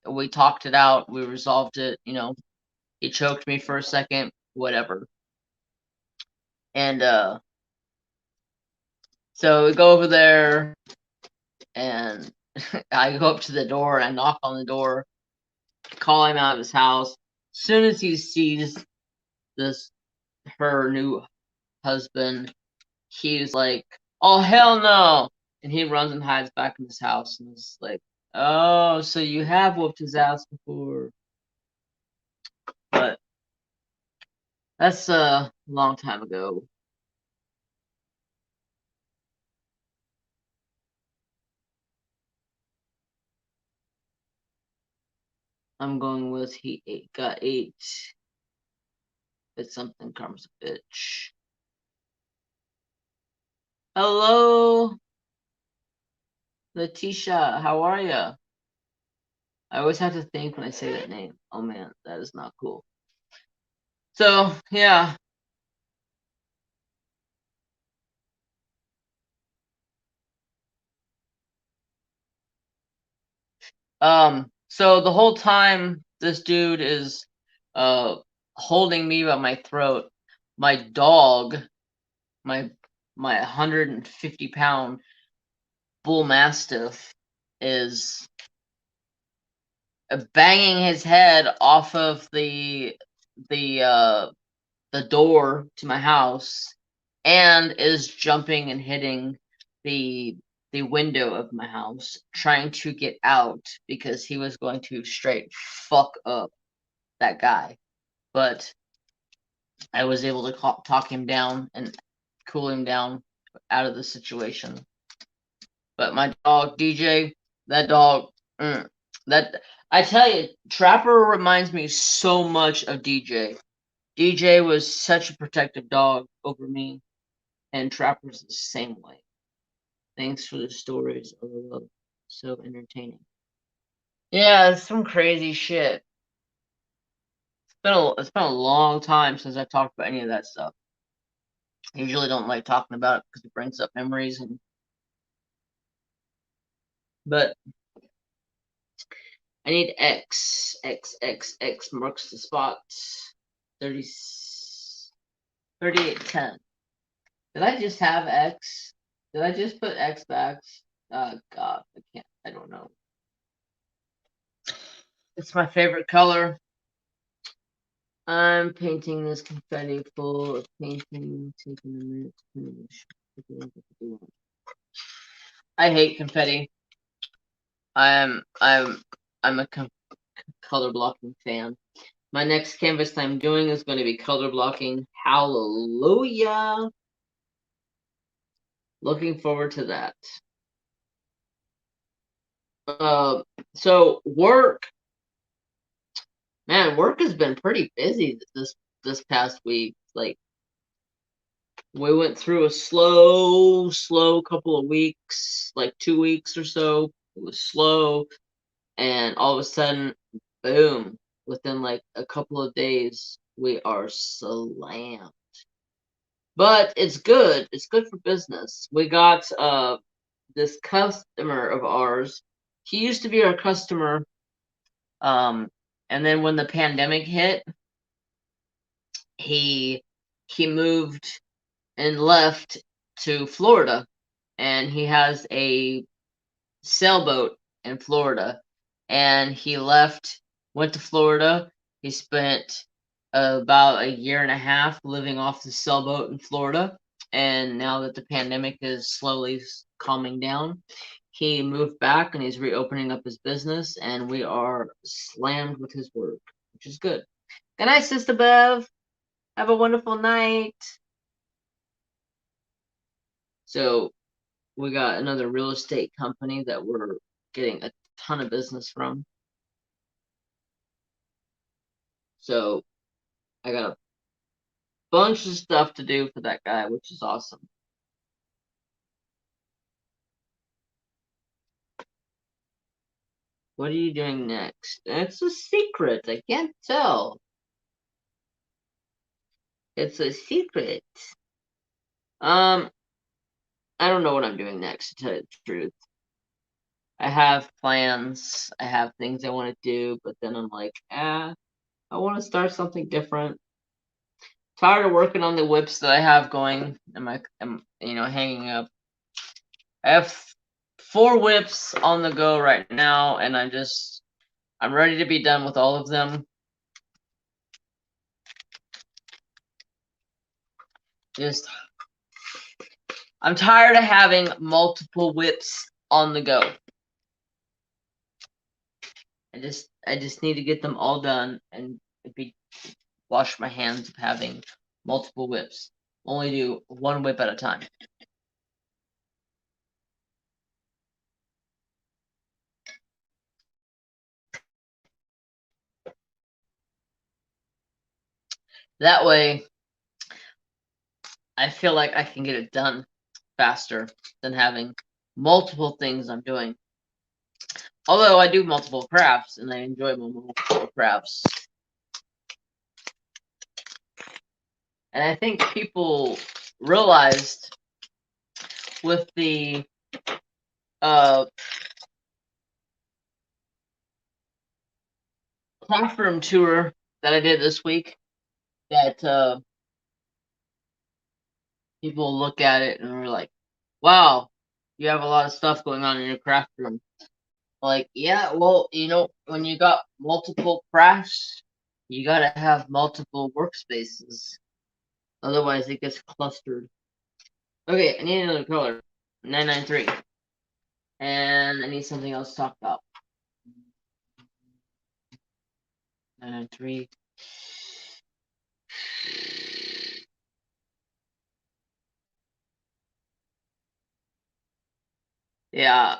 We talked it out, we resolved it, you know. He choked me for a second, whatever. And so we go over there, and I go up to the door and I knock on the door, call him out of his house. As soon as he sees this her new husband, he's like, "Oh hell no!" And he runs and hides back in his house, and it's like, "Oh, so you have whooped his ass before?" But that's a long time ago. I'm going with got eight. It's something karma's a bitch. Hello, Letitia. How are ya? I always have to think when I say that name. Oh man, that is not cool. So yeah. So the whole time this dude is uh holding me by my throat, my dog, my 150-pound bull mastiff is banging his head off of the uh the door to my house, and is jumping and hitting the the window of my house trying to get out because he was going to straight fuck up that guy. But I was able to talk him down and cool him down out of the situation. But my dog DJ, that dog, that I tell you, Trapper reminds me so much of DJ. DJ was such a protective dog over me, and Trapper's the same way. Thanks for the stories, love. So entertaining. Yeah, it's some crazy shit. It's been a long time since I talked about any of that stuff. I usually don't like talking about it because it brings up memories, and but I need X. X X X marks the spot. 30, 3810. Did I just have X? Did I just put X back? God, I can't. I don't know. It's my favorite color. I'm painting this confetti full of painting, taking a minute to finish. I hate confetti. I'm a color blocking fan. My next canvas I'm doing is going to be color blocking. Hallelujah! Looking forward to that. So work, man, work has been pretty busy this past week. Like, we went through a slow couple of weeks, like 2 weeks or so. It was slow, and all of a sudden, boom! Within like a couple of days, we are slammed. But it's good. It's good for business. We got this customer of ours. He used to be our customer, um, and then when the pandemic hit, he he moved and left to Florida, and he has a sailboat in Florida, and he left, went to Florida. He spent about a year and a half living off the sailboat in Florida, and now that the pandemic is slowly calming down, he moved back and he's reopening up his business, and we are slammed with his work, which is good. Good night, Sister Bev. Have a wonderful night. So we got another real estate company that we're getting a ton of business from. So I got a bunch of stuff to do for that guy, which is awesome. What are you doing next? It's a secret. I can't tell. It's a secret. I don't know what I'm doing next, to tell you the truth. I have plans. I have things I want to do, but then I'm like, I want to start something different. Tired of working on the whips that I have going. Hanging up. I have 4 whips on the go right now, and I'm ready to be done with all of them. I'm tired of having multiple whips on the go. I just need to get them all done and wash my hands of having multiple whips. Only do 1 whip at a time. That way, I feel like I can get it done faster than having multiple things I'm doing. Although I do multiple crafts and I enjoy my multiple crafts. And I think people realized with the craft room tour that I did this week that people look at it and are like, wow, you have a lot of stuff going on in your craft room. Like, yeah, well, when you got multiple crafts, you gotta have multiple workspaces. Otherwise, it gets clustered. Okay, I need another color. 993. And I need something else to talk about. 993. Yeah,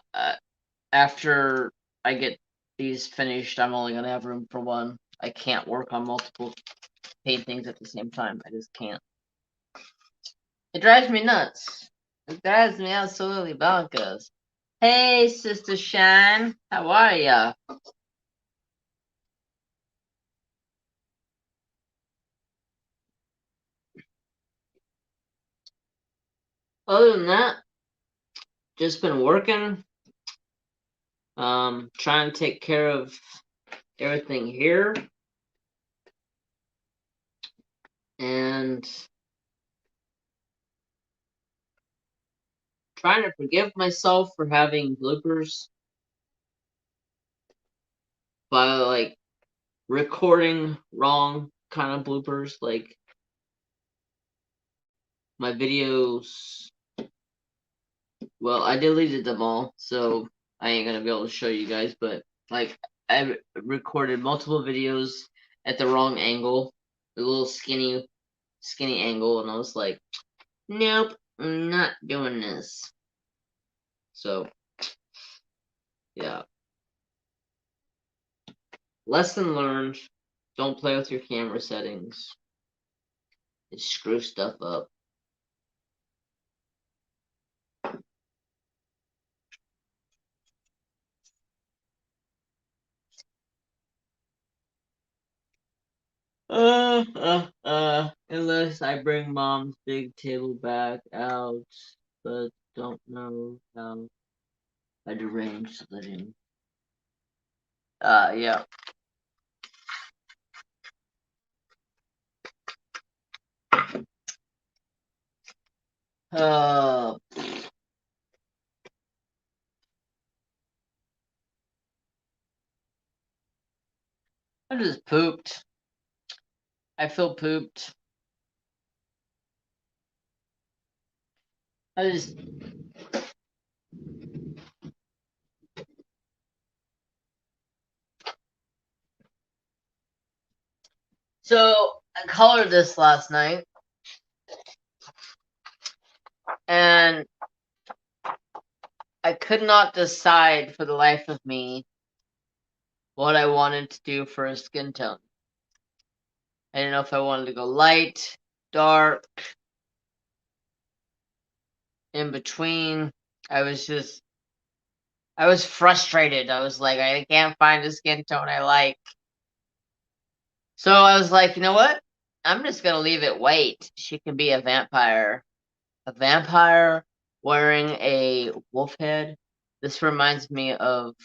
after I get these finished, I'm only gonna have room for 1. I can't work on multiple paintings at the same time. I just can't. It drives me nuts. It drives me absolutely bonkers. Hey, Sister Shine, how are ya? Other than that, just been working. Trying to take care of everything here. And trying to forgive myself for having bloopers by like recording wrong kind of bloopers. Like my videos, well, I deleted them all, so I ain't gonna be able to show you guys, but like I recorded multiple videos at the wrong angle, a little skinny angle, and I was like, nope, I'm not doing this. So yeah, lesson learned. Don't play with your camera settings. It screws stuff up. Unless I bring mom's big table back out, but don't know how I'd arrange living. Yeah. Uh, I just pooped. I feel pooped. I just. So, I colored this last night. And I could not decide for the life of me what I wanted to do for a skin tone. I didn't know if I wanted to go light, dark, in between. I was frustrated. I was like, I can't find a skin tone I like. So I was like, you know what? I'm just gonna leave it white. She can be a vampire. A vampire wearing a wolf head. This reminds me of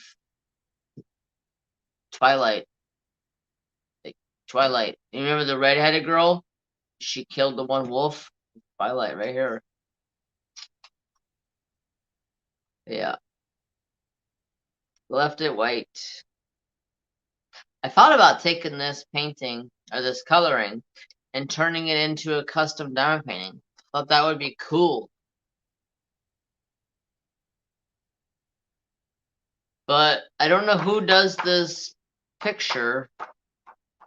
Twilight. Like Twilight. You remember the redheaded girl? She killed the one wolf. Twilight right here. Yeah. Left it white. I thought about taking this painting or this coloring and turning it into a custom diamond painting. Thought that would be cool. But I don't know who does this picture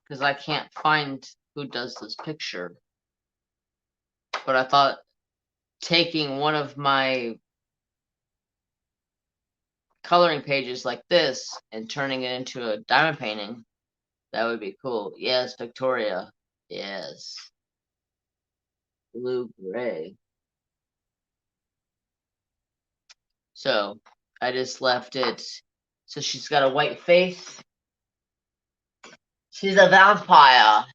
because I can't find who does this picture. But I thought taking one of my coloring pages like this and turning it into a diamond painting, that would be cool. Yes, Victoria. Yes. Blue gray. So I just left it. So she's got a white face. She's a vampire.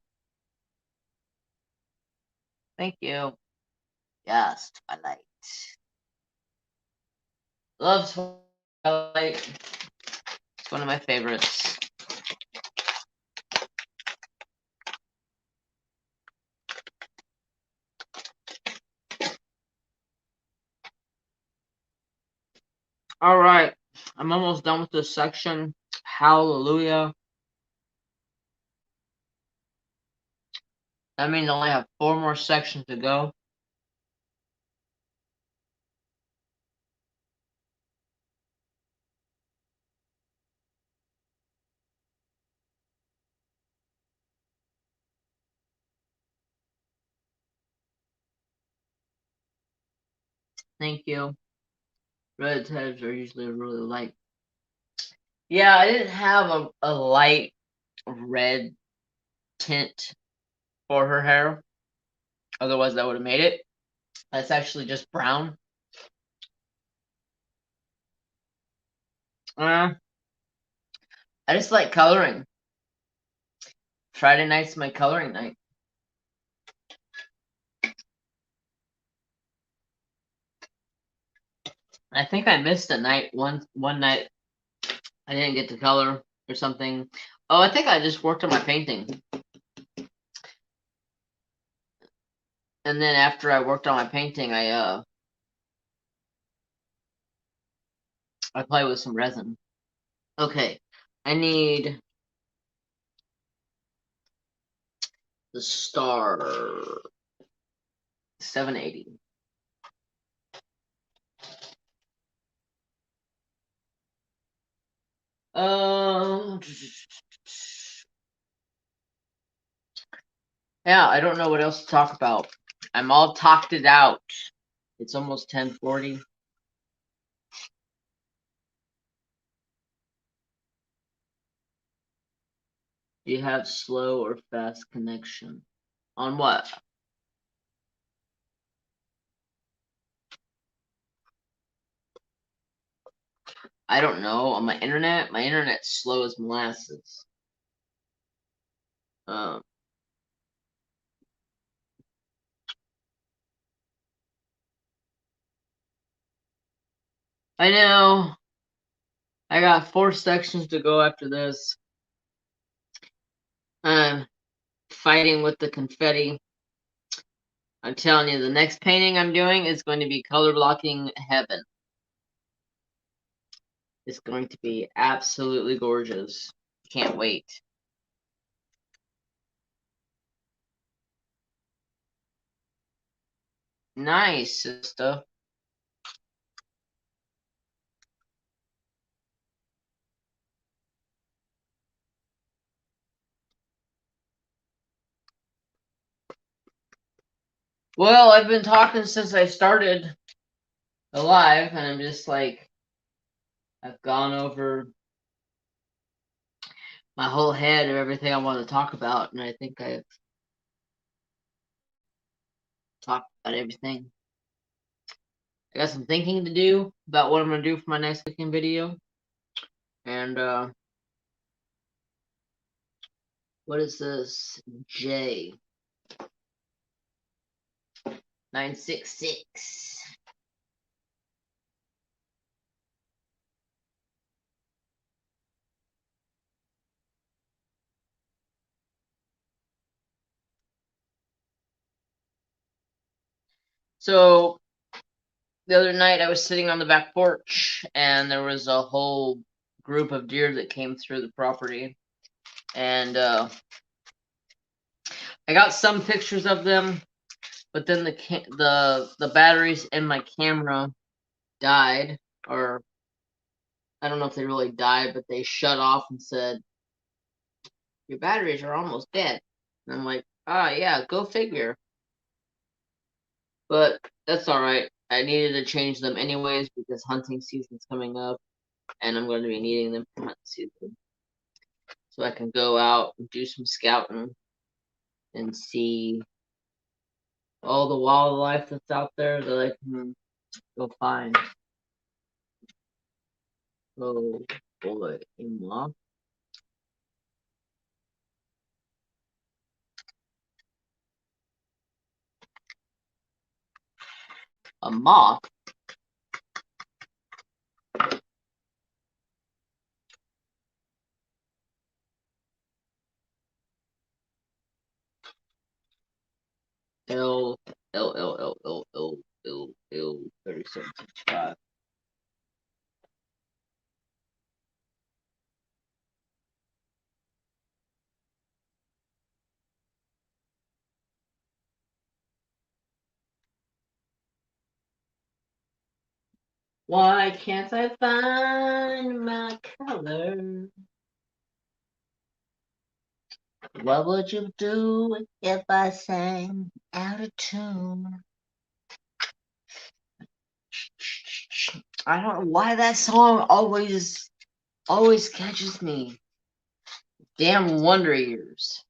Thank you. Yes, Twilight. Love Twilight. It's one of my favorites. All right. I'm almost done with this section. Hallelujah. That means I only have 4 more sections to go. Thank you. Red heads are usually really light. Yeah, I didn't have a light red tint for her hair. Otherwise, that would have made it. That's actually just brown. I just like coloring. Friday night's my coloring night. I think I missed a night one night. I didn't get to color or something. Oh, I think I just worked on my painting. And then after I worked on my painting, I play with some resin. Okay, I need the star 780. Yeah, I don't know what else to talk about. I'm all talked it out. It's almost 10:40. Do you have slow or fast connection? On what? I don't know. On my internet's slow as molasses. Um, I know. I got 4 sections to go after this. I'm fighting with the confetti. I'm telling you, the next painting I'm doing is going to be color blocking heaven. It's going to be absolutely gorgeous. Can't wait. Nice, sister. Well, I've been talking since I started the live, and I'm just like, I've gone over my whole head of everything I want to talk about, and I think I've talked about everything. I got some thinking to do about what I'm gonna do for my next cooking video, and what is this? J 966. So the other night I was sitting on the back porch and there was a whole group of deer that came through the property, and I got some pictures of them, but then the batteries in my camera died, or I don't know if they really died, but they shut off and said your batteries are almost dead. And I'm like, yeah, go figure. But that's all right. I needed to change them anyways because hunting season's coming up, and I'm going to be needing them for hunting season, so I can go out and do some scouting and see all the wildlife that's out there that I can go find. Oh boy, a moth. A moth? L L L L L L L L 3765. Why can't I find my color? What would you do if I sang out of tune? I don't know why that song always catches me. Damn Wonder Years.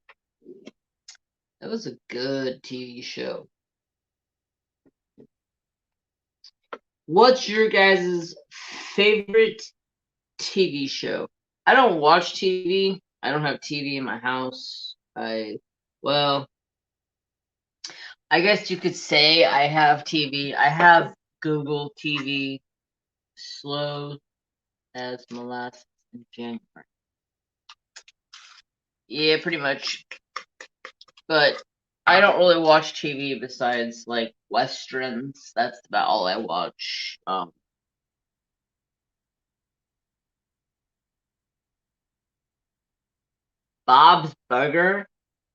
That was a good TV show. What's your guys' favorite TV show? I don't watch TV. I don't have TV in my house. Well, I guess you could say I have TV. I have Google TV, slow as molasses in January. Yeah, pretty much. But I don't really watch TV besides like westerns. That's about all I watch. Bob's Burger.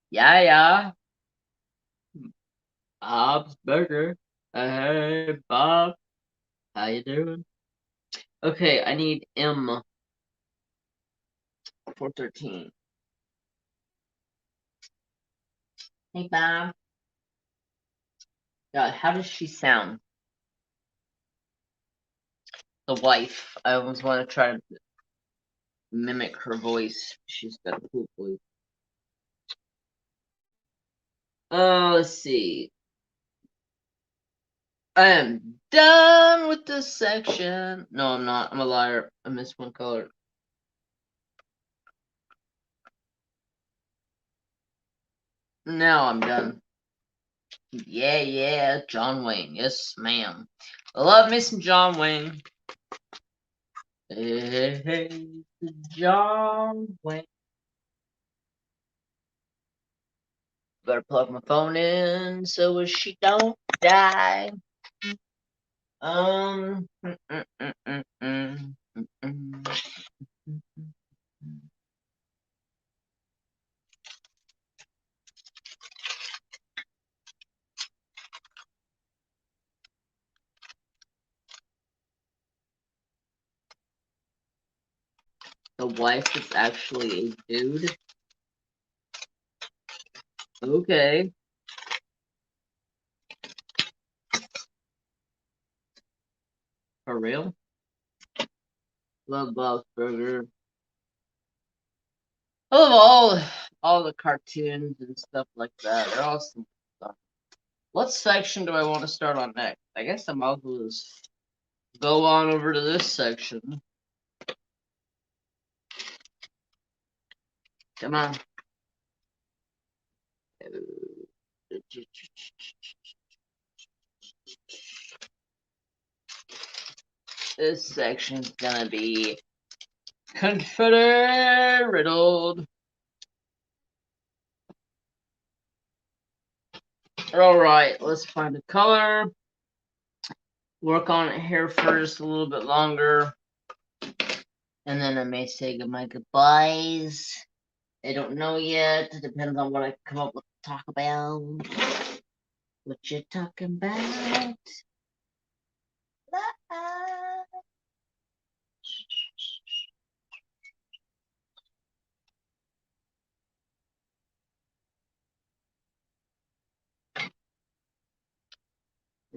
Yeah, yeah. Bob's Burger. Hey, Bob. How you doing? Okay, I need M 413. Hey, Bob. God, how does she sound? The wife. I always want to try to mimic her voice. She's got a cool voice. Let's see. I am done with this section. No, I'm not. I'm a liar. I missed one color. Now I'm done. Yeah, yeah, John Wayne. Yes, ma'am. I love me some John Wayne. Hey, hey, hey, John Wayne. Better plug my phone in so she don't die. Mm, mm, mm, mm, mm, mm, mm. The wife is actually a dude. Okay. For real? Love Bob's Burger. I love all the cartoons and stuff like that. They're awesome stuff. What section do I want to start on next? I guess I might as well just go on over to this section. Come on. This section's gonna be Confederate riddled. Alright, let's find a color. Work on it here first a little bit longer. And then I may say my goodbyes. I don't know yet. It depends on what I come up with to talk about. What you talking about?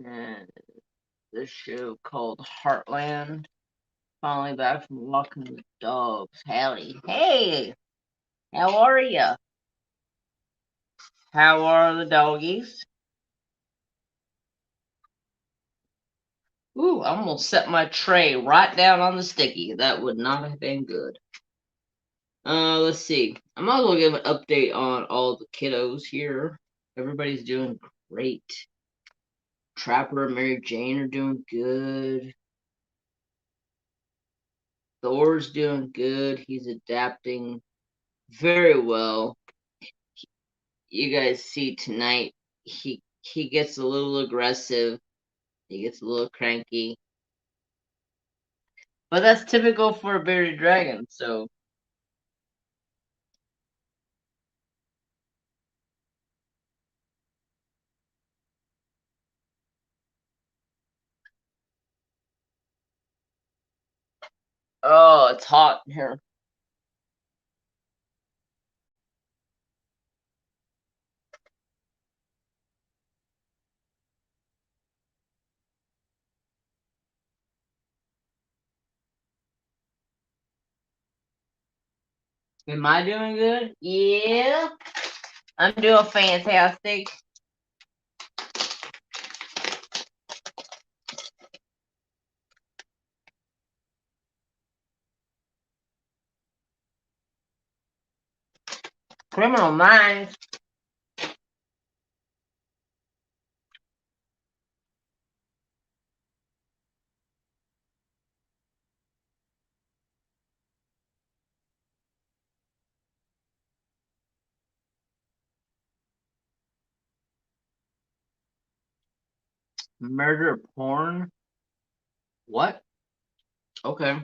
And this show called Heartland. Finally back from walking the dogs. Howdy. Hey! How are ya? How are the doggies? Ooh, I almost set my tray right down on the sticky. That would not have been good. Let's see. I might as well give an update on all the kiddos here. Everybody's doing great. Trapper and Mary Jane are doing good. Thor's doing good. He's adapting very well. You guys see tonight, he gets a little aggressive. He gets a little cranky. But that's typical for a bearded dragon, so. Oh, it's hot here. Am I doing good? Yeah. I'm doing fantastic. Criminal Minds. Murder porn? What? Okay.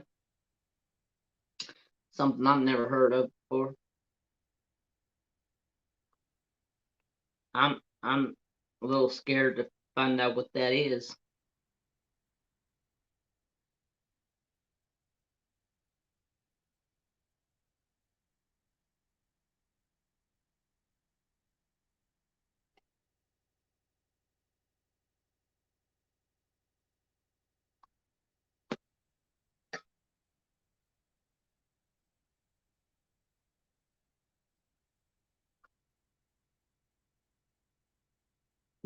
Something I've never heard of before. I'm a little scared to find out what that is.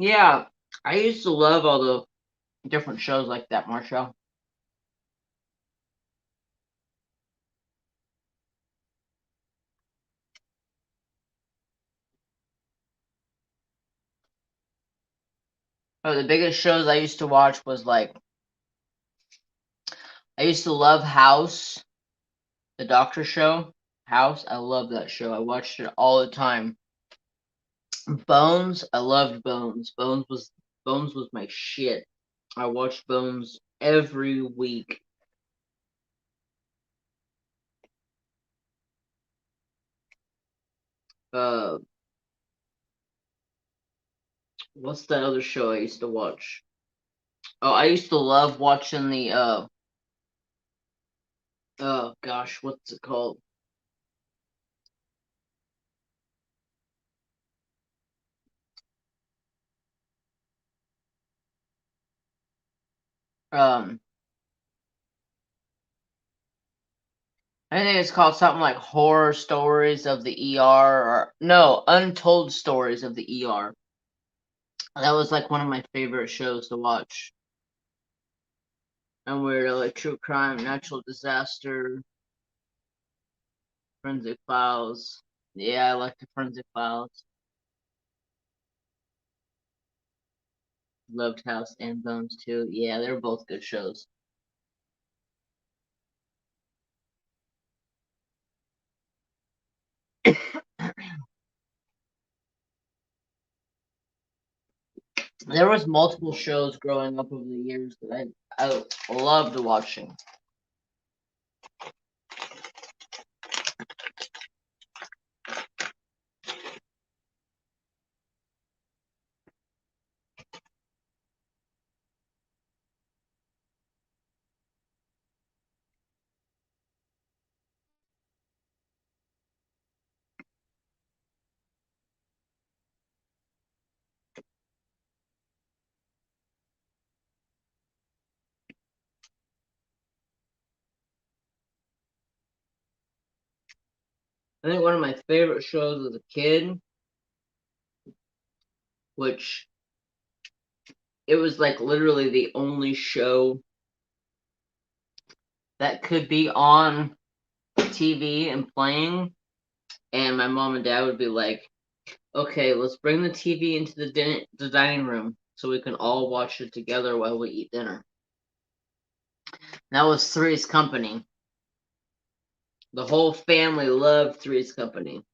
Yeah, I used to love all the different shows like that, Marshall. Oh, the biggest shows I used to watch was like I used to love House, the Doctor Show. House, I love that show. I watched it all the time. Bones, I loved Bones. Bones was my shit. I watched Bones every week. Uh, what's that other show I used to watch? Oh, I used to love watching the oh gosh, what's it called? Um, I think it's called something like Horror Stories of the ER, or no, Untold Stories of the ER. That was like one of my favorite shows to watch. And weird, like true crime, natural disaster, forensic files. Yeah, I like the forensic files. Loved House and Bones too. Yeah, they're both good shows. There was multiple shows growing up over the years that I loved watching. I think one of my favorite shows as a kid, which it was like literally the only show that could be on TV and playing, and my mom and dad would be like, "Okay, let's bring the TV into the dining room so we can all watch it together while we eat dinner." That was Three's Company. The whole family loved Three's Company.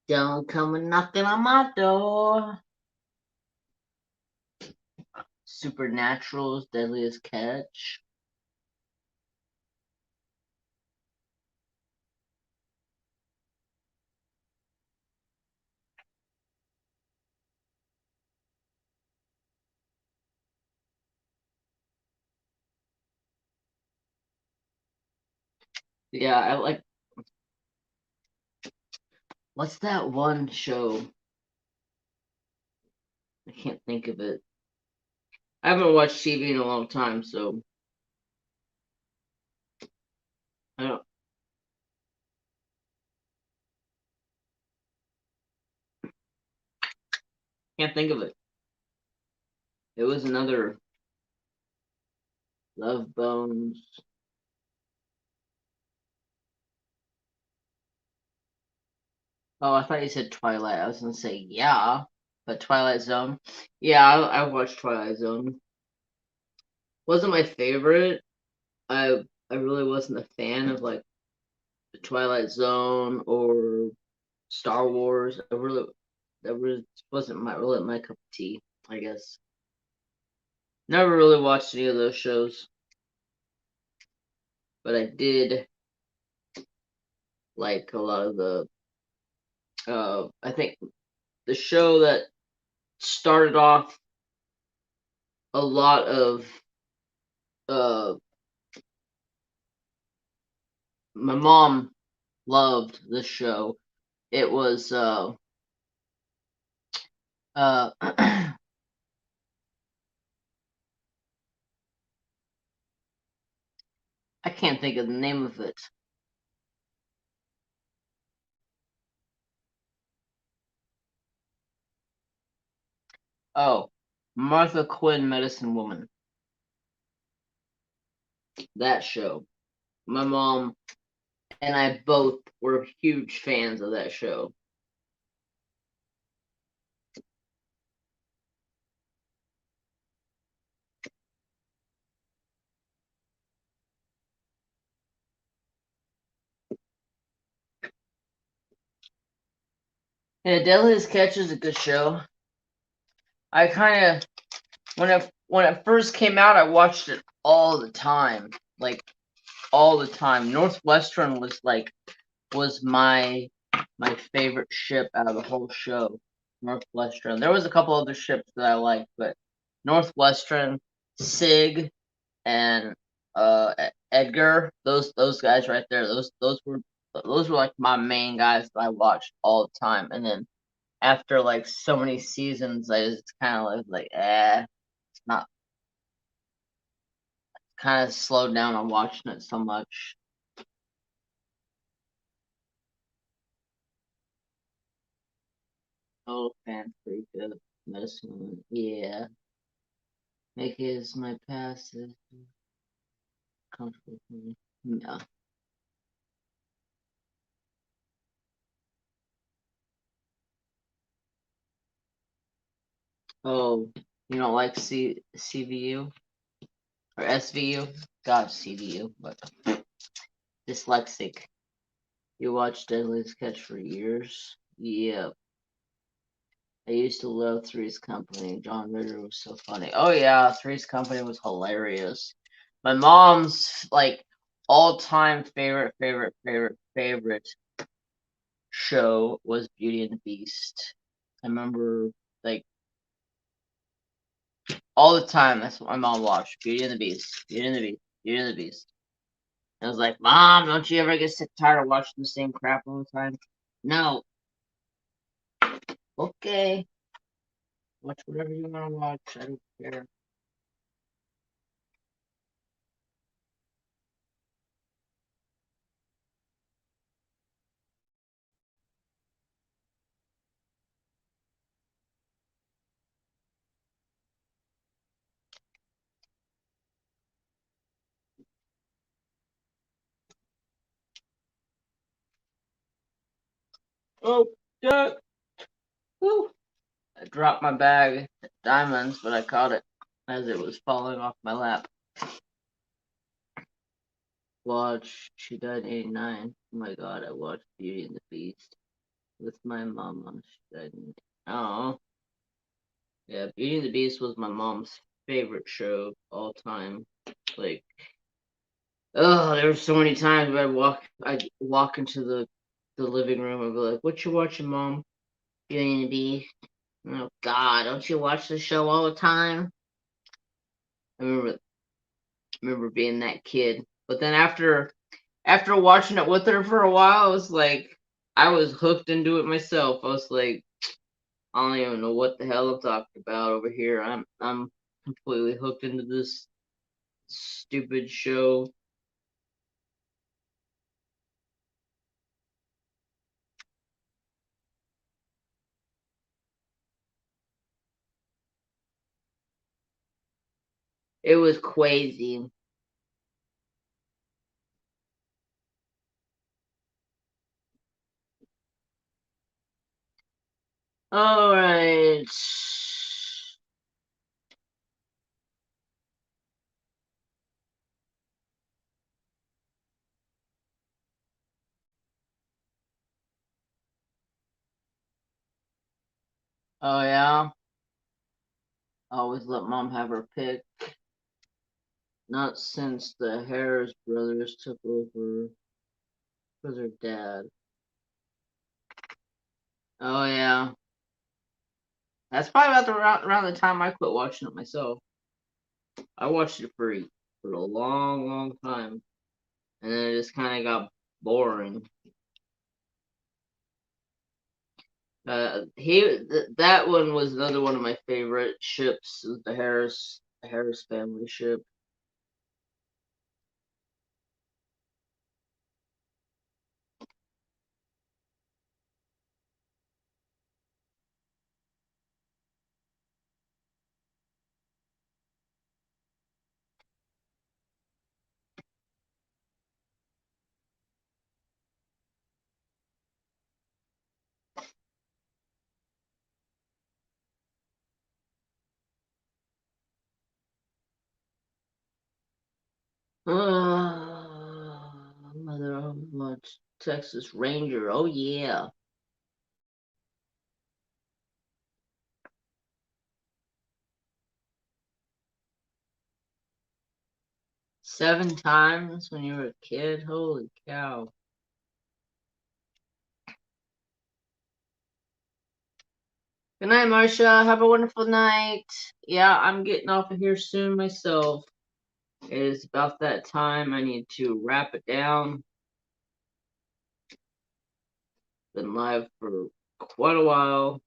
Don't come and knocking on my door. Supernatural's Deadliest Catch. Yeah, I like. What's that one show? I can't think of it. I haven't watched TV in a long time, so I don't can't think of it. It was another Love Bones. Oh, I thought you said Twilight. I was gonna say yeah, but Twilight Zone. Yeah, I watched Twilight Zone. Wasn't my favorite. I really wasn't a fan of like the Twilight Zone or Star Wars. That really wasn't my cup of tea, I guess. Never really watched any of those shows, but I did like a lot of the. I think the show that started off a lot of. Uh, my mom loved this show. It was I can't think of the name of it. Oh, Martha Quinn, Medicine Woman. That show. My mom and I both were huge fans of that show. Yeah, Deadliest Catch is a good show. I kind of when it first came out, I watched it all the time, like all the time. Northwestern was my favorite ship out of the whole show. Northwestern. There was a couple other ships that I liked, but Northwestern, Sig, and Edgar. Those guys right there. Those were like my main guys that I watched all the time. And then after like so many seasons, I just kind of was like, it's not kind of slowed down on watching it so much. Oh, fan freak up. Medicine. Yeah. Make it as my passive. Comfortable for me. Yeah. Oh, you don't like CVU or SVU? God, CVU, but dyslexic. You watched Deadliest Catch for years? Yep. I used to love Three's Company. John Ritter was so funny. Oh yeah, Three's Company was hilarious. My mom's like all-time favorite show was Beauty and the Beast. I remember like all the time. That's what my mom watched. Beauty and the Beast. Beauty and the Beast. Beauty and the Beast. I was like, Mom, don't you ever get sick tired of watching the same crap all the time? No. Okay. Watch whatever you want to watch. I don't care. Oh, duck. Woo. I dropped my bag of diamonds, but I caught it as it was falling off my lap. Watch. She died in '89. Oh my god, I watched Beauty and the Beast with my mama. She died in. Oh. Yeah, Beauty and the Beast was my mom's favorite show of all time. Like, oh, there were so many times where I'd walk into the living room and be like, "What you watching, Mom?" Beauty and the Beast. Oh God, don't you watch the show all the time? I remember being that kid. But then after watching it with her for a while, I was like, I was hooked into it myself. I was like, I don't even know what the hell I'm talking about over here. I'm completely hooked into this stupid show. It was crazy. All right. Oh yeah. I always let Mom have her pick. Not since the Harris brothers took over with her dad. Oh yeah. That's probably about around the time I quit watching it myself. I watched it for a long time, and then it just kind of got boring. That one was another one of my favorite ships, the Harris family ship. Mother of much Texas Ranger. Oh yeah, 7 times when you were a kid. Holy cow! Good night, Marcia. Have a wonderful night. Yeah, I'm getting off of here soon myself. It is about that time. I need to wrap it down. Been live for quite a while.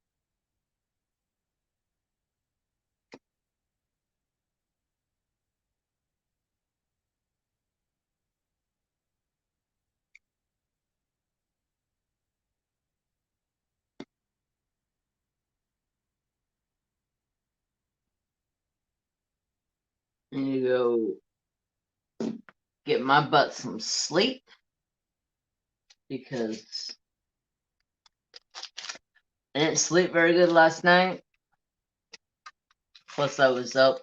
I need to go get my butt some sleep because I didn't sleep very good last night. Plus, I was up.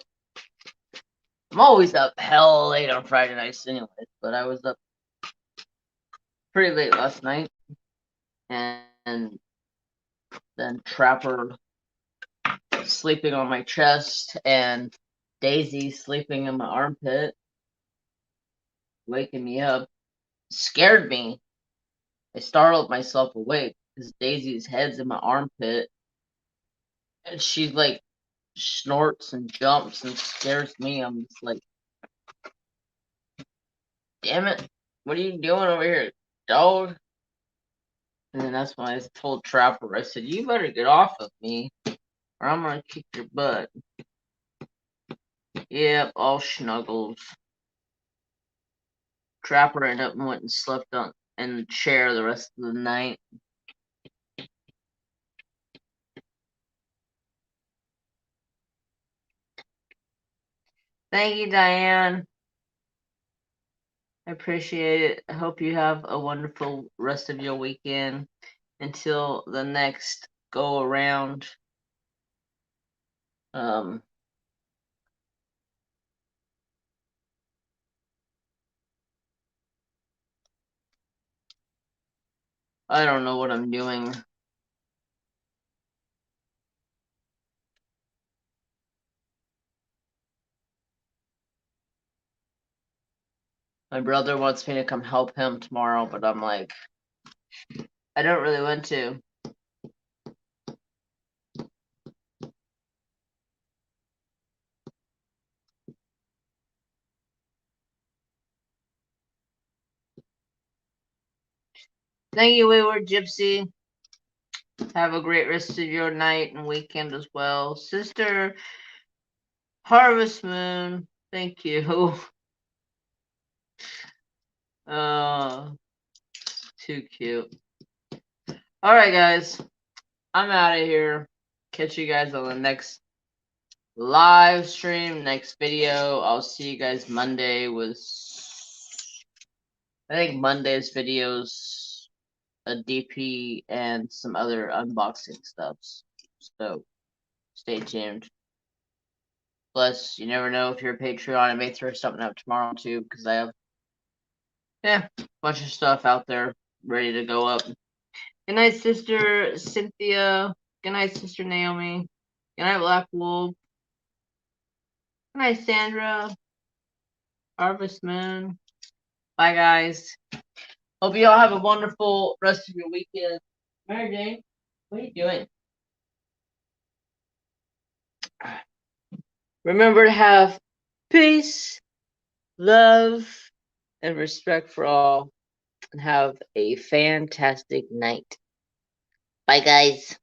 I'm always up hell late on Friday nights, anyways. But I was up pretty late last night, and then Trapper sleeping on my chest, and Daisy sleeping in my armpit, waking me up, scared me. I startled myself awake because Daisy's head's in my armpit, and she like snorts and jumps and scares me. I'm just like, damn it, what are you doing over here, dog? And then that's when I told Trapper, I said, you better get off of me, or I'm gonna kick your butt. Yep, all snuggles. Trapper ended up and went and slept on in the chair the rest of the night. Thank you, Diane. I appreciate it. I hope you have a wonderful rest of your weekend. Until the next go around. I don't know what I'm doing. My brother wants me to come help him tomorrow, but I'm like, I don't really want to. Thank you, Wayward Gypsy. Have a great rest of your night and weekend as well. Sister Harvest Moon, thank you. Too cute. Alright, guys. I'm out of here. Catch you guys on the next live stream, next video. I'll see you guys Monday with, I think Monday's videos, a DP, and some other unboxing stuff. So stay tuned. Plus, you never know if you're a Patreon. I may throw something up tomorrow too, because I have a bunch of stuff out there ready to go up. Good night, Sister Cynthia. Good night, Sister Naomi. Good night, Black Wolf. Good night, Sandra. Harvest Moon. Bye, guys. Hope you all have a wonderful rest of your weekend. Mary Jane, what are you doing? Remember to have peace, love, and respect for all. And have a fantastic night. Bye, guys.